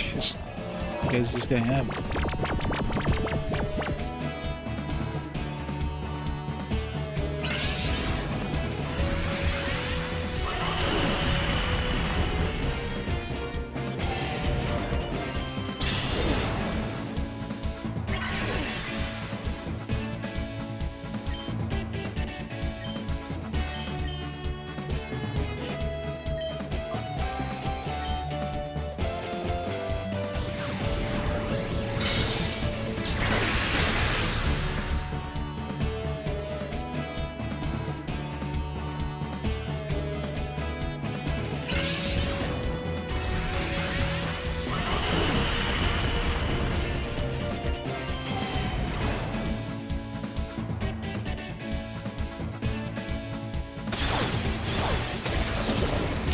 A: Jeez. What guys does this guy have?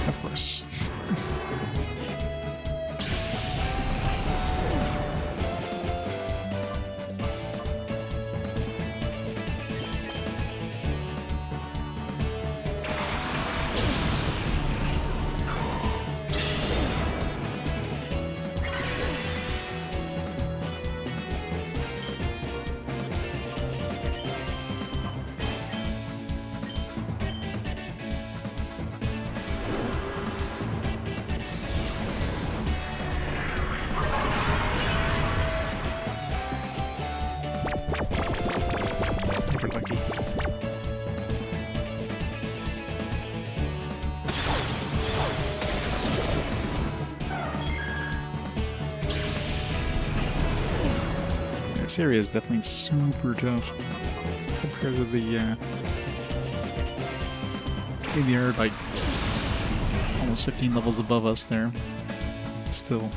A: Of course. Never lucky. This area is definitely super tough compared to the maybe they're like almost 15 levels above us there. Still.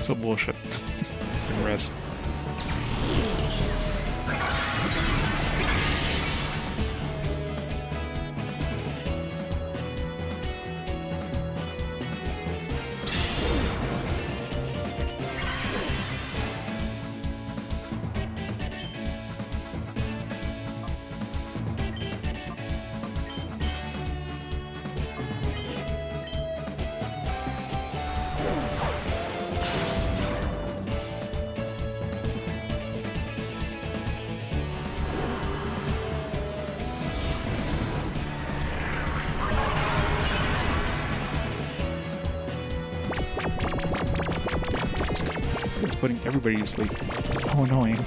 A: So bullshit. The rest. It's putting everybody to sleep. It's so annoying.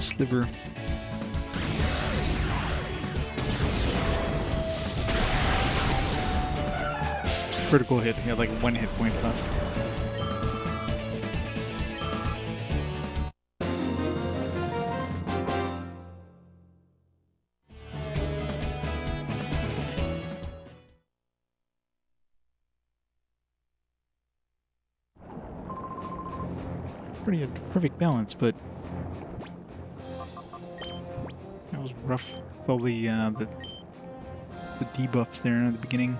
A: sliver. Critical hit. He had like 1 hit point left. Pretty perfect balance, but that was rough with all the debuffs there at the beginning.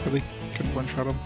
A: Really? Couldn't one-shot him.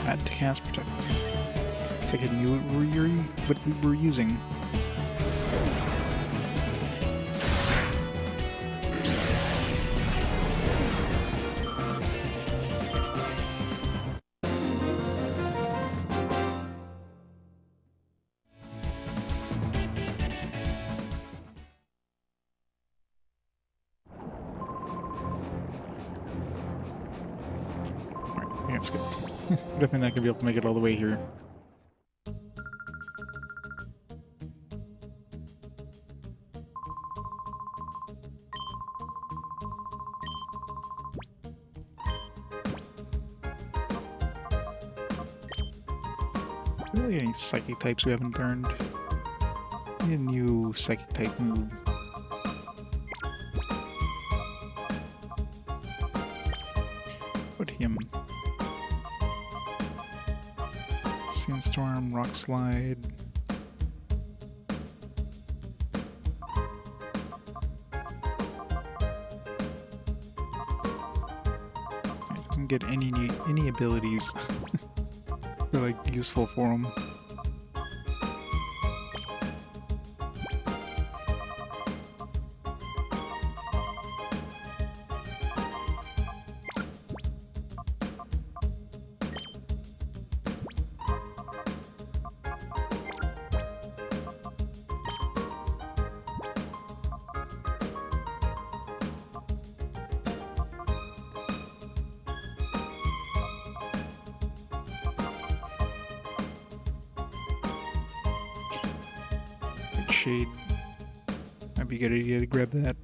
A: Had to cast Protect. It's like I knew what we were using. That's good. Definitely not gonna be able to make it all the way here. Really, any psychic types we haven't learned? Need a new psychic type move. Put him. Sandstorm, Rock Slide. It doesn't get any abilities that are like useful for him. Shade. Might be a good idea to grab that.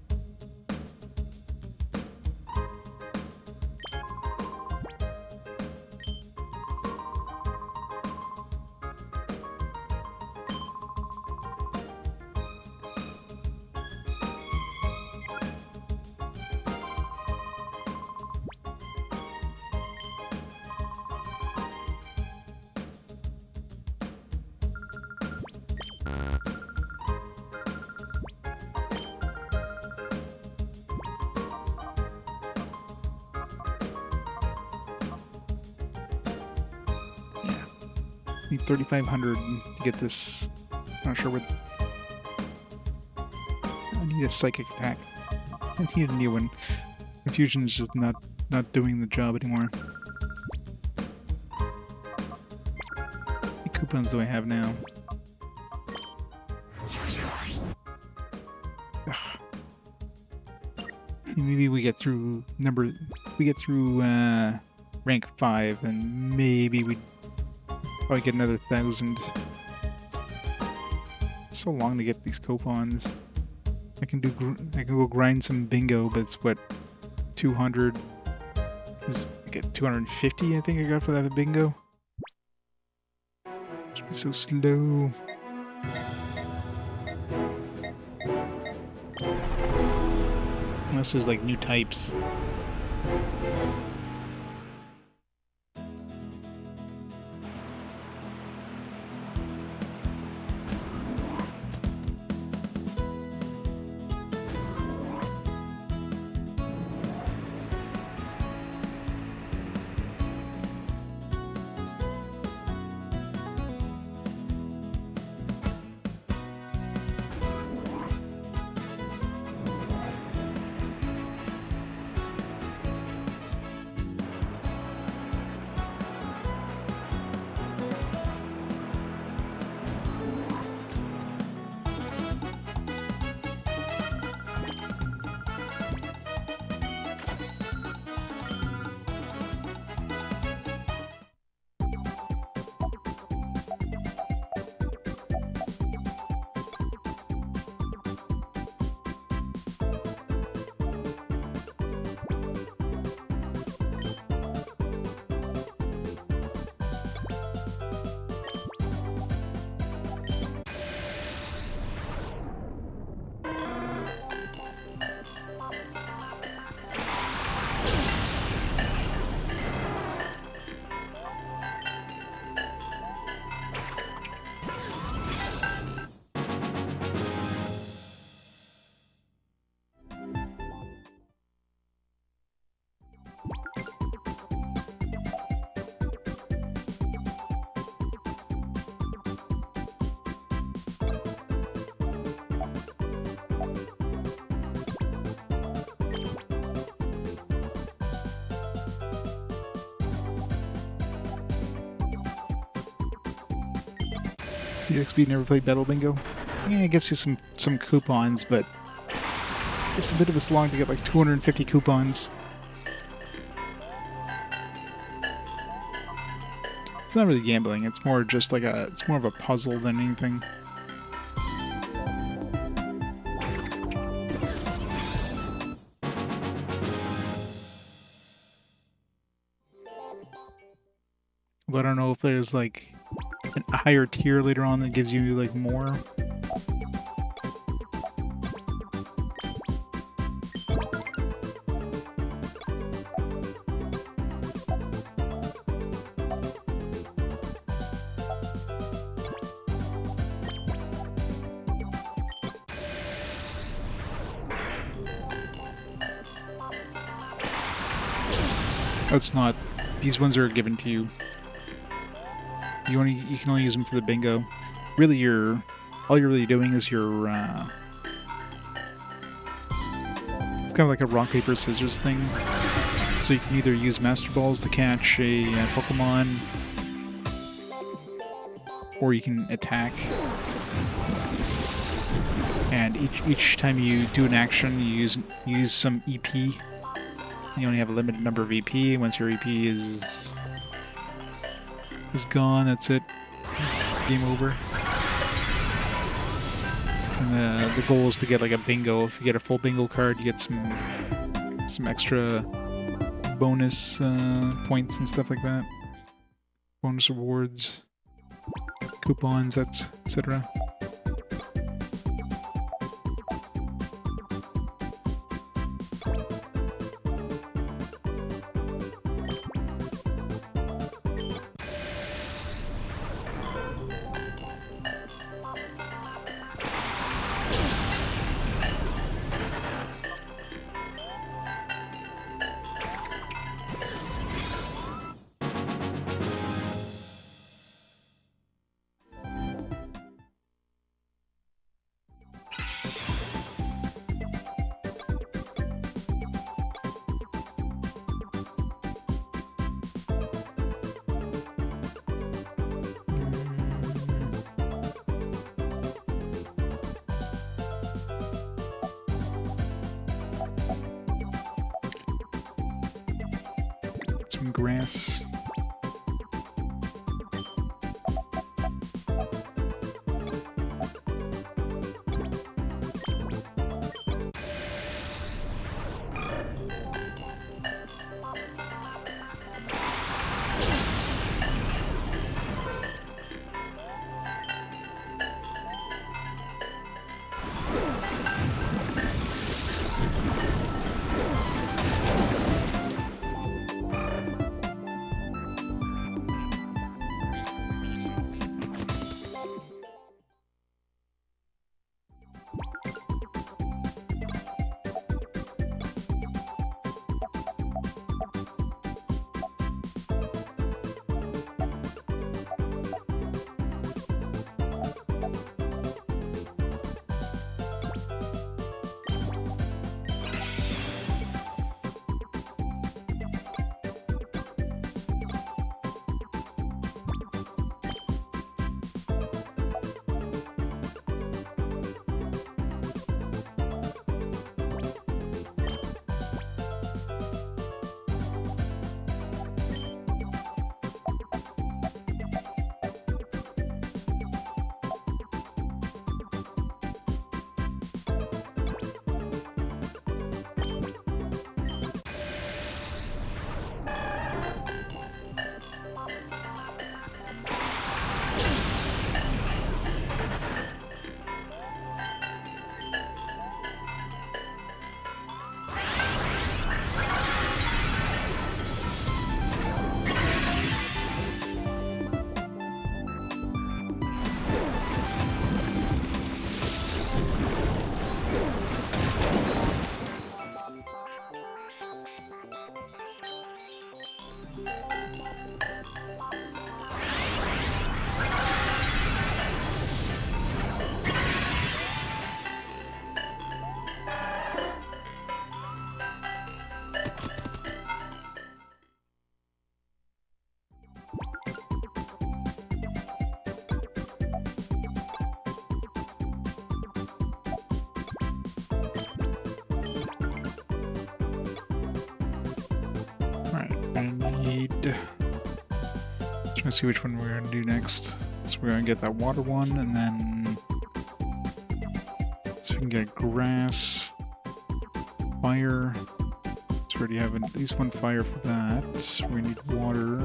A: Need 3,500 to get this. Not sure what. I need a psychic attack. I need a new one. Confusion is just not doing the job anymore. How many coupons do I have now? Ugh. Maybe we get through rank 5, and maybe we probably get another 1,000. So long to get these coupons. I can go grind some bingo, but it's what, 200? I get 250. I think I got for that bingo. Should be so slow. Unless there's like new types. DXB never played Battle Bingo? Yeah, I guess just some coupons, but it's a bit of a slog to get like 250 coupons. It's not really gambling, it's more just like it's more of a puzzle than anything. But I don't know if there's like a higher tier later on that gives you like more. That's not. These ones are given to you. You can only use them for the bingo. Really, all you're really doing is your. It's kind of like a rock paper scissors thing. So you can either use Master Balls to catch a Pokemon, or you can attack. And each time you do an action, you use some EP. You only have a limited number of EP. Once your EP is gone, that's it. Game over. And the goal is to get like a bingo. If you get a full bingo card, you get some extra bonus points and stuff like that. Bonus rewards, coupons, etc. Some grass. need. Trying to see which one we're gonna do next. So we're gonna get that water one, and then so we can get grass, fire. So we already have at least one fire for that. We need water.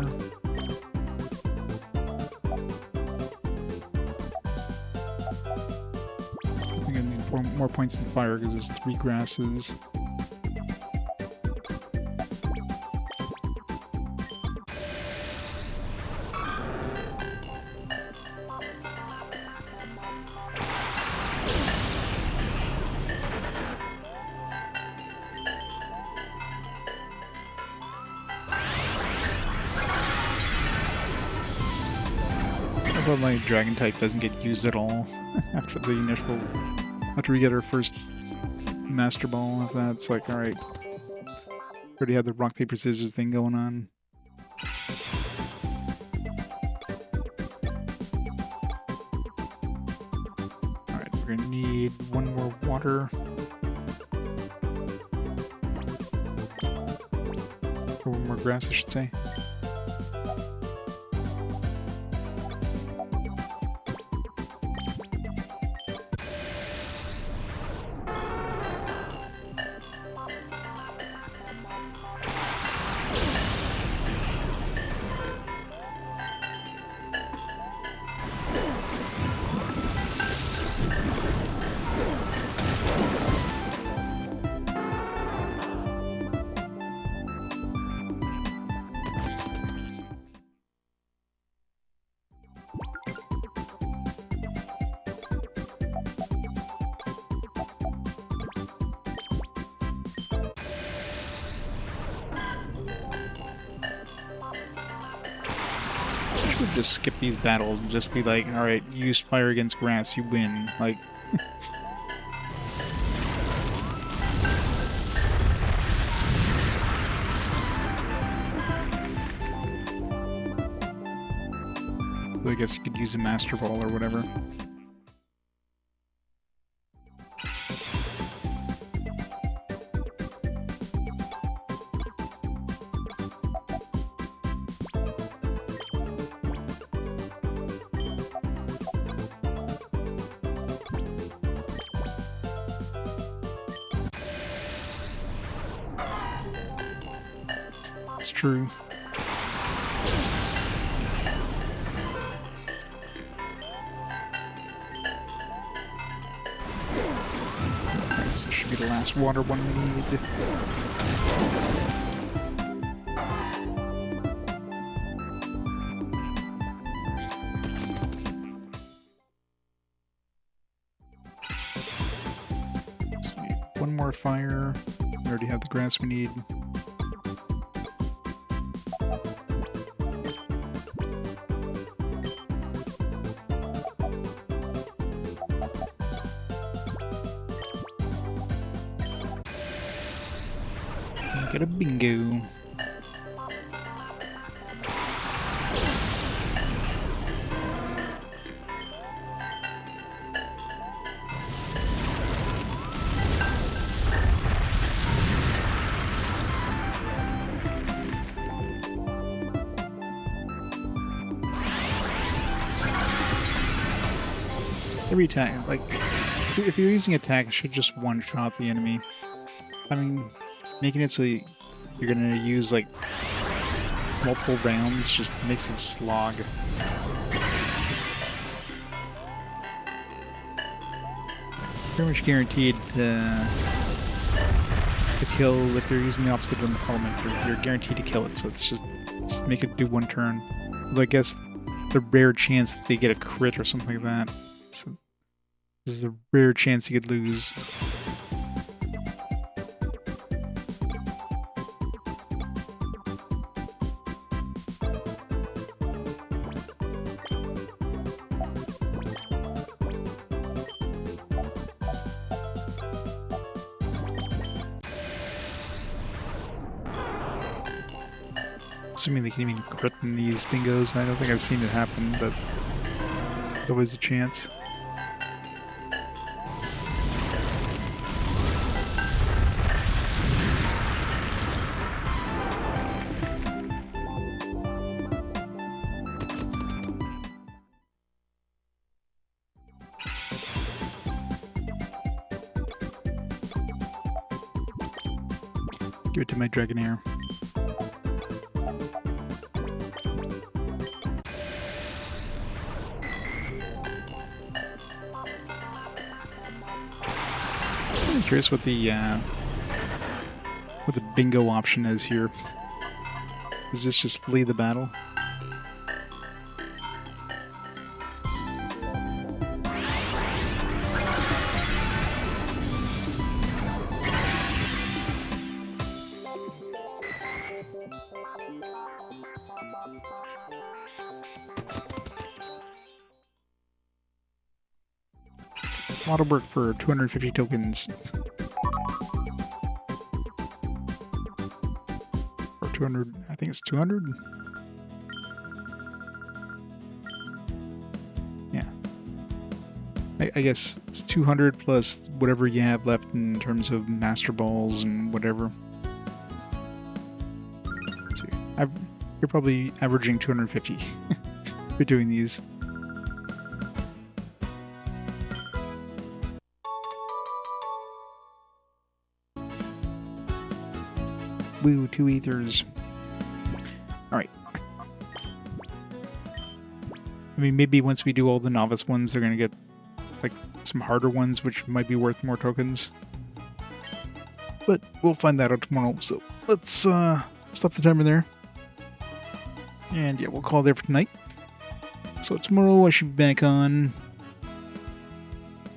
A: I think I need more points in fire because there's 3 grasses. But my dragon type doesn't get used at all after the initial. After we get our first master ball, if that's like, alright. Already had the rock, paper, scissors thing going on. Alright, we're gonna need 1 more water. 1 more grass, I should say. Just skip these battles and just be like, alright, use fire against grass, you win. Like, I guess you could use a master ball or whatever. It's true. Alright, this should be the last water one we need. So we need 1 more fire. We already have the grass we need. Get a bingo. Every attack, like, if you're using attack, it should just one-shot the enemy. I mean, making it so you're gonna use, like, multiple rounds just makes it slog. Pretty much guaranteed to kill if you're using the opposite element. You're guaranteed to kill it, so it's just make it do 1 turn. Although I guess the rare chance that they get a crit or something like that. So this is a rare chance you could lose. Assuming they can even crit in these bingos. I don't think I've seen it happen, but there's always a chance. Give it to my Dragonair. I'm curious what the bingo option is here. Is this just flee the battle? A lot of work for 250 tokens. Or 200, I think it's 200? Yeah. I guess it's 200 plus whatever you have left in terms of Master Balls and whatever. So you're probably averaging 250 for doing these. Woo, 2 ethers. Alright. I mean, maybe once we do all the novice ones, they're gonna get, like, some harder ones, which might be worth more tokens. But we'll find that out tomorrow, so let's, stop the timer there. And yeah, we'll call it there for tonight. So tomorrow I should be back on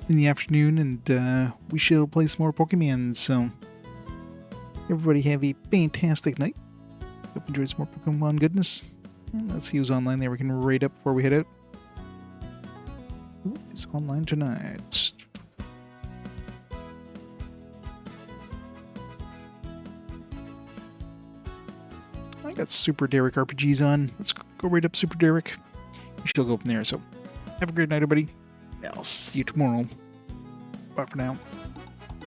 A: in the afternoon, and, we shall play some more Pokemon, so... Everybody have a fantastic night. Hope you enjoyed some more Pokemon goodness. And let's see who's online there we can rate up before we head out. Who is online tonight? I got Super Derek RPGs on. Let's go rate up Super Derek. We shall go from there. So have a great night, everybody. I'll see you tomorrow. Bye for now.